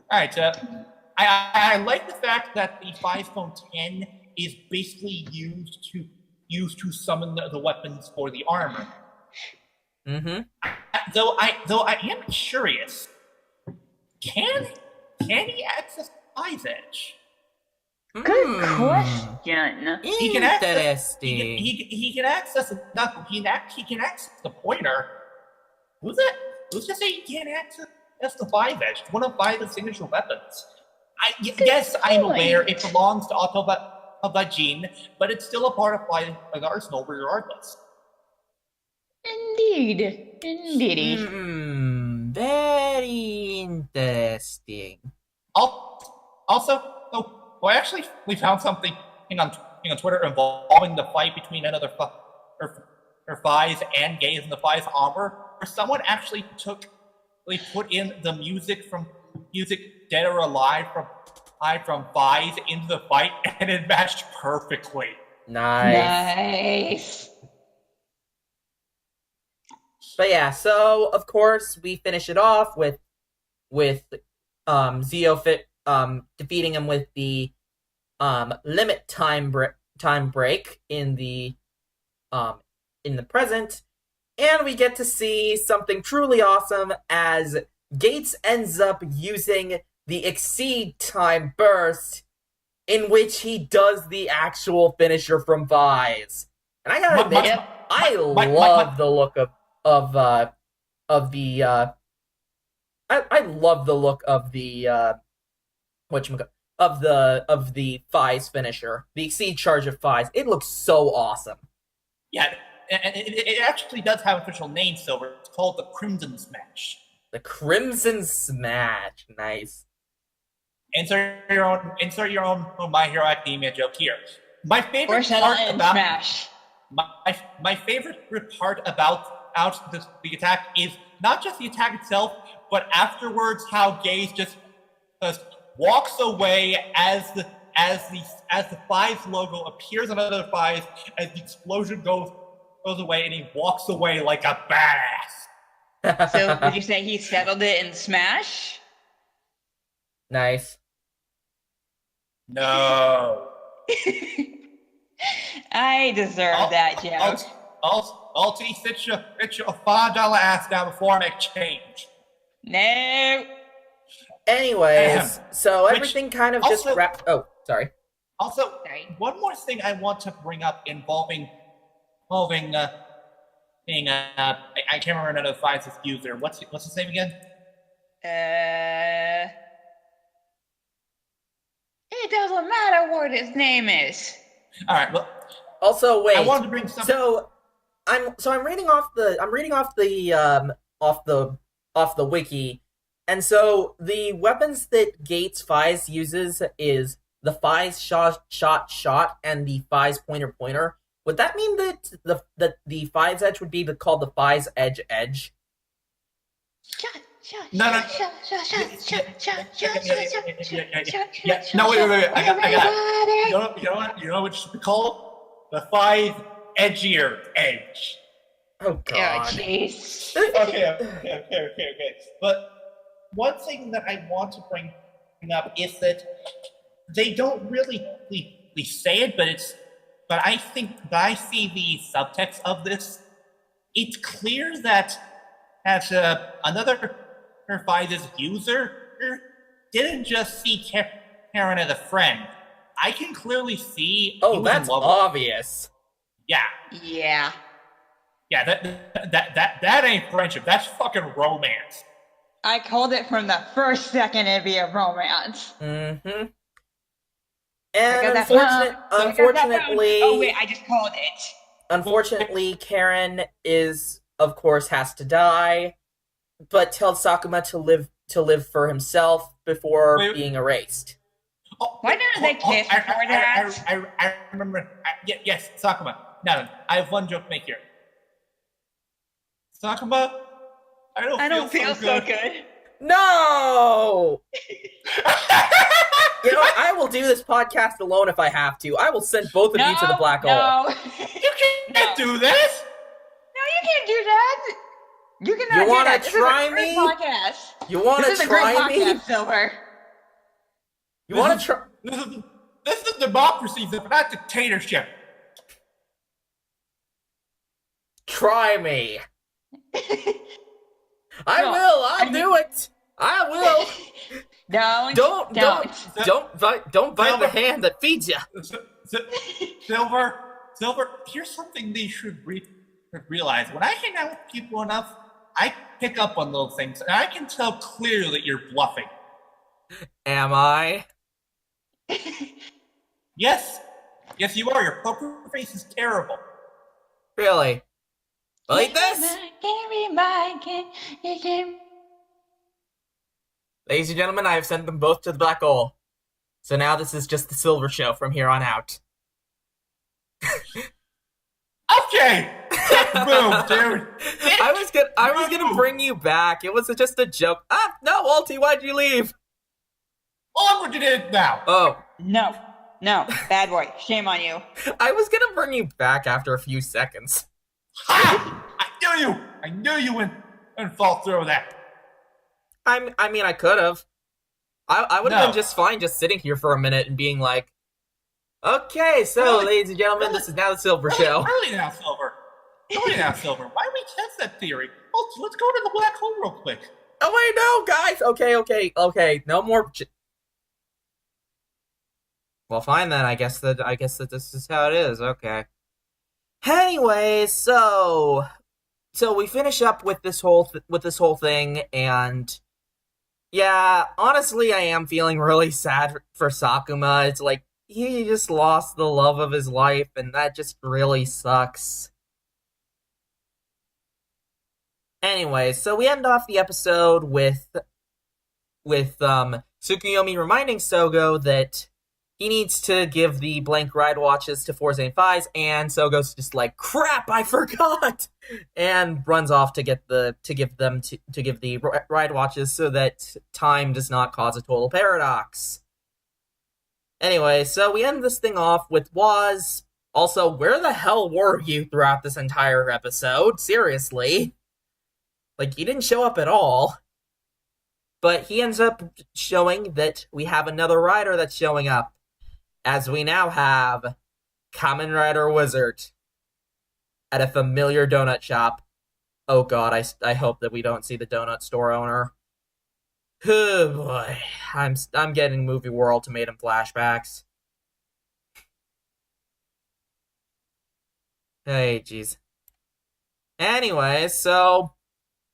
I like the fact that the Faiz Phone 10 is basically used to summon the weapons for the armor. Mm-hmm. Though I am curious, can he access Faiz Edge? Good question. He can access. Interesting. He can access. He can access the pointer. Who's that? Who's to say he can't access the Faiz Edge? One of Faiz's signature weapons. Yes, I'm aware it belongs to Auto-Bajin, but it's still a part of Faiz's arsenal regardless. Indeed. Very interesting. Actually, we found something on Twitter involving the fight between another Faiz and Gaze in the Faiz armor, where someone actually put in the music Dead or Alive from Faiz into the fight, and it matched perfectly. Nice. But yeah, so of course we finish it off with Zio defeating him with the limit time break in the present, and we get to see something truly awesome as Gates ends up using the exceed time burst, in which he does the actual finisher from Faiz. And I gotta admit, I love the look of the I love the look of the of the Faiz finisher, the exceed charge of Faiz. It looks so awesome. Yeah, and it actually does have an official name, Silver. It's called the Crimson Smash. The Crimson Smash, nice. Insert your own My Hero Academia joke here. My favorite part about the attack is not just the attack itself, but afterwards how Gaze just walks away as the Faiz logo appears on another Faiz as the explosion goes away, and he walks away like a badass. So would you say he settled it in Smash? Nice. No. I deserve that joke. Ulti, sit your $5 ass down before I make change. No. Anyways, so everything kind of just wrapped. Oh, sorry. Also, one more thing I want to bring up involving I can't remember another Faiz's user. What's his name again? It doesn't matter what his name is. All right. Well, also, wait. I wanted to bring something. So I'm reading off the wiki, and so the weapons that Gates Faiz uses is the Faiz shot and the Faiz pointer. Would that mean that the Faiz edge would be called the Faiz edge? No. No, wait. I got it. You know what it should be called? The Faiz edgier edge. Oh god. Jeez. Okay. But one thing that I want to bring up is that they don't really say it, but I see the subtext of this. It's clear that another Faiz's user didn't just see Karen as a friend. I can clearly see. Oh, that's obvious. Yeah. Yeah. Yeah, that ain't friendship. That's fucking romance. I called it from the first second it'd be a romance. Mm-hmm. Check out And that phone. Check out that phone. unfortunately, Oh wait, I just called it. unfortunately, Karen of course, has to die, but tells Sakuma to live for himself before being erased. Oh, Why didn't they kiss before that? I remember. Yes, Sakuma. Now, I have one joke to make here. Sakuma, I don't feel so good. No! You know what? I will do this podcast alone if I have to. I will send both of you to the black hole. No, You can't do this. No, you can't do that. You cannot You do wanna that. try This is a great me? podcast. You want This to is a great try me? podcast, Silver. You want to try? This is democracy, not dictatorship. Try me. I No, will. I'll do it. I will. Don't Don't bite the hand that feeds you. Silver. Here's something they should realize. When I hang out with people enough, I pick up on those things, and I can tell clearly that you're bluffing. Am I? Yes, you are. Your poker face is terrible. Really? Like this? Ladies and gentlemen, I have sent them both to the black hole. So now this is just the Silver Show from here on out. Okay. Boom, dude. I was gonna bring you back. It was just a joke. No, Walty, why'd you leave? Oh, what you did now? Oh. No, bad boy. Shame on you. I was gonna bring you back after a few seconds. Ha! I knew you wouldn't fall through that. I mean, I could have. I would have been just fine just sitting here for a minute and being like, okay, so, ladies and gentlemen, this is now the Silver Show. Really now, Silver. Why don't we test that theory? Let's go to the black hole real quick. Oh, wait, no, guys. Okay. No more... Well, fine then. I guess that this is how it is. Okay. Anyway, so we finish up with this whole thing, and yeah, honestly, I am feeling really sad for Sakuma. It's like he just lost the love of his life, and that just really sucks. Anyway, so we end off the episode with Tsukuyomi reminding Sogo that he needs to give the blank ride watches to Faiz and Faiz, and Sogo's just like, crap, I forgot, and runs off to give the ride watches so that time does not cause a total paradox. Anyway, so we end this thing off with Waz. Also, where the hell were you throughout this entire episode? Seriously. Like, you didn't show up at all. But he ends up showing that we have another rider that's showing up, as we now have Kamen Rider Wizard at a familiar donut shop. Oh god, I hope that we don't see the donut store owner. Oh boy, I'm getting Movie War Ultimatum flashbacks. Hey, jeez. Anyway, so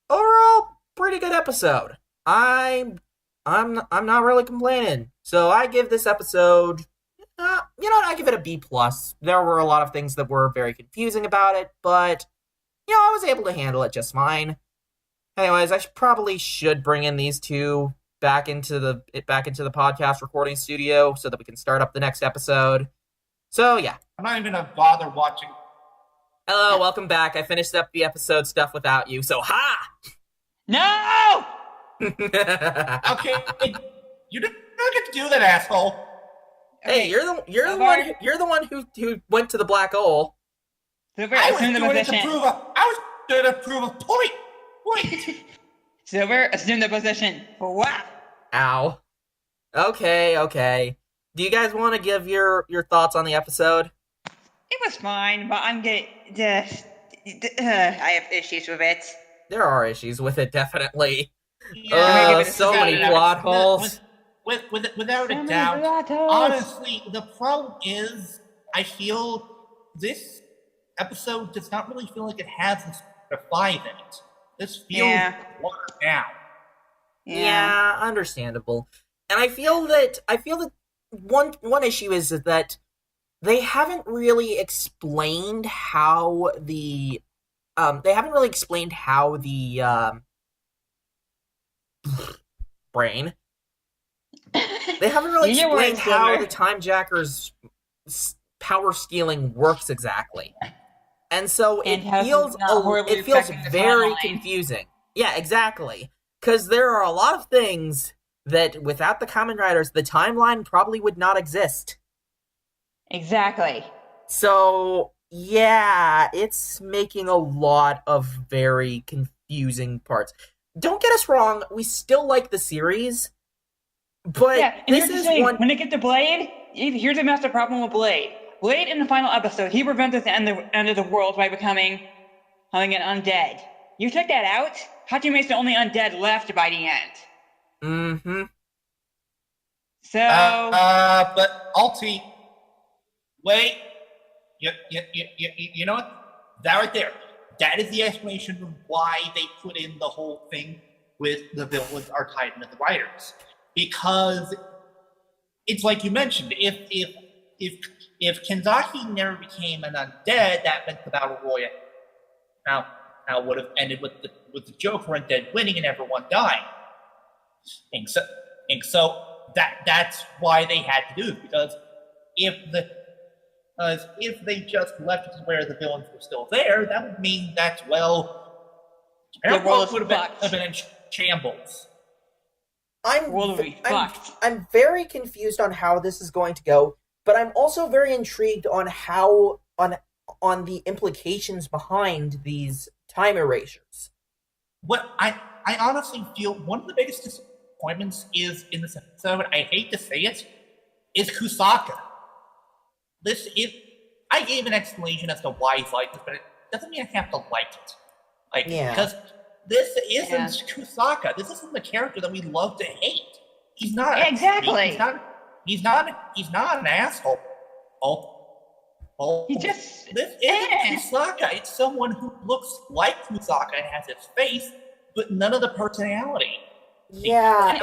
overall, pretty good episode. I'm not really complaining. So I give this episode, I give it a B+. There were a lot of things that were very confusing about it, but I was able to handle it just fine. Anyways, I probably should bring in these two back into the podcast recording studio so that we can start up the next episode. So yeah. I'm not even gonna bother watching. Hello, welcome back. I finished up the episode stuff without you, so ha! No! Okay, you don't get to do that, asshole. Hey, you're the one who went to the black hole. Silver, I was assume the doing it position. to prove a point. Silver, assume the position. Wow. Ow. Okay. Do you guys want to give your thoughts on the episode? It was fine, but I'm getting I have issues with it. There are issues with it, definitely. Yeah, So many plot holes. Without a doubt. Honestly, the problem is, I feel this episode does not really feel like it has this Faiz in it. This feels watered down. Yeah, understandable. And I feel that one issue is that they haven't really explained how the brain. They haven't really You get where explained it's how going. the Time Jacker's power stealing works exactly. And so And how this is not horribly it feels affecting the very timeline. confusing. Yeah, exactly. Because there are a lot of things that without the Kamen Riders, the timeline probably would not exist. Exactly. So, yeah, it's making a lot of very confusing parts. Don't get us wrong, we still like the series, but Yeah, and this here's the is thing. one... When they get to Blade, here's the master problem with Blade. Blade, in the final episode, he prevents the end of the world by becoming an undead. You took that out, Hachime's the only undead left by the end. Mm-hmm. So... But Alti, wait, you know what? That right there, that is the explanation of why they put in the whole thing with the villains are tied into the writers. Because it's like you mentioned, if Kenzaki never became an undead, that meant the battle royale now would have ended with the Joker undead winning and everyone dying. And so that's why they had to do it, because if they just left it where the villains were still there, that would mean that, well, the world would have been in shambles. I'm very confused on how this is going to go, but I'm also very intrigued on how on the implications behind these time erasures. What I honestly feel one of the biggest disappointments is in this episode, I hate to say it, is Kusaka. I gave an explanation as to why he's like this, but it doesn't mean I have to like it. Because this isn't Kusaka. This isn't the character that we love to hate. He's not exactly. He's not an asshole. This isn't Kusaka. It's someone who looks like Kusaka and has his face, but none of the personality. Yeah,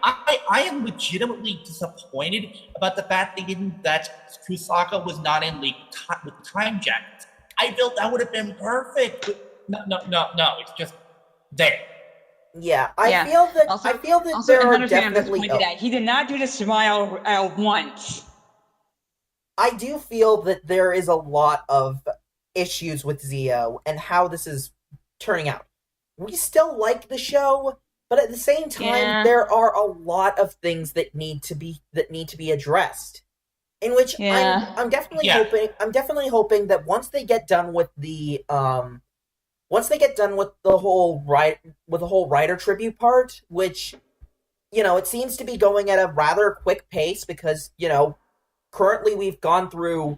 I am legitimately disappointed about the fact that Kusaka was not in League with the Time Jackets. I felt that would have been perfect. But no, it's just there. Yeah, I feel that there are definitely... He did not do the smile once. I do feel that there is a lot of issues with Zio and how this is turning out. We still like the show, but at the same time, there are a lot of things that need to be addressed. In which I'm definitely hoping that once they get done with the whole writer tribute part, which it seems to be going at a rather quick pace because currently we've gone through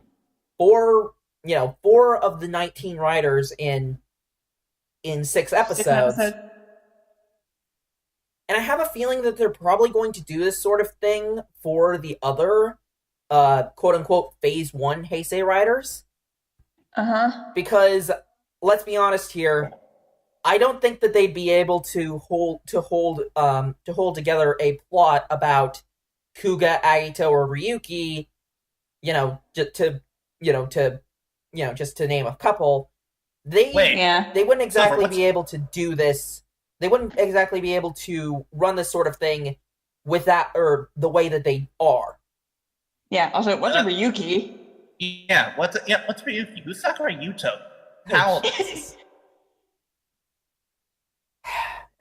four of the 19 writers in 6 episodes. And I have a feeling that they're probably going to do this sort of thing for the other, quote-unquote, Phase 1 Heisei writers. Because, let's be honest here, I don't think that they'd be able to hold together a plot about Kuga, Agito, or Ryuki, just to name a couple. They wouldn't exactly be able to do this. They wouldn't exactly be able to run this sort of thing with that, or the way that they are. Yeah. Also, what's a Ryuki? Yeah. What's Ryuki? Usaka or Yuto? How?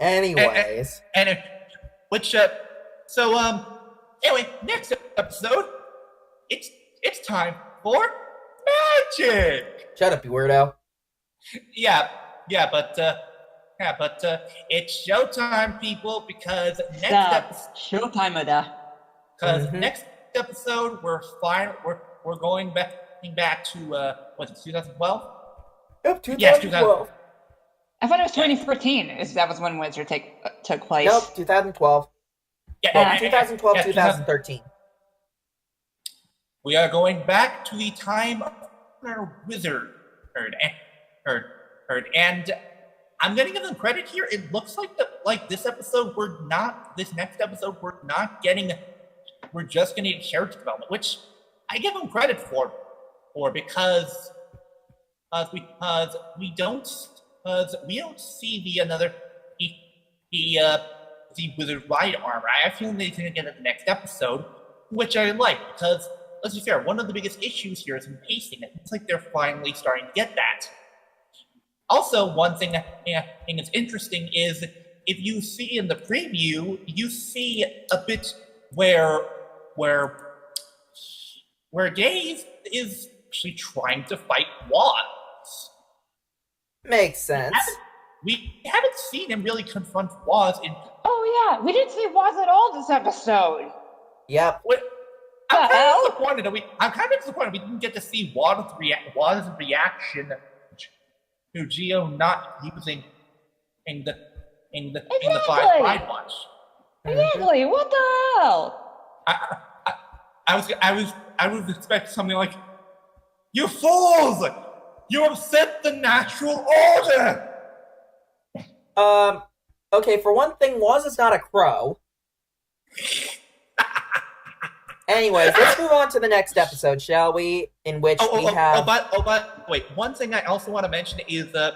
Anyways. Anyway, next episode, it's time for magic. Shut up, you weirdo. But it's showtime, people, because next episode we're going back to was it 2012? Yep, 2012. I thought it was 2014. That was when Wizard took place. Nope, 2012. Yeah, 2012, 2013. We are going back to the time of our Wizard heard, heard, heard, and I'm gonna give them credit here. It looks like this next episode, we're just gonna get character development, which I give them credit for because we don't see the wizard ride armor. I have a feeling they're gonna get it the next episode, which I like because let's be fair, one of the biggest issues here is in pacing. It looks like they're finally starting to get that. Also, one thing I think is interesting is if you see in the preview, you see a bit where Dave is actually trying to fight Woz. Makes sense. We haven't seen him really confront Woz in. Oh yeah, we didn't see Woz at all this episode. Yep. I'm kind of disappointed we didn't get to see Woz's reaction to Geo not using in the 5 ride watch. Exactly. What the hell? I was expecting something like, "You fools! You upset the natural order." Okay, for one thing, Woz is not a crow. Anyways, let's move on to the next episode, shall we? In which we have... But wait, one thing I also want to mention is that,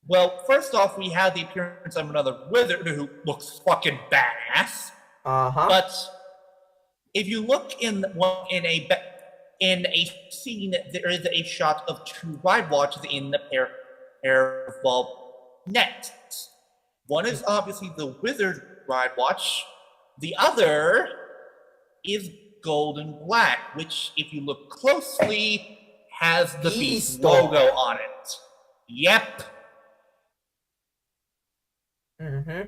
well, first off, we have the appearance of another wizard who looks fucking badass. Uh-huh. But if you look in a scene, there is a shot of 2 ride watches in the pair of nets. One is obviously the wizard ride watch. The other is gold and black, which, if you look closely, has the Beast logo on it. Yep. Mm-hmm.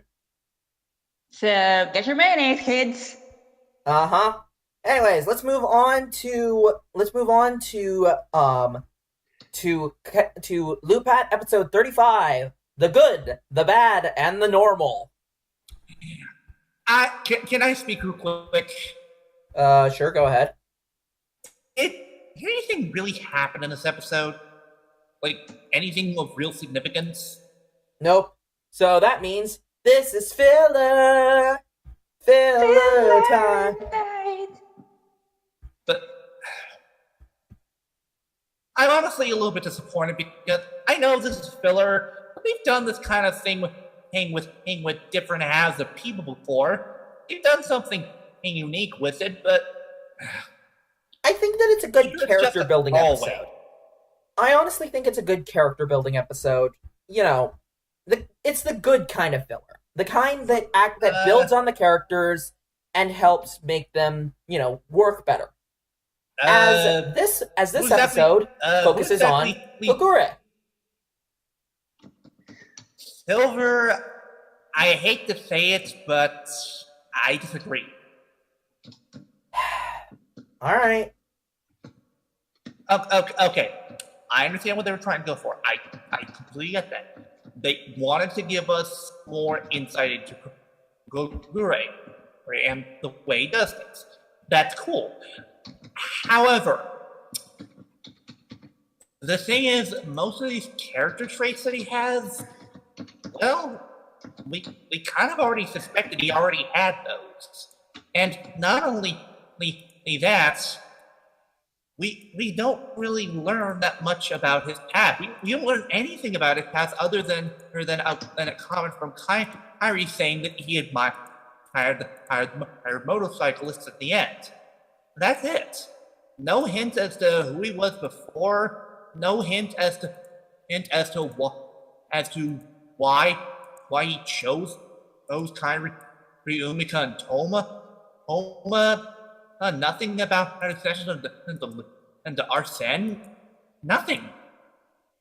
So, get your mayonnaise, kids. Uh-huh. Anyways, let's move on to Lupat episode 35, The Good, the Bad, and the Normal. Can I speak real quick? Sure, go ahead. Did anything really happen in this episode? Like, anything of real significance? Nope. So that means this is filler. Filler time. But I'm honestly a little bit disappointed because I know this is filler, but we've done this kind of thing with different halves of people before. We've done something unique with it, but I think that it's a good character building episode. I honestly think it's a good character building episode. You know, it's the good kind of filler. The kind that builds on the characters and helps make them, work better. As this episode focuses on Kogure. Silver, I hate to say it, but I disagree. All right. Okay. I understand what they were trying to go for. I completely get that. They wanted to give us more insight into Kogure and the way he does things. That's cool. However, the thing is, most of these character traits that he has, well, we kind of already suspected he already had those. And not only that, we don't really learn that much about his past. We don't learn anything about his past other than a comment from Kyrie saying that he admired motorcyclists at the end. That's it. No hint as to who he was before. No hint as to why he chose those Kyrie, Umika, and Toma. Nothing about her session and Arsene. Nothing.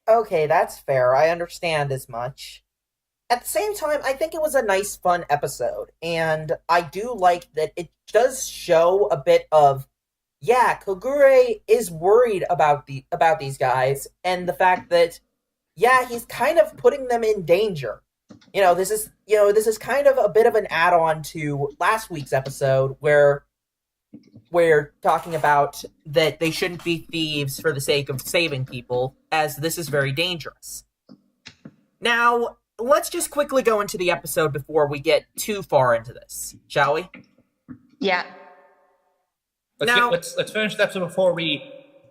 Okay, that's fair. I understand as much. At the same time, I think it was a nice, fun episode, and I do like that it does show a bit of, Kogure is worried about these guys, and the fact that, he's kind of putting them in danger. This is kind of a bit of an add-on to last week's episode, where we're talking about that they shouldn't be thieves for the sake of saving people, as this is very dangerous. Now, let's just quickly go into the episode before we get too far into this, shall we? Yeah. Let's finish the episode before we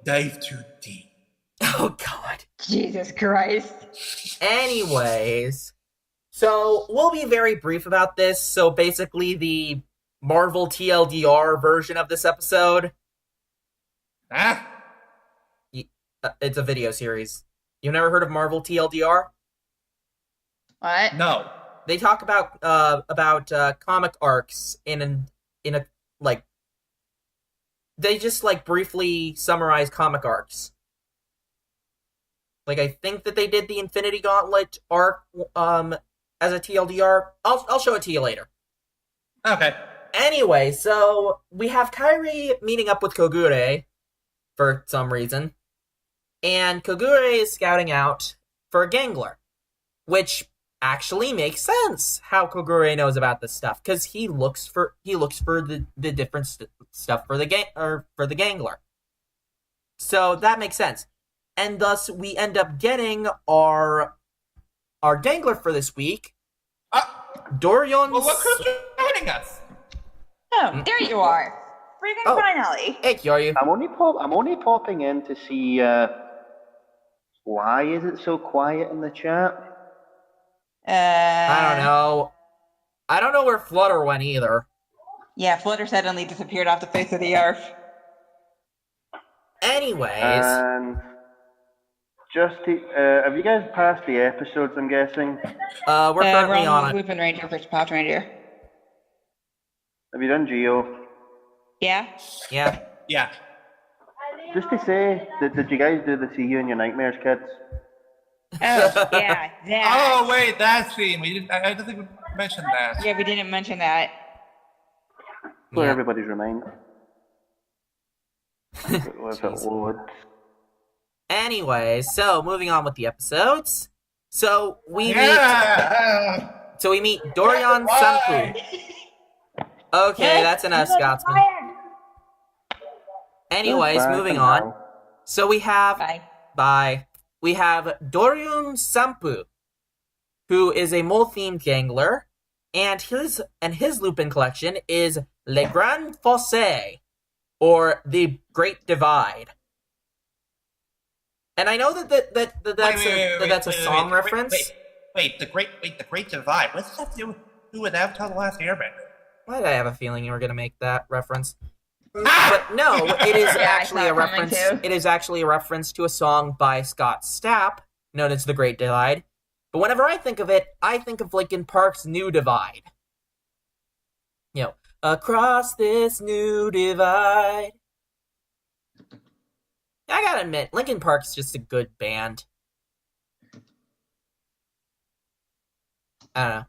dive too deep. Oh, God. Jesus Christ. Anyways, so we'll be very brief about this. So basically, the Marvel TLDR version of this episode. Huh? It's a video series. You've never heard of Marvel TLDR? What? No. They talk about comic arcs in a like. They just like briefly summarize comic arcs. Like I think that they did the Infinity Gauntlet arc as a TLDR. I'll show it to you later. Okay. Anyway, so we have Kairi meeting up with Kogure for some reason. And Kogure is scouting out for a gangler, which actually makes sense how Kogure knows about this stuff, because he looks for the different stuff for the gangler. So that makes sense. And thus we end up getting our gangler for this week, Dorian. Well, look who's joining us. Oh, there you are. Freaking Oh. finally. Hey, Kyoryu. I'm only popping in to see why is it so quiet in the chat? I don't know. I don't know where Flutter went either. Yeah, Flutter suddenly disappeared off the face of the earth. Anyways, And just to, have you guys passed the episodes? I'm guessing. we're currently Wrong on it. Lupin Ranger versus Pouch Ranger. Have you done Geo? Yeah? Yeah. Yeah. Just to say, did you guys do the See You in Your Nightmares, kids? Oh, yeah, that. Oh wait, that scene. We didn't. I don't think we mentioned that. Yeah, we didn't mention that. For Yeah. everybody's reminder. If it would. Anyways, so moving on with the episodes. So we meet Dorian Sanpu. Okay, that's enough, Scotsman. Anyways, Bye moving for on. now. So we have Bye. we have Dorian Sanpu, who is a mole-themed gangler, and his Lupin collection is Le Grand Fossé, or the Great Divide. And I know that's a song reference. Wait, the Great Divide. What's that have to do with Avatar: The Last Airbender? Why did I have a feeling you were going to make that reference? But no, it is Yeah, I actually saw a it coming reference. too. It is actually a reference to a song by Scott Stapp, known as The Great Divide. But whenever I think of it, I think of Linkin Park's New Divide. You know, across this new divide. I gotta admit, Linkin Park's just a good band. I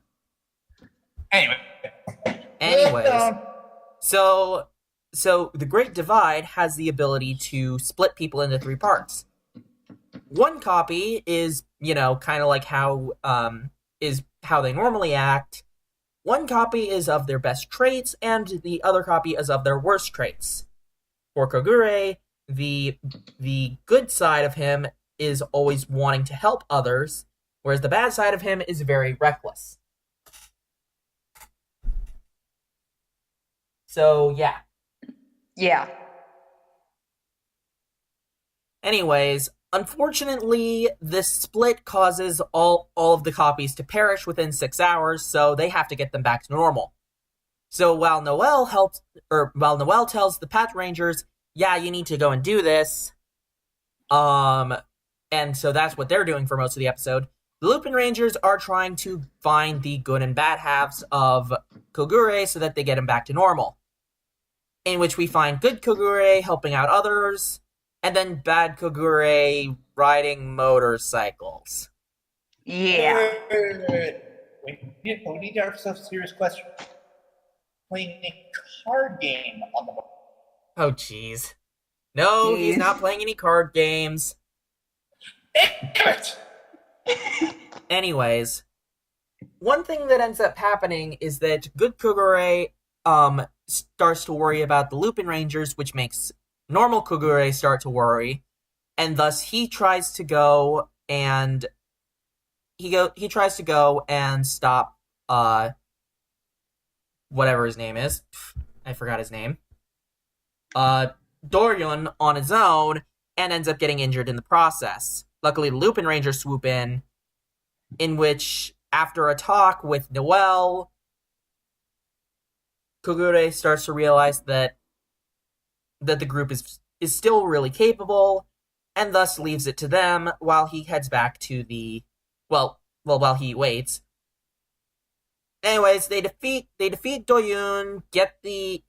don't know. Anyways, so the Great Divide has the ability to split people into three parts. One copy is, kind of like how they normally act. One copy is of their best traits, and the other copy is of their worst traits. For Kogure, the good side of him is always wanting to help others, whereas the bad side of him is very reckless. So, yeah. Yeah. Anyways, unfortunately, this split causes all of the copies to perish within 6 hours, so they have to get them back to normal. So while Noel tells the Patch Rangers, yeah, you need to go and do this, and so that's what they're doing for most of the episode, the Lupin Rangers are trying to find the good and bad halves of Kogure so that they get him back to normal. In which we find good Kogure helping out others, and then bad Kogure riding motorcycles. Yeah. Wait, we need to ask ourselves a serious question. Playing a card game on the board. Oh, jeez. No, he's Jeez. not playing any card games. Damn it! Anyways, one thing that ends up happening is that good Kogure starts to worry about the Lupin Rangers, which makes normal Kogure start to worry, and thus he tries to go and stop whatever his name is. I forgot his name. Doryun on his own, and ends up getting injured in the process. Luckily, the Lupin Rangers swoop in which, after a talk with Noelle, Kogure starts to realize that the group is still really capable, and thus leaves it to them while he heads back to the while he waits. Anyways, they defeat Doyun, get the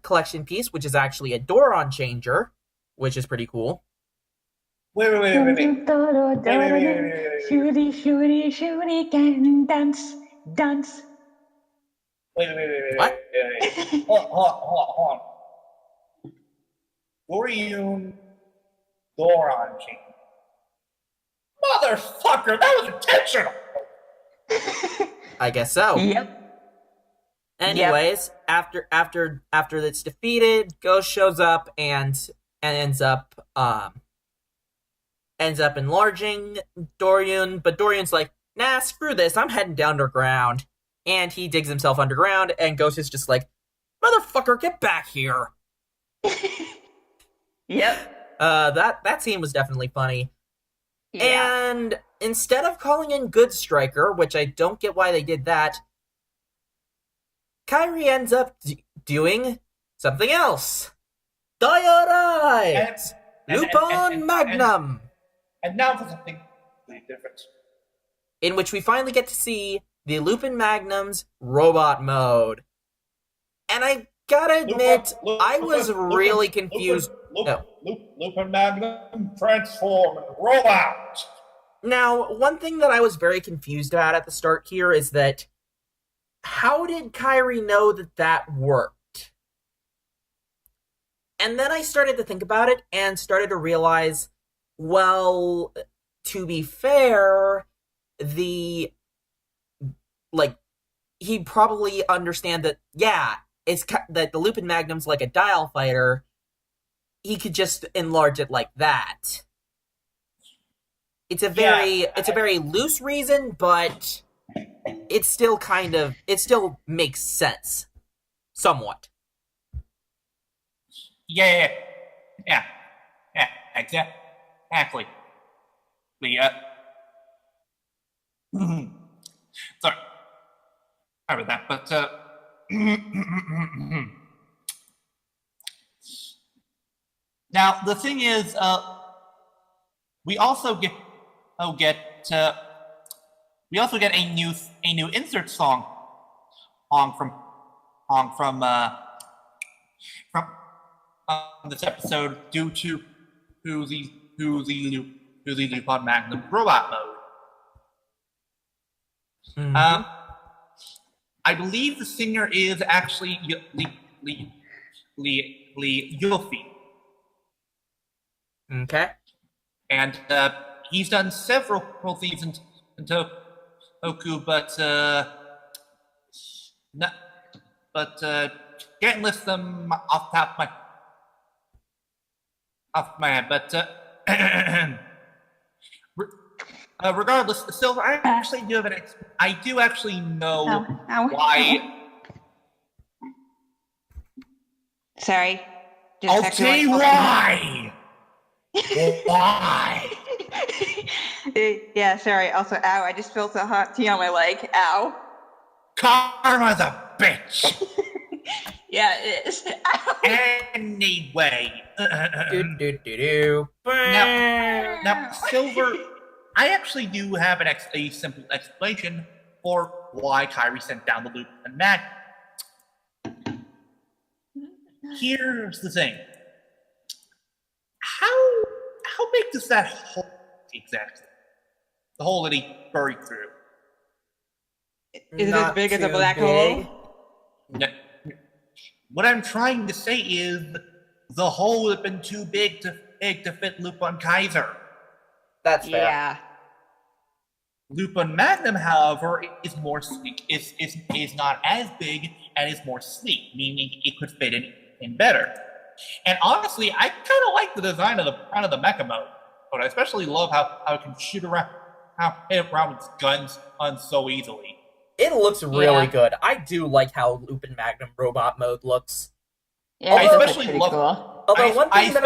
collection piece, which is actually a Doron changer, which is pretty cool. Wait. Shooty, can dance. Wait. What? Hold on. Doryun Doron chain. Motherfucker, that was intentional! I guess so. Yep. Anyways, after it's defeated, Ghost shows up and ends up enlarging Doryun, but Doryun's like, nah, screw this, I'm heading down underground. And he digs himself underground, and Ghost is just like, motherfucker, get back here. Yep. That scene was definitely funny. Yeah. And instead of calling in Good Striker, which I don't get why they did that, Kairi ends up doing something else. Diorite! Lupin Magnum! And now for something completely different. In which we finally get to see the Lupin Magnum's robot mode. And I gotta admit, I was really confused. Lupin Magnum, transform and roll out! Now, one thing that I was very confused about at the start here is that how did Kairi know that worked? And then I started to think about it and started to realize, well, to be fair, he'd probably understand that, yeah, it's that the Lupin Magnum's like a dial fighter. He could just enlarge it like that. It's a very loose reason, but it still makes sense. Somewhat. Yeah, exactly. Sorry about that, but now the thing is, we also get a new insert song from this episode due to the Lupin Magnum robot mode. Mm-hmm. I believe the singer is actually Yuffie. Okay. And he's done several seasons in Toku, but can't list them off the top of my head. But regardless, Silver, I actually do have I do actually know why. Sorry. I'll tell you why. Why? Yeah, sorry. Also, ow, I just felt a hot tea on my leg. Ow. Karma's a bitch. Yeah, it is. Ow. Anyway. Now, Silver, I actually do have a simple explanation for why Kairi sent down the Lupin Magnum. Here's the thing. How big does that hole exactly? The hole that he buried through. Is it as big as a too black big. hole? No, what I'm trying to say is the hole would have been too big to fit Lupin Kaiser. That's fair. Yeah. Lupin Magnum, however, is not as big and is more sleek, meaning it could fit in better. And honestly, I kind of like the design of the front of the mecha mode, but I especially love how it can shoot around, how hit around with guns so easily. It looks really Yeah. good. I do like how Lupin Magnum robot mode looks. Yeah, I it does look especially pretty love- cool. Although one thing that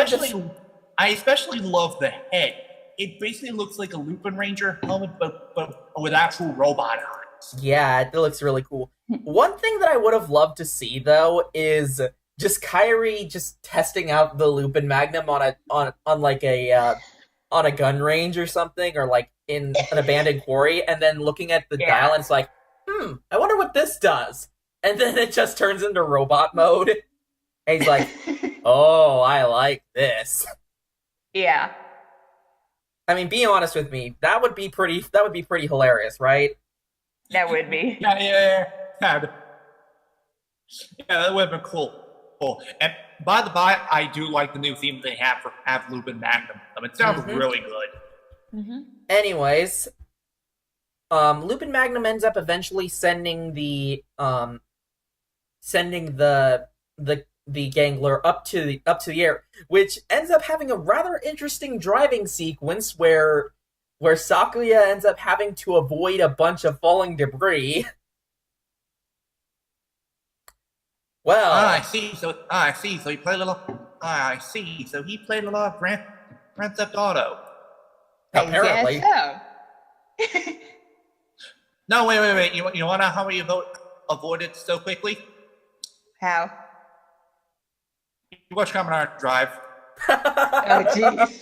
I especially love the head. It basically looks like a Lupin Ranger helmet, but with actual robot eyes. Yeah, it looks really cool. One thing that I would have loved to see though is just Kairi just testing out the Lupin Magnum on a gun range or something, or like in an abandoned quarry, and then looking at the dial and it's like, I wonder what this does. And then it just turns into robot mode. And he's like, oh, I like this. Yeah. I mean, be honest with me, that would be pretty hilarious, right? That would be. Yeah, that would have been cool. And by the by, I do like the new theme they have for Lupin Magnum. It sounds really good. Mm-hmm. Anyways, Lupin Magnum ends up eventually sending the Gangler up to the air, which ends up having a rather interesting driving sequence where Sakuya ends up having to avoid a bunch of falling debris. Well, I see. So he played a little. I see. So he played a lot of Grand Theft Auto. apparently. I guess so. No, wait. You want to know how we avoided so quickly? How? You watch Kamen Rider Drive. Oh, jeez.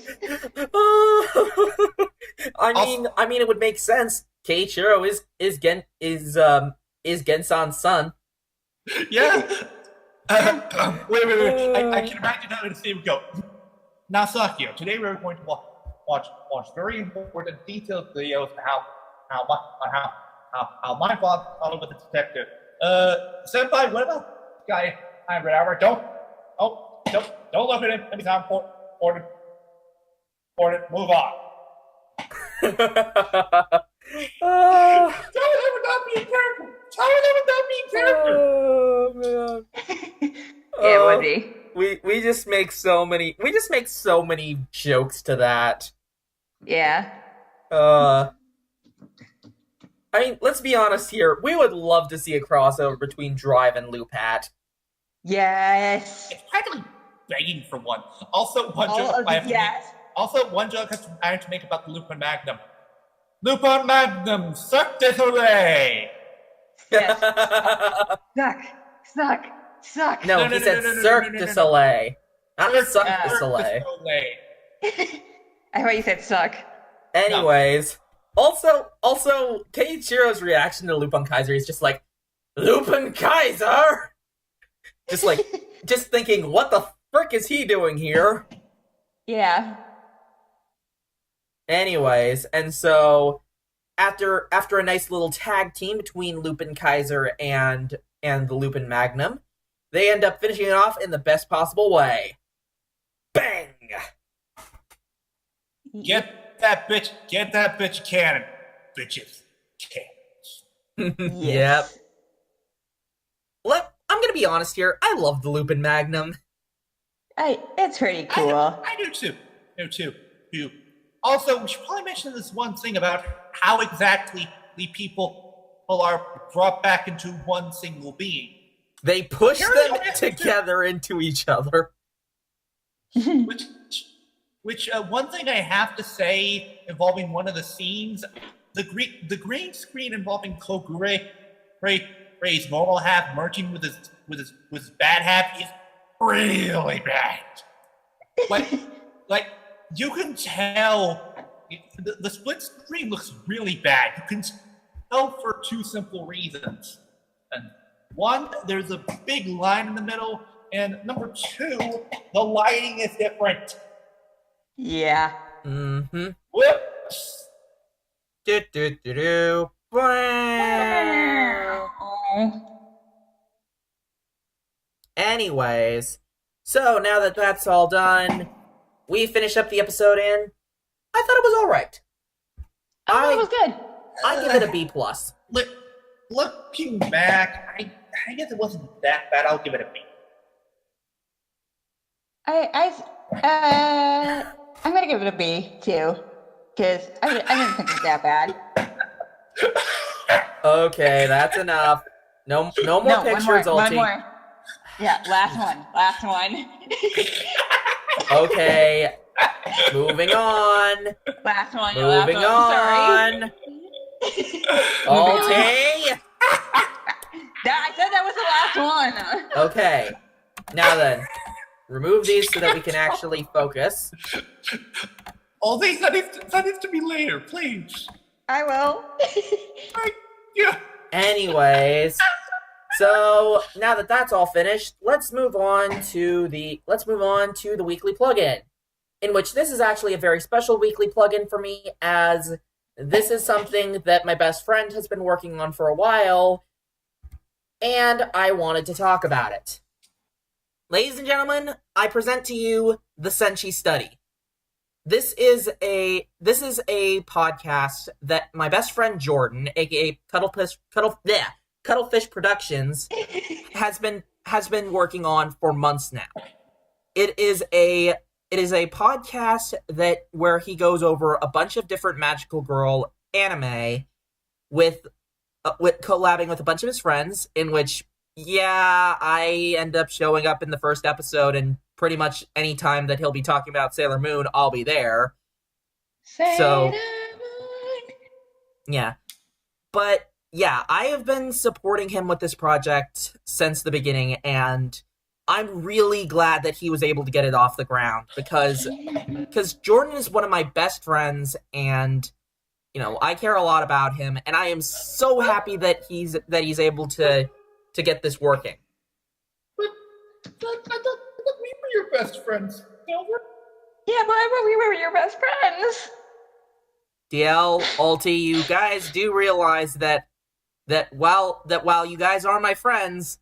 I mean, it would make sense. Keiichiro is Gensan's son. Yeah. Wait. I can imagine how to see him go. Now, Sakio, today we're going to watch very important detailed videos on how my father was a detective. Senpai, what about this guy? Whatever. Don't look at him. Let me sound important. Move on. Tell him not being careful. Oh man. It would be. We just make so many jokes to that. Yeah. I mean, let's be honest here. We would love to see a crossover between Drive and Lupat. Yes. It's practically begging for one. Also, one All joke of- I have to make. yes. Also, one joke I have to make about the Lupin Magnum. Lupin Magnum, suck this away! Yes. Suck. No, he said Cirque du Soleil. Not Suck du Cirque Soleil. Soleil. I thought you said suck. Anyways, also, Keiichiro's reaction to Lupin Kaiser is just like, Lupin Kaiser? Just thinking, what the frick is he doing here? Yeah. Anyways, and so after a nice little tag team between Lupin Kaiser and the Lupin Magnum, they end up finishing it off in the best possible way. Bang! Get that bitch cannon. Bitches. Cannons. Yep. I'm gonna be honest here. I love the Lupin Magnum. It's pretty cool. I do too. Also, we should probably mention this one thing about how exactly the people are brought back into one single being. They push Apparently, them together into each other. Which one thing I have to say involving one of the scenes, the green screen involving Kogure's normal half merging with his bad half is really bad. Like you can tell the split screen looks really bad. You can tell for two simple reasons. And one, there's a big line in the middle, and number two, the lighting is different. Yeah. Mm-hmm. Whoops. Do. Anyways, so now that that's all done, we finish up the episode and I thought it was alright. Oh, it was good. I give it a B+. Looking back, guess it wasn't that bad. I'll give it a B. I'm gonna give it a B too, because I didn't think it was that bad. Okay, that's enough. No more pictures, one Ulti. more. Yeah, last one. Okay, moving on. Last one. Moving on. Sorry. Ulti. I said that was the last one. Okay, now then, remove these so that we can actually focus. All these that needs to be later, please. I will. Yeah. Anyways, so now that that's all finished, let's move on to the weekly plugin, in which this is actually a very special weekly plugin for me, as this is something that my best friend has been working on for a while, and I wanted to talk about it. Ladies and gentlemen, I present to you the Senshi Study. This is a podcast that my best friend Jordan, aka Cuttlefish Productions, has been working on for months now. It is a podcast where he goes over a bunch of different magical girl anime with collabing with a bunch of his friends, in which I end up showing up in the first episode, and pretty much any time that he'll be talking about Sailor Moon, I'll be there. Sailor Moon. Yeah. But yeah, I have been supporting him with this project since the beginning, and I'm really glad that he was able to get it off the ground, because Jordan is one of my best friends, and I care a lot about him, and I am so happy that he's able to get this working. But I thought we were your best friends, Silver. Yeah, but we were your best friends. DL, Ulti, you guys do realize that while you guys are my friends,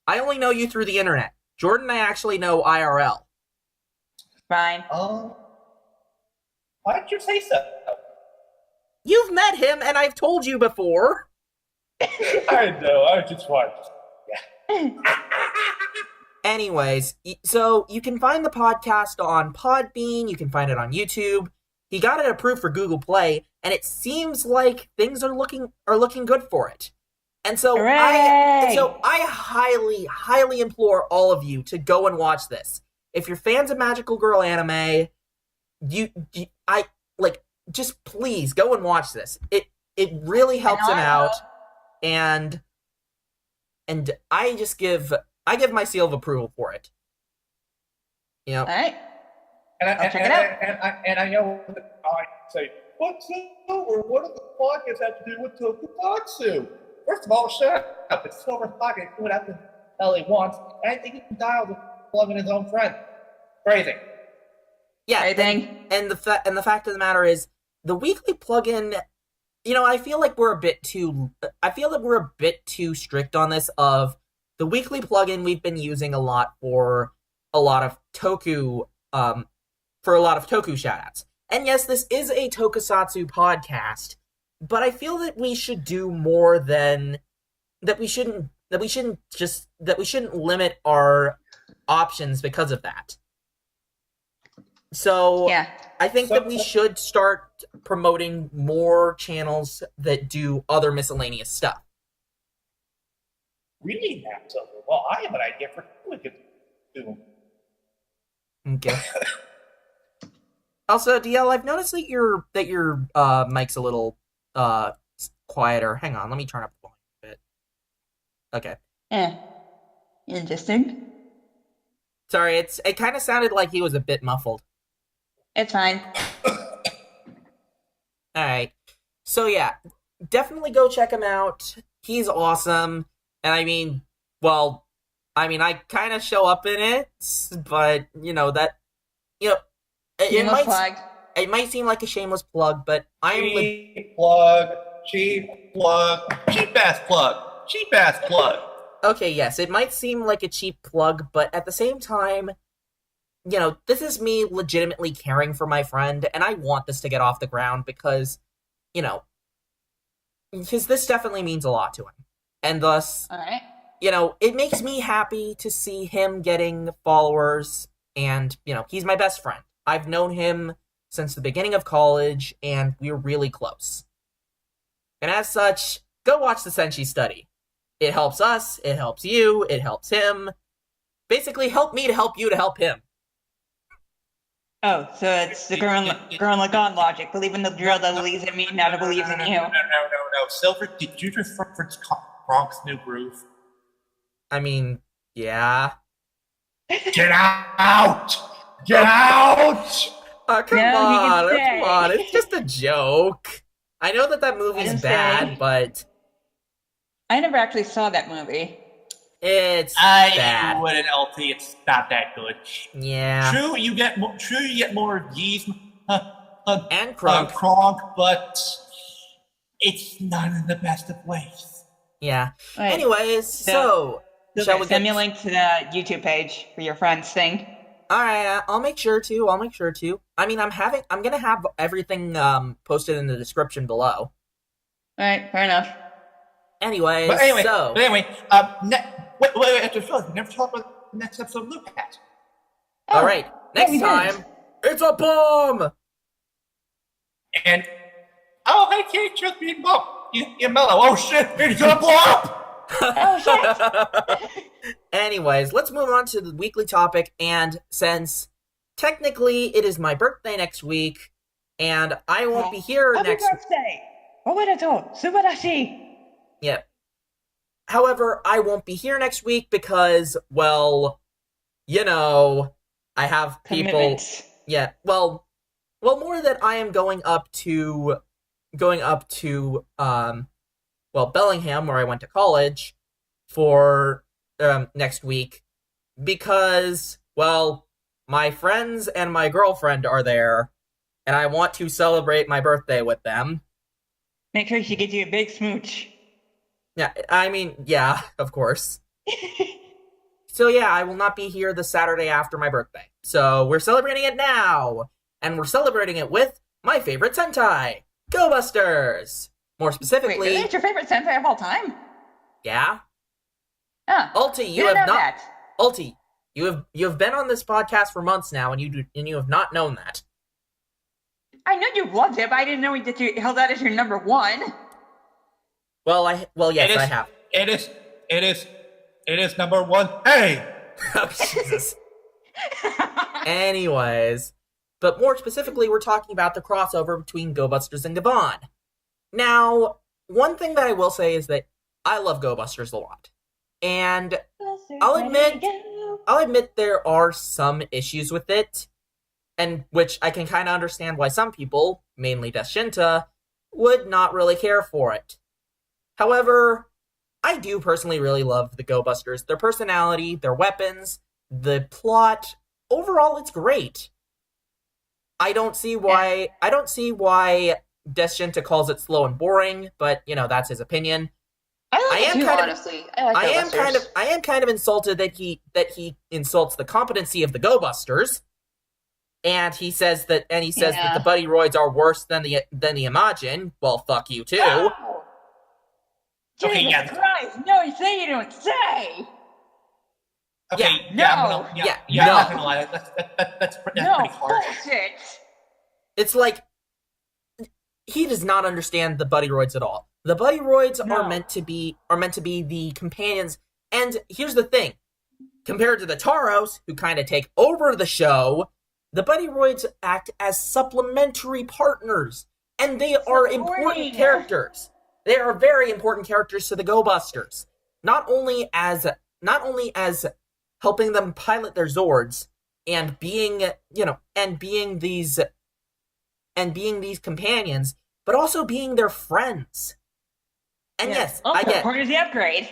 I only know you through the internet. Jordan, I actually know IRL. Fine. Why did you say so? You've met him, and I've told you before. I know. I just wanted. Anyways, so you can find the podcast on Podbean, you can find it on YouTube. He got it approved for Google Play, and it seems like things are looking good for it. And so I highly, highly implore all of you to go and watch this. If you're fans of magical girl anime, just please go and watch this. It really helps him out, and I give my seal of approval for it. All right. I'll check it out. And I know I say, what's over? What does the podcast have to do with Tokusatsu? First of all, shut up. It's Silver's pocket. Do whatever the hell he wants. And I think he can dial to plug in his own friend. Phrasing. Yeah. And the fact of the matter is, the weekly plugin, I feel like we're a bit too strict on this. Of the weekly plugin, we've been using a lot for a lot of Toku shoutouts. And yes, this is a Tokusatsu podcast, but I feel that we should do more than that. We shouldn't limit our options because of that. So yeah. I think that we should start promoting more channels that do other miscellaneous stuff. We need that, Silver. Well, I have an idea for who we could do. Okay. Also, DL, I've noticed that your mic's a little quieter. Hang on, let me turn up the volume a bit. Okay. Interesting. Sorry, it kind of sounded like he was a bit muffled. It's fine. Alright. So yeah, definitely go check him out. He's awesome. And I kind of show up in it, but it might seem like a shameless plug, but cheap ass plug. Okay, yes, it might seem like a cheap plug, but at the same time, this is me legitimately caring for my friend, and I want this to get off the ground because this definitely means a lot to him. And thus, all right. it makes me happy to see him getting followers, and, he's my best friend. I've known him since the beginning of college, and we're really close. And as such, go watch the Senshi study. It helps us, it helps you, it helps him. Basically, help me to help you to help him. Oh, so it's the Gurren Lagann logic. Believe in the drill that believes in me, now to believe in you. No. Silver, did you just reference Bronx New Groove? I mean, yeah. Get out! Get out! Oh, come on. It's just a joke. I know that movie's bad, but... I never actually saw that movie. It's bad. I wouldn't, LT. It's not that good. Yeah. True, you get more of Yeez and Kronk, but it's not in the best of ways. Yeah. Right. Anyways, so shall we send me a link to the YouTube page for your friend's thing? All right, I'll make sure to. I mean, I'm gonna have everything posted in the description below. All right, fair enough. Anyway, wait. We never talked about the next episode of Lucas. All right, next time, it's a bomb. And hey, Kate, just being you're mellow. Oh shit, it's gonna blow up. Oh shit. Anyways, let's move on to the weekly topic. And since technically it is my birthday next week, and I won't be here next. Happy birthday! Omedetou! Subarashi! Yeah. However, I won't be here next week because, well, I have people. Yeah. Well, more that I am going up to, Bellingham, where I went to college, for next week, because, well, my friends and my girlfriend are there, and I want to celebrate my birthday with them. Make sure she gets you a big smooch. Yeah, I mean, yeah, of course. So yeah, I will not be here the Saturday after my birthday. So we're celebrating it now, and we're celebrating it with my favorite Sentai, Go Busters. More specifically, wait, really? It's your favorite Sentai of all time? Yeah. Oh, you have been on this podcast for months now, and you have not known that. I know you loved it, but I didn't know that you held that as your number one. Yes, I have. It is number one. Hey! Oh, Jesus. Anyways, but more specifically, we're talking about the crossover between Go Busters and Gabon. Now, one thing that I will say is that I love Go Busters a lot. And I'll admit there are some issues with it, and which I can kind of understand why some people, mainly Deshinta, would not really care for it. However, I do personally really love the Go Busters. Their personality, their weapons, the plot. Overall, it's great. I don't see why Deshinta calls it slow and boring, but that's his opinion. I am kind of insulted that he insults the competency of the Go Busters, and he says that the Buddy Roids are worse than the Imagine. Well, fuck you too. Oh. Okay, Jesus Christ! No, you say you don't say. Okay, no. I'm not gonna lie. That's pretty harsh. Bullshit. It's like he does not understand the Buddy Roids at all. The Buddy Roids are meant to be the companions. And here's the thing: compared to the Taros, who kind of take over the show, the Buddy Roids act as supplementary partners, and they are important characters. They are very important characters to the Go Busters. Not only as helping them pilot their Zords and being these companions, but also being their friends. And yes, I get. Part of the upgrade.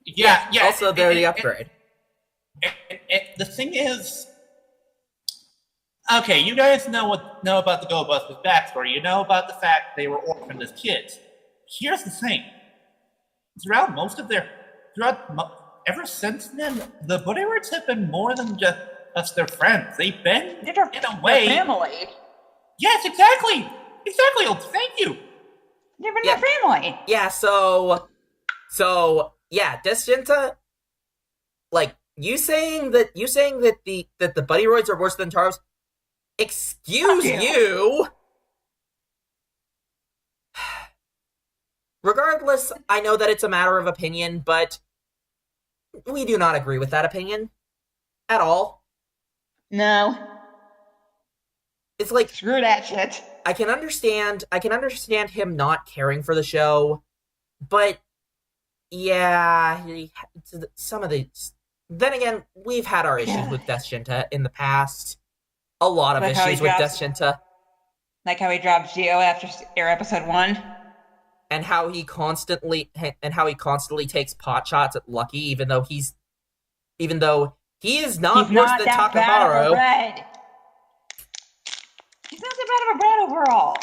Yeah. Also, they're the upgrade. The thing is, okay, you guys know about the Go Busters backstory. You know about the fact they were orphaned as kids. Here's the thing: ever since then, the Buddy Roids have been more than just their friends. They've been, in a way, family. Yes, exactly. Oh, thank you. They've been their family. Yeah. So yeah, Destinta, like, you saying that the buddy roids are worse than Taros, excuse Fuck you. you. Regardless, I know that it's a matter of opinion, but we do not agree with that opinion at all. No. It's like, Screw that shit. I can understand him not caring for the show, but yeah, some of the. Then again, we've had our issues with Destinta in the past. A lot of Like how he issues with drops- Destinta, Like how he dropped Geo after air episode 1. and how he constantly takes pot shots at Lucky, even though he is not He's worse not than that bad of a Takaharo, bread. He's not that bad of a bread overall.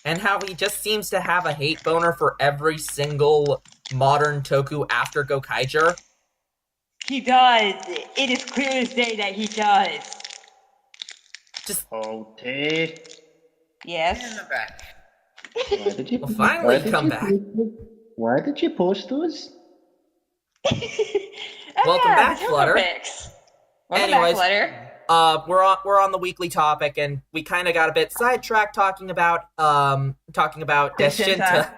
and how he just seems to have a hate boner for every single modern Toku after Gokaiger. He does. It is clear as day that he does. Okay. Yes. I'm back. Why did you? Well, finally why did come you back. post those? Why did you post those? Welcome back, the Toku Flutter. pics. Welcome Anyways, back, Flutter. We're on the weekly topic, and we kind of got a bit sidetracked talking about Destinta.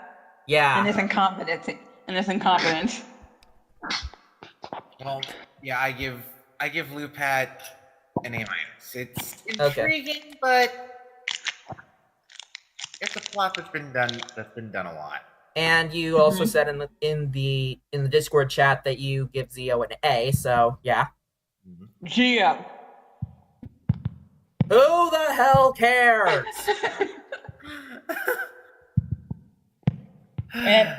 Yeah. And this incompetence. Well, yeah, I give Lupat an A-. It's Okay. intriguing, but it's a plot that's been done a lot. And you also said in the Discord chat that you give Zio an A, so yeah. Geo. Who the hell cares? And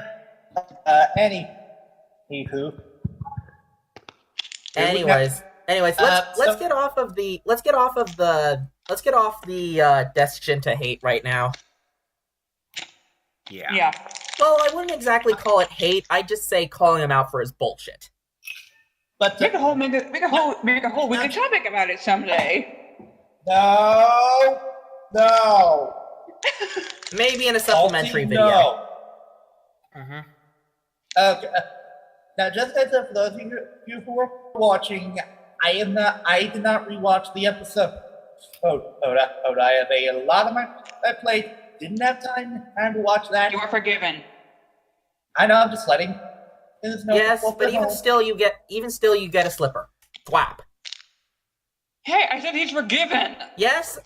anywho, Anyways, let's get off the Destinta hate right now. Yeah. Yeah. Well, I wouldn't exactly call it hate. I'd just say calling him out for his bullshit. but Make a whole weekly topic about it someday. no. Maybe in a supplementary Salty, video. No. Mm-hmm. Okay. Now, just as for those of you who are watching, I did not rewatch the episode. I have a lot of my plate. Didn't have time to watch that. You are forgiven. I know. I'm just letting. There's no Yes, fault but at even all. still, you get a slipper. Thwap. Hey, I said he's forgiven. Yes,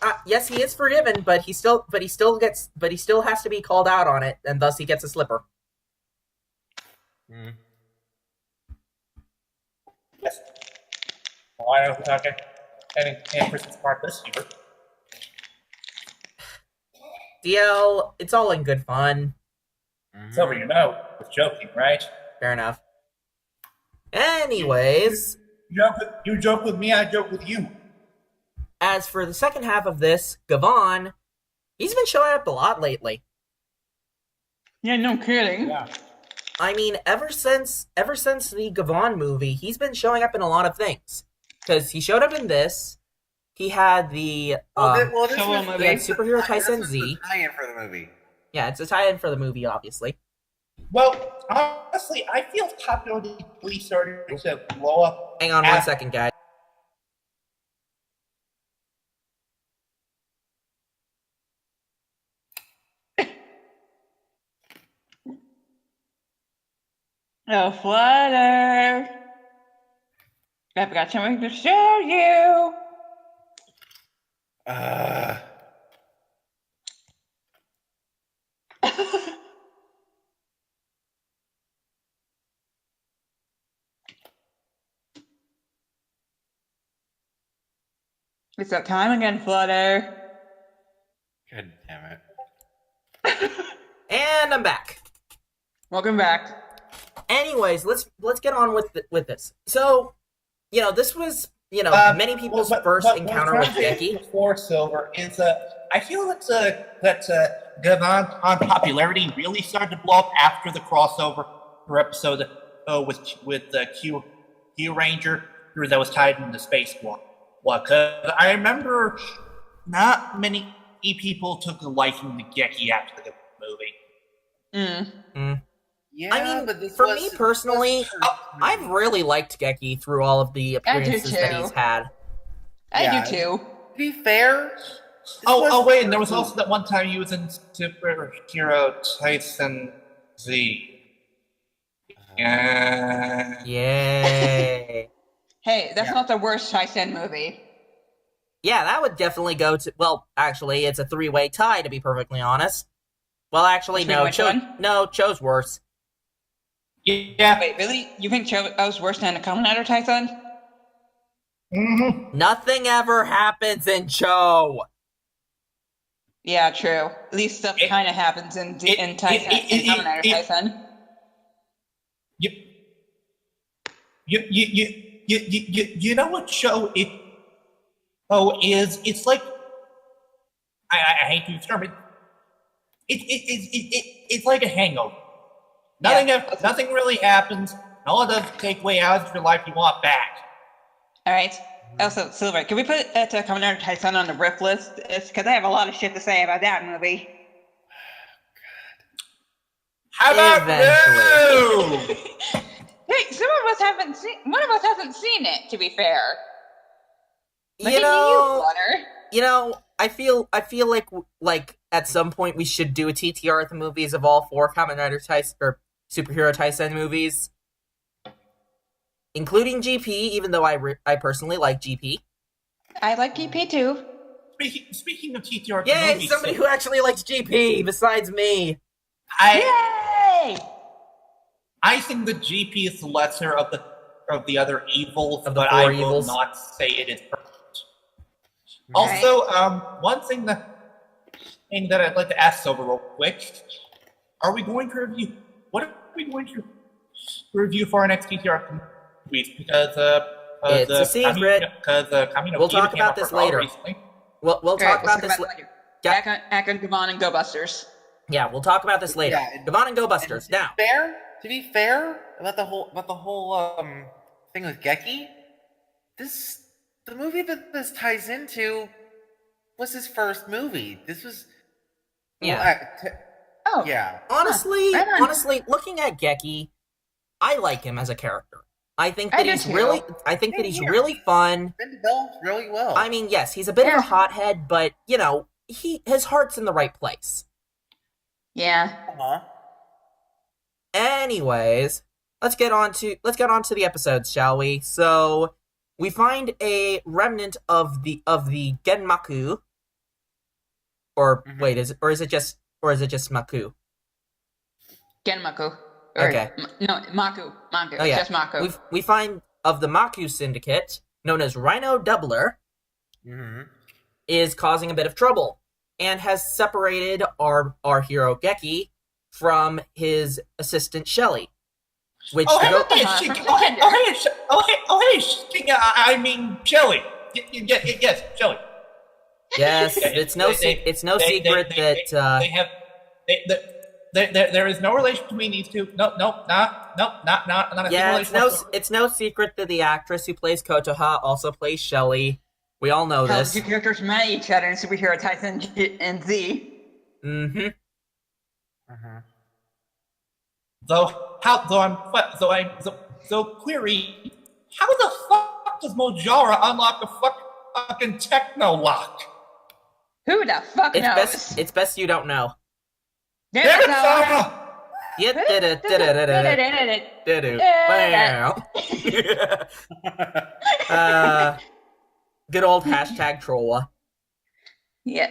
he is forgiven, but he still has to be called out on it, and thus he gets a slipper. Mm. Yes. Well, I know we're talking any Christmas part this year. DL, it's all in good fun. So you know, was joking, right? Fair enough. Anyways, You joke with me, I joke with you. as for the second half of this, Gavon, he's been showing up a lot lately. Yeah, no kidding. Yeah. I mean, ever since the Gavon movie, he's been showing up in a lot of things. Because he showed up in this. He had the This Solo was movie. he had Superhero Tyson the Z. tie-in for the movie. Yeah, it's a tie-in for the movie, obviously. Well, honestly, I feel popularity really started to blow up. Hang on one second, guys. Oh, Flutter. I've got something to show you. It's that time again, Flutter. God damn it. And I'm back. Welcome back. Anyways, let's get on with this. So, this was many people's first encounter with Becky. Before Silver is I feel that Gavon on popularity really started to blow up after the crossover for episode with the Q Ranger that was tied into Space War. Because I remember not many people took a liking to Geki after the movie. Yeah, I mean, but this for was, me personally, I've really liked Geki through all of the appearances that too. he's had. I do too. To be fair. Wait, and there was also that one time he was in Superhero Tyson Z. Yeah. Yay. Hey, that's not the worst Tyson movie. Yeah, that would definitely go to... Well, actually, it's a three-way tie, to be perfectly honest. Well, actually, no. Cho's worse. Yeah. Wait, really? You think Cho's worse than a Kamen Rider Tyson? Mm-hmm. Nothing ever happens in Cho. Yeah, true. At least stuff kind of happens in Tyson, in Kamen Rider Tyson. You know what show it is? It's like I hate to describe it. It's like a hangover. Nothing really happens. All it does is take away hours of your life you want back. All right. Also, Silver, can we put Kamen Rider Tyson on the rip list? It's because I have a lot of shit to say about that movie. How about Eventually. you? Hey, one of us hasn't seen it, to be fair. You know, I feel like at some point we should do a TTR of the movies of all four Kamen Rider Tyson or Superhero Tyson movies, including GP. Even though I personally like GP. I like GP too. Speaking of TTR of the Yay! movies, Somebody who actually likes GP besides me. Yay! I think the GP is the lesser of the other evils, Of the but four I will evils. not say it is perfect. Also, one thing that I'd like to ask Silver real quick: are we going to review? What are we going to review for our next TTR movies? Because It's a secret. We'll talk about this later. Recently. We'll talk about this later. Back on Gavon and Go Busters. Yeah, we'll talk about this later. Yeah, Gavon and Go Busters now. To be fair about the whole thing with Geki, the movie that this ties into was his first movie. This was yeah. Honestly, looking at Geki, I like him as a character. I think that he's really fun. Been developed really well. I mean, yes, he's a bit of a hothead, but you know, his heart's in the right place. Yeah. Anyways, let's get on to the episodes, shall we? So we find a remnant of the Genmaku. Or wait, is it just Maku? Genmaku. Okay. No, Maku. Oh yeah. It's just Maku. We find of the Maku syndicate, known as Rhino Doubler, is causing a bit of trouble and has separated our hero Geki from his assistant Shelly. Which I mean Shelly. Yes, Shelly. Yes, it's no secret that there is no relation between these two. Not a yeah, relation. it's no secret that the actress who plays Kotoha also plays Shelly. We all know How this. the two characters met each other in Superhero Tyson and Z. Mm-hmm. So query, how the fuck does Mojara unlock the fucking techno lock? Who the fuck knows? It's best you don't know. Damn it, Sarah! Good old hashtag troll. Yeah.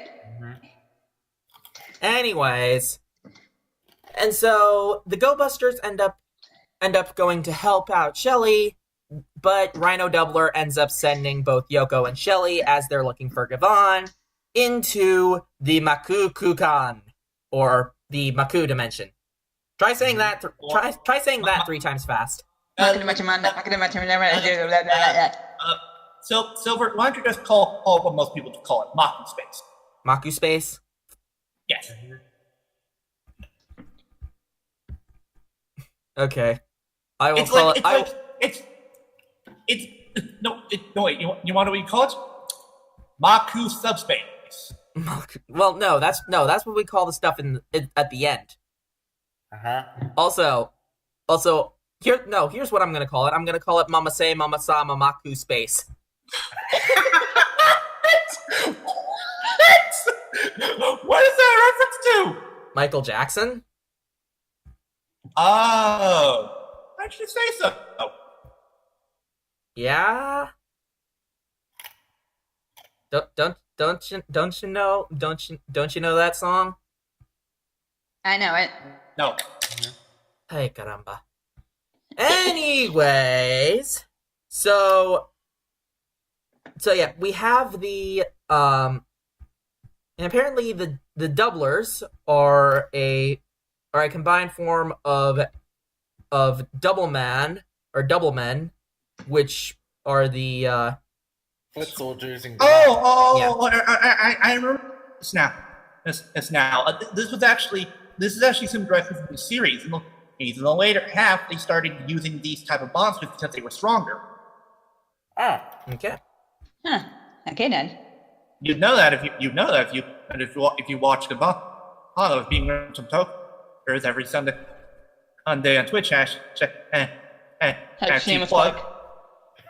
Anyways, and so the Go Busters end up going to help out Shelly, but Rhino Doubler ends up sending both Yoko and Shelly, as they're looking for Gavon, into the Maku Kukan, or the Maku dimension. Try saying that. Try saying that 3 times fast. So Silver, why don't you just call what most people call it Maku space? Maku space. Yes. Okay. I will call it. Wait. You want to call it? Maku subspace. Well, no, that's what we call the stuff at the end. Also, here's what I'm gonna call it. I'm gonna call it Mama Say, Mama Sa, Mamaku Space. What is that reference to? Michael Jackson? Oh, why'd you say so? Yeah. Don't you know that song? I know it. No. Hey caramba. Anyways, so yeah, we have the and apparently the doublers are a combined form of double man or double men, which are the foot soldiers and I remember this now. This now. This is actually some directly from the series. In the later half, they started using these type of monsters because they were stronger. Okay. Huh. Okay then. You'd know that if you watch the of being some Toku every Sunday on Twitch. Shameless plug.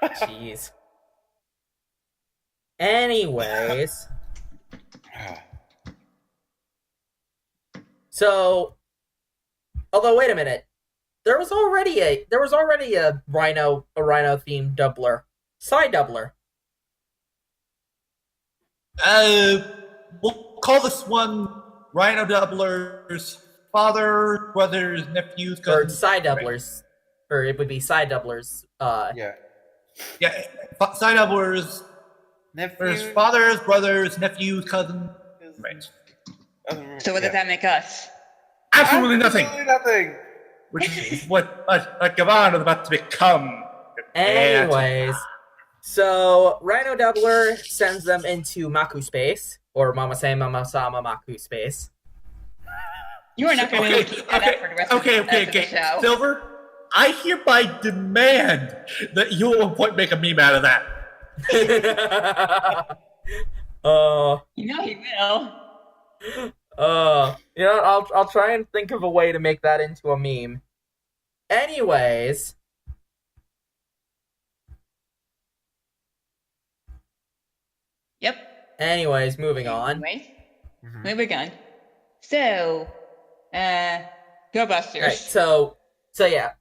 Jeez. Anyways, so although wait a minute, there was already a Rhino themed doubler, side doubler. We'll call this one Rhino Doublers, father, brothers, nephews, cousins. Or side doublers. Or it would be side doublers. Yeah. Side doublers, Nephews. fathers, brothers, nephews, cousins. Right. So what does that make us? Absolutely nothing. Absolutely nothing. Which is what Gavan is about to become. Anyways, so Rhino Doubler sends them into Maku space, or Mama Say Mama Sama Maku space. You are not going to keep that up for the rest of the show. Silver, I hereby demand that you at one point make a meme out of that. You know he will. I'll try and think of a way to make that into a meme. Anyways. Yep. Anyways, moving on. Moving on. So, Go Busters. Right, so yeah.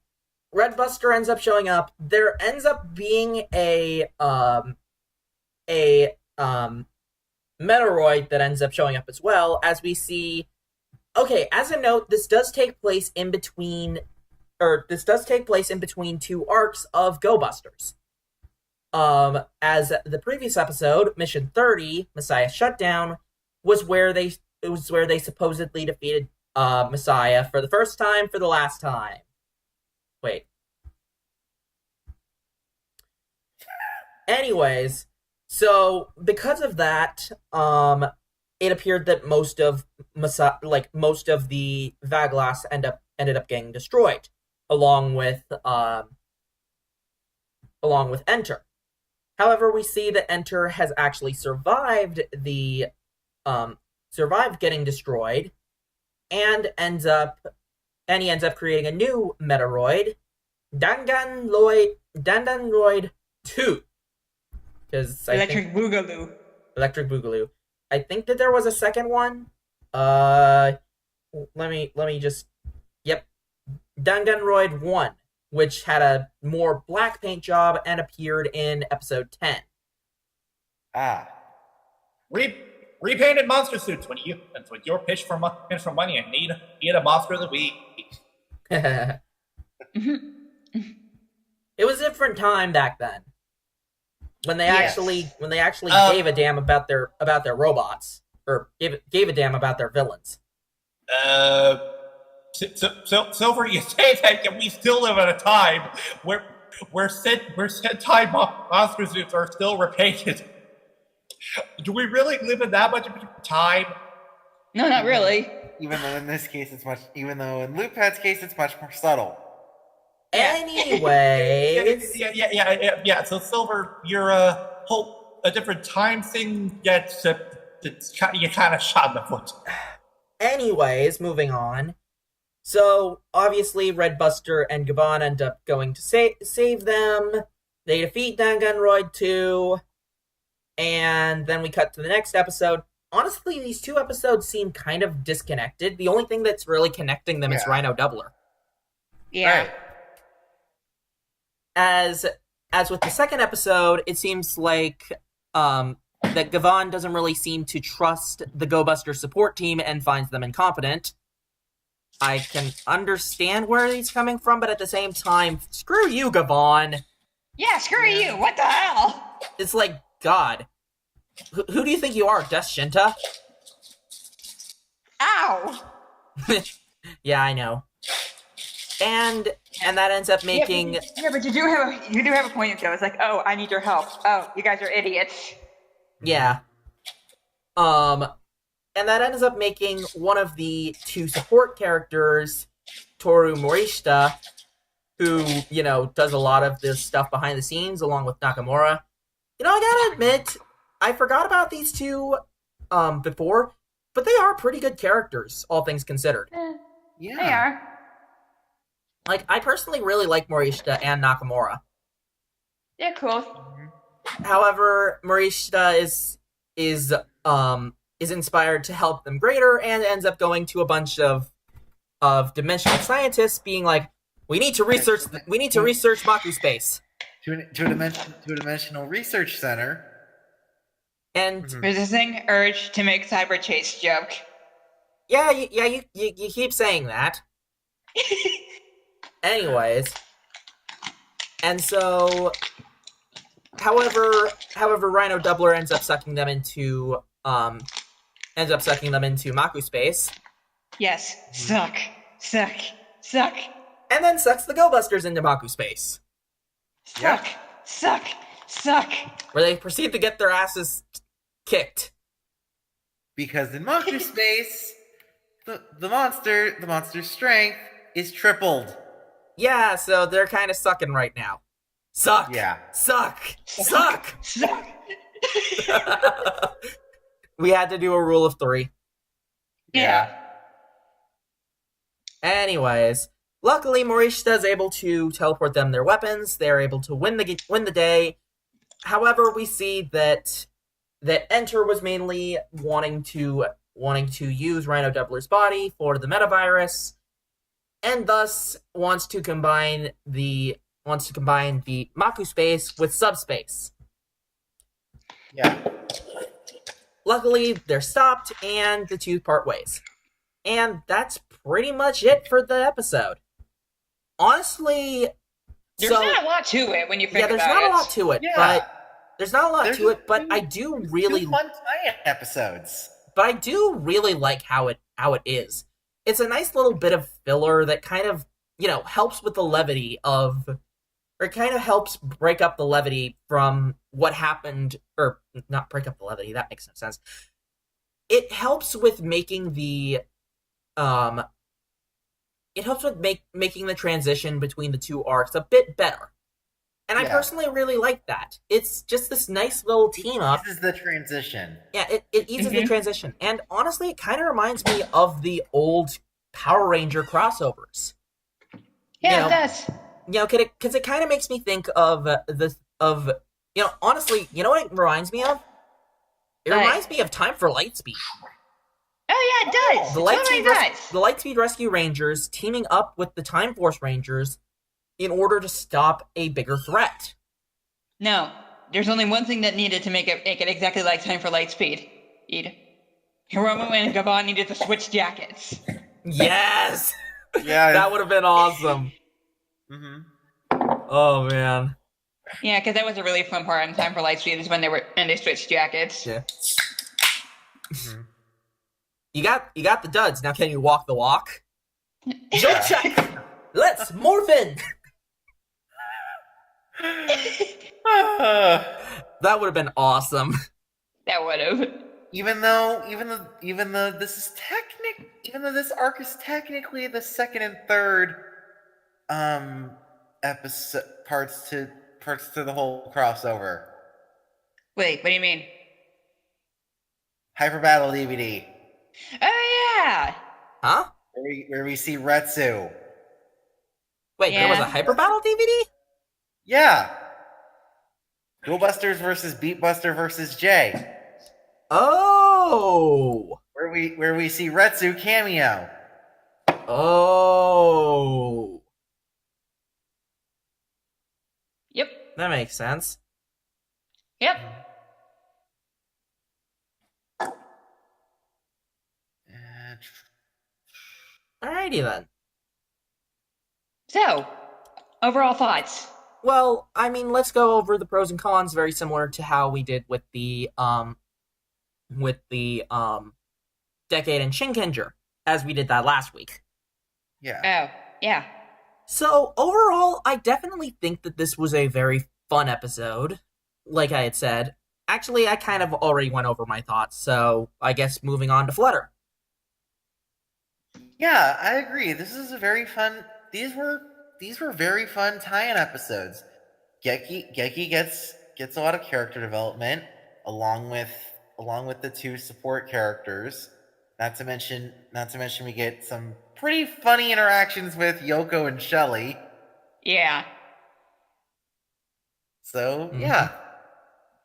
Red Buster ends up showing up. There ends up being a Metaloid that ends up showing up as well, as we see. Okay, as a note, this does take place in between two arcs of Go Busters. As the previous episode, Mission 30, Messiah Shutdown, was where they supposedly defeated Messiah for the first time, for the last time. Wait. Anyways, so because of that, it appeared that most of the Vaglas ended up getting destroyed, along with Enter. However, we see that Enter has actually survived getting destroyed, and he ends up creating a new Metaroid, Danganroid 2. Electric Boogaloo. I think that there was a second one. Let me just. Yep, Danganroid 1, which had a more black paint job and appeared in episode 10. Repainted monster suits when your pitch for money and need a monster of the week. It was a different time back then. When they actually gave a damn about their robots, or gave a damn about their villains. Silver, you say that, yet we still live at a time where Sentai monster suits are still repainted. Do we really live in that much of a time? No, not really. Even though in this case it's in Loopat's case it's much more subtle. Anyways. Yeah. So Silver, you're a different time thing, yet you kind of shot in the foot. Anyways, moving on. So obviously, Red Buster and Gavan end up going to save them. They defeat Danganronpa 2, and then we cut to the next episode. Honestly, these two episodes seem kind of disconnected. The only thing that's really connecting them is Rhino Doubler. Yeah. Right. As with the second episode, it seems like that Gavan doesn't really seem to trust the Go Buster support team and finds them incompetent. I can understand where he's coming from, but at the same time, screw you, Gavan. Yeah, screw you. What the hell? It's like, God. Who do you think you are, Death Shinta? Ow! Yeah, I know. And that ends up making... Yeah, but you do have a point, Joe. It's like, oh, I need your help. Oh, you guys are idiots. Yeah. And that ends up making one of the two support characters, Toru Morishita, who, does a lot of this stuff behind the scenes along with Nakamura. I gotta admit, I forgot about these two before, but they are pretty good characters, all things considered. Yeah. They are. Like, I personally really like Morishita and Nakamura. They're cool. However, Morishita is inspired to help them greater and ends up going to a bunch of dimensional scientists being like, we need to research Maku space. To a dimensional research center. And Resisting urge to make cyber chase joke. yeah, you keep saying that. Anyways, and so, however, Rhino Doubler ends up sucking them into Maku space. Yes, suck, And then sucks the Go Busters into Maku space, suck. where they proceed to get their asses kicked. Because in monster space, the monster's strength is tripled. Yeah, so they're kind of sucking right now. Suck. Yeah. Suck. We had to do a rule of 3. Yeah. Anyways, luckily Morishita is able to teleport them their weapons. They're able to win the day. However, we see that Enter was mainly wanting to use Rhino Doubler's body for the metavirus, and thus wants to combine the Maku space with subspace. Yeah. Luckily, they're stopped, and the two part ways. And that's pretty much it for the episode. Honestly, There's not a lot to it when you think about it. Yeah, there's not a lot to it, Yeah. but I do really Two fun tie-in episodes. But I do really like how it is. It's a nice little bit of filler that kind of, helps with the levity helps break up the levity from what happened, or not break up the levity, that makes no sense. It helps with making the making the transition between the two arcs a bit better. And I personally really like that. It's just this nice little team up. This is the transition. Yeah, it eases the transition. And honestly, it kind of reminds me of the old Power Ranger crossovers. Yeah, it does. Because it kind of makes me think of honestly, you know what it reminds me of? It reminds me of Time for Lightspeed. Oh yeah, it does. The Lightspeed Rescue Rangers teaming up with the Time Force Rangers in order to stop a bigger threat. No, there's only one thing that needed to make it exactly like Time for Lightspeed. Hiromu and Gavan needed to switch jackets. Yes! Yeah. That would have been awesome. Mm-hmm. Oh, man. Yeah, because that was a really fun part in Time for Lightspeed is when they switched jackets. Yeah. Mm-hmm. You got the duds. Now can you walk the walk? Jump check! Let's morph in! That would have been awesome. That would have. Even though this arc is technically the second and third episode parts to the whole crossover. Wait, what do you mean? Hyper Battle DVD. Oh yeah. Huh? where we see Retsu. Wait, there was a Yeah. Hyper Battle DVD? Yeah. Duel Busters versus Beatbuster versus Jay. Oh! Where we see Retsu cameo. Oh! Yep. That makes sense. Yep. Alrighty then. So, overall thoughts. Well, I mean, let's go over the pros and cons, very similar to how we did with the Decade and Shinkenger, as we did that last week. Yeah. Oh, yeah. So, overall, I definitely think that this was a very fun episode, like I had said. Actually, I kind of already went over my thoughts, so I guess moving on to Flutter. Yeah, I agree. This is a very fun. These were very fun tie-in episodes. Geki gets a lot of character development along with the two support characters. Not to mention we get some pretty funny interactions with Yoko and Shelly. Yeah. So yeah.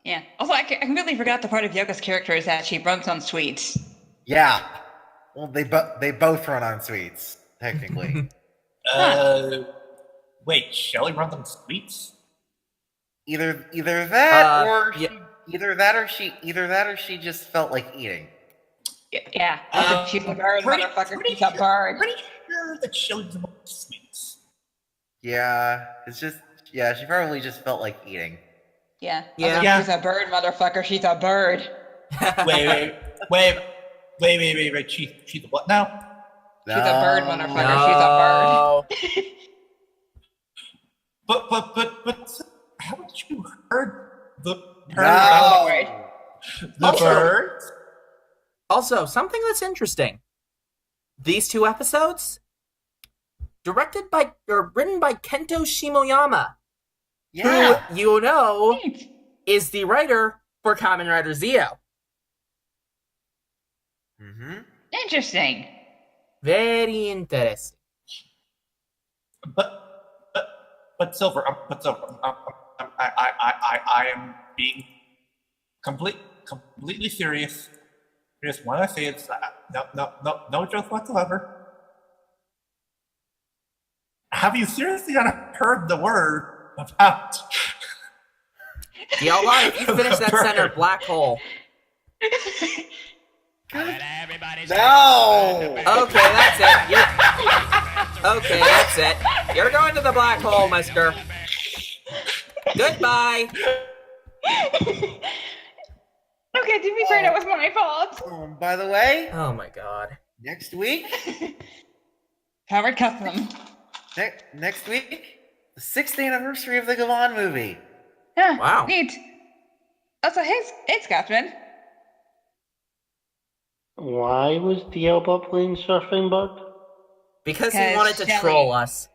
Yeah. Also, I completely forgot the part of Yoko's character is that she runs on sweets. Yeah. Well, they both run on sweets, technically. Wait, Shelly runs on sweets? either that or yeah. either that or she just felt like eating. Yeah. Also, she's a bird, motherfucker. She's a bird. Pretty sure that Shelly runs on sweets. Yeah, she probably just felt like eating. Yeah. Yeah. Also, Yeah. she's a bird, motherfucker. She's a bird. Wait. She's a what now? She's a bird, motherfucker. No. She's a bird. But haven't you heard the No. Also- birds? Also, something that's interesting. These two episodes, written by Kento Shimoyama, Yeah. who you know is the writer for Kamen Rider Zeo. Mm-hmm. Interesting. Very interesting. But Silver, I am being completely serious. Just when I say it's no joke whatsoever. Have you seriously not heard the word about? Yeah, line, if you finish that Bird. center black hole. No. Okay, that's it. Okay, that's it. You're going to the black hole, mister. Goodbye. Okay, to be fair, that was my fault. By the way, Oh my god. next week, Howard Custom. next week, the 6th anniversary of the Gavan movie. Yeah, Wow. neat. Also, hey, Scotsman. Why was Dialba playing Surfing Bird? Because he 'Cause wanted to Shelly- troll us.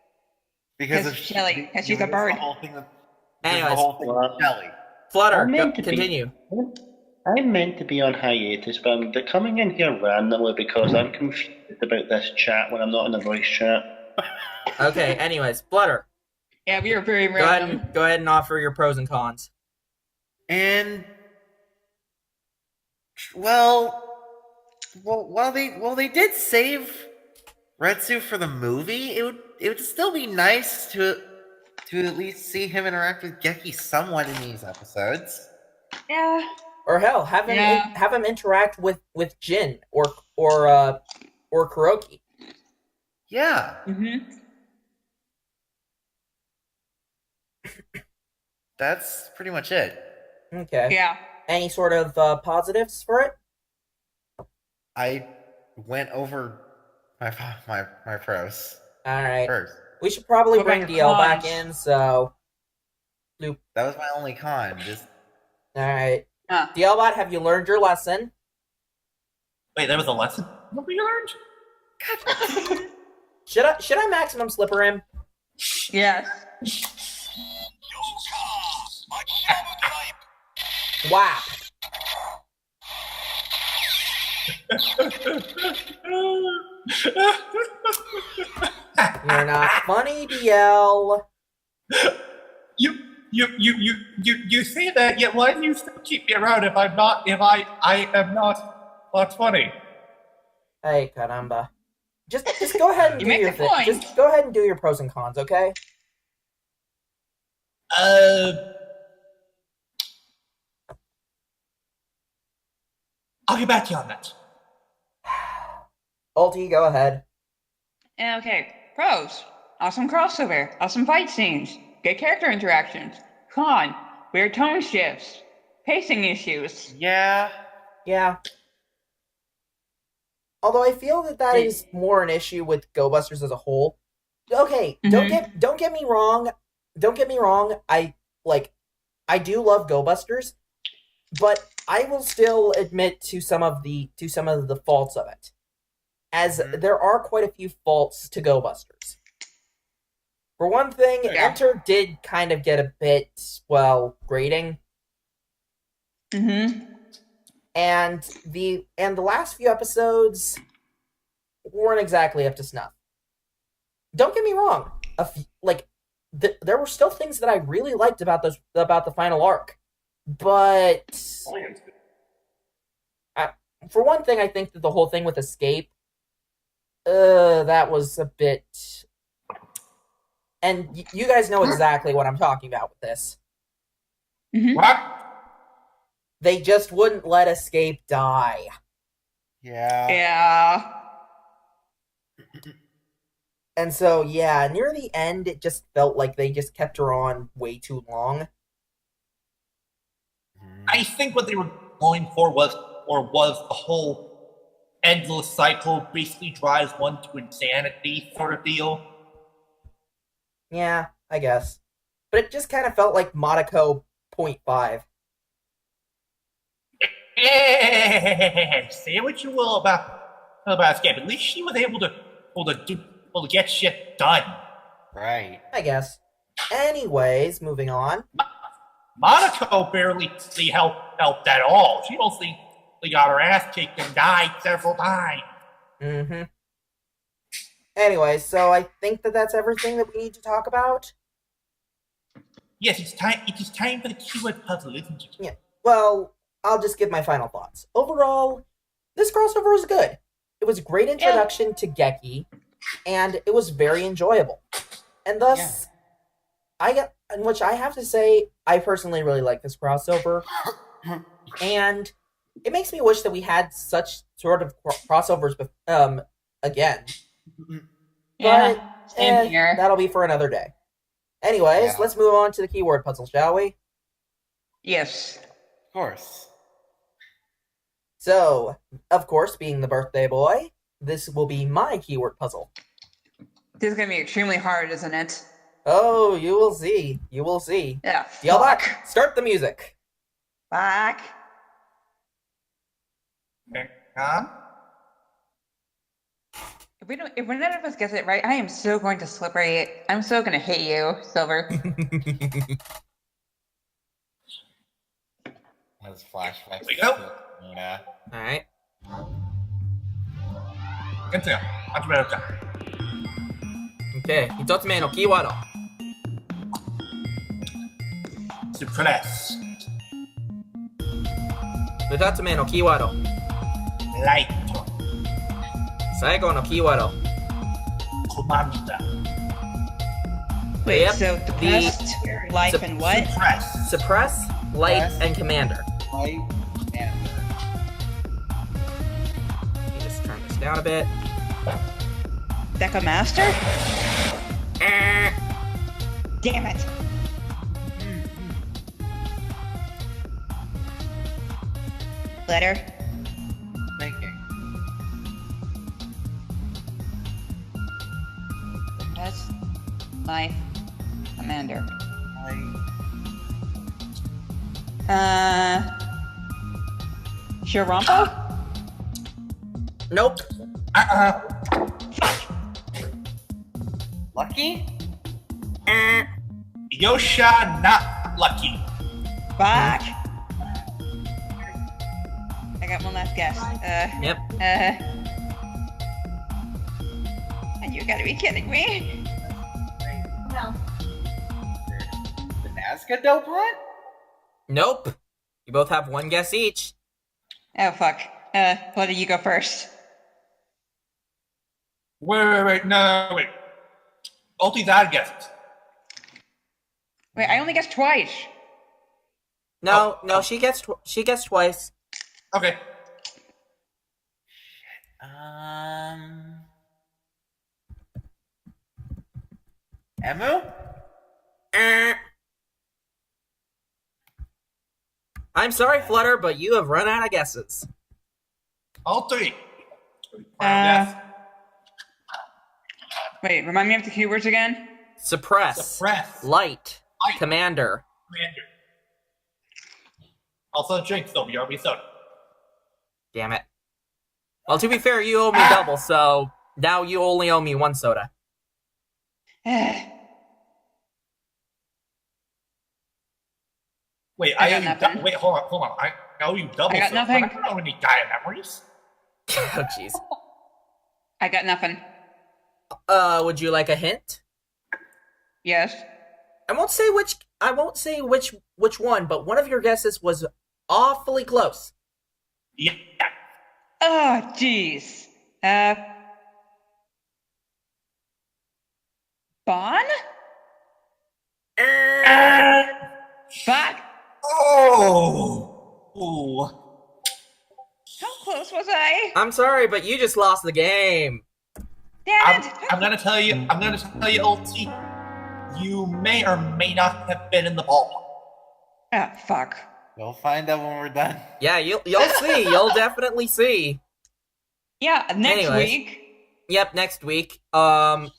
Because 'Cause of Shelly, 'cause she's a the bird. whole thing with- Anyways. the whole thing with Shelly. Flutter, I'm meant to continue. I'm meant to be on hiatus, but I'm coming in here randomly because I'm confused about this chat when I'm not in the voice chat. Okay, anyways, Flutter, Yeah, we were very go random. ahead and offer your pros and cons. And while they did save Retsu for the movie, it would still be nice to at least see him interact with Geki somewhat in these episodes. Yeah. Or hell, have him Yeah. have him interact with Jin or Kuroki. Yeah, Mm-hmm. that's pretty much it. Okay. Yeah. Any sort of positives for it? I went over my pros All right. first. We should probably Go bring back to DL back cons. in. So, That was my only con. Just all right. Huh. DLBot, have you learned your lesson? Wait, there was a lesson? What we learned? Should I maximum slipper him? Yes. Wow. You're not funny, DL. You say that, yet why do you still keep me around if I am not funny? Hey, caramba. Just go ahead and You do make your the thing. point. Just go ahead and do your pros and cons, okay? I'll get back to you on that. Ulti, go ahead. Okay, pros. Awesome crossover. Awesome fight scenes. Good character interactions. Con. Weird tone shifts. Pacing issues. Yeah. Yeah. Although I feel that is more an issue with Go Busters as a whole. Okay, don't get me wrong. Don't get me wrong. I do love Go Busters, but I will still admit to some of the faults of it, as there are quite a few faults to Go Busters. For one thing, Enter did kind of get a bit grating. Mm-hmm. And the last few episodes weren't exactly up to snuff. Don't get me wrong. There were still things that I really liked about the final arc, but for one thing, I think that the whole thing with Escape, that was a bit. And you guys know exactly what I'm talking about with this. Mm-hmm. What? They just wouldn't let Escape die. Yeah. Yeah. And so, yeah, near the end, it just felt like they just kept her on way too long. I think what they were going for was the whole endless cycle basically drives one to insanity sort of deal. Yeah, I guess. But it just kind of felt like Monaco 0.5. Say what you will about Escape. At least she was able to get shit done. Right. I guess. Anyways, moving on. Monaco barely helped at all. She mostly got her ass kicked and died several times. Mm-hmm. Anyways, so I think that's everything that we need to talk about. Yes, it's time. It is time for the keyword puzzle, isn't it? Yeah. Well, I'll just give my final thoughts. Overall, this crossover was good. It was a great introduction to Geki, and it was very enjoyable. And thus, which I have to say, I personally really like this crossover. And it makes me wish that we had such sort of crossovers again. Yeah, But same here. that'll be for another day. Anyways, let's move on to the keyword puzzle, shall we? Yes. Of course. So, of course, being the birthday boy, this will be my keyword puzzle. This is gonna be extremely hard, isn't it? Oh, you will see. You will see. Yeah. Yelbach, Fuck. start the music. Fuck. Huh? If none of us gets it right, I am so going to slippery. I'm so gonna hit you, Silver. Those flashbacks. We go. Yeah. Alright. Continue. Okay, 一つ目のキーワード。 Suppress. 二つ目のキーワード。 Light. 最後のキーワード。 Commander. Wait, Yep, so depressed, life, and what? Suppress. Suppress, Light, Suppress. and Commander. Light and Let me just turn this down a bit. Deca Master? Damn it. Letter. thinking. Depressed, life, Commander. Light. Shirampo? Nope. Lucky? Yosha not lucky. Fuck. I got one last guess. Yep. You gotta be kidding me. No. The Nazca dopant? Nope. You both have one guess each. Oh, fuck. What do you go first? Wait, no, wait. Ulti's out of guesses. Wait, I only guessed twice. No, she gets twice. Okay. Emu? I'm sorry, Flutter, but you have run out of guesses. Ulti. Yes. Wait, remind me of the keywords again? Suppress. Light. Commander. Also, drink soda, BRB soda. Damn it. Well, to be fair, you owe me double, so now you only owe me one soda. Wait, I got nothing. wait, hold on. I owe you double. I got soda, nothing. But I don't know any Gaia memories. Oh, jeez. I got nothing. Would you like a hint? Yes. I won't say which one, but one of your guesses was awfully close. Yeah. Oh, jeez. Bon? Fuck. Oh. Ooh. How close was I? I'm sorry, but you just lost the game. Damn it! I'm gonna tell you, Ulti. You may or may not have been in the ball. Ah, fuck. We'll find out when we're done. Yeah, you'll see. You'll definitely see. Yeah, next Anyways. week. Yep, next week. So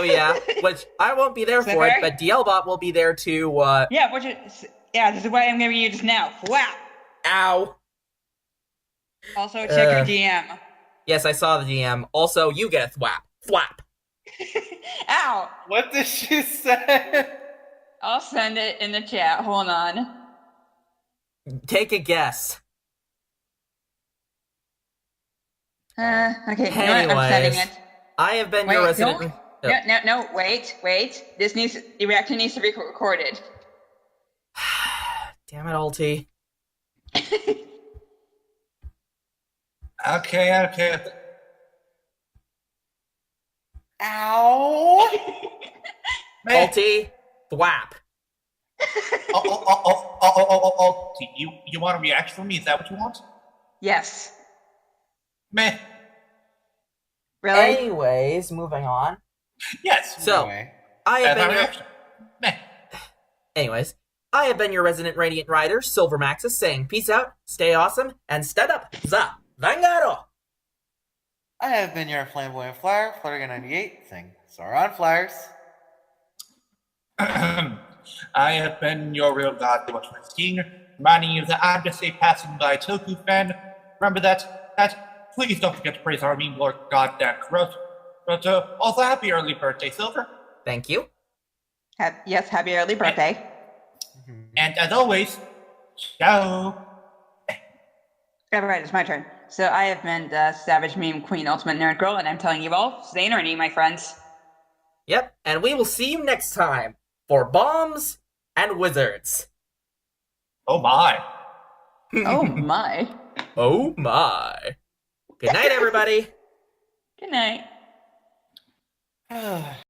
yeah, which I won't be there Is that for it, fair? but DLBot will be there to. Yeah, this is what I'm giving you just now. Wow. Ow. Also, check your DM. Yes, I saw the DM. Also, you get a thwap. Thwap. Ow! What did she say? I'll send it in the chat. Hold on. Take a guess. Okay, you know what? I'm sending Anyways, it. I have been Wait, your resident. No, wait. The reaction needs to be recorded. Damn it, Ulti. Okay. Ow! Man. Ulti, thwap. Ulti. You want a reaction from me? Is that what you want? Yes. Meh. Really? Anyways, moving on. Yes. So, Anyway. I have That's my been your... reaction. Meh. Anyways, I have been your resident Radiant Rider, Silver Maxis, saying peace out, stay awesome, and stead up. Za, Vangaro! I have been your flamboyant flyer, Fluttergun98, saying Sauron Flyers. I have been your real god, Watch My Skiing, reminding you that I'm just a passing by Toku fan. Remember that. Please don't forget to praise our meme lord, goddamn corrupt. But also, happy early birthday, Silver. Thank you. Yes, happy early birthday. And as always, ciao. Alright, it's my turn. So I have been the Savage Meme Queen Ultimate Nerd Girl, and I'm telling you all, stay nerdy, my friends. Yep, and we will see you next time for Bombs and Wizards. Oh my. Oh my. Oh my. Good night, everybody. Good night.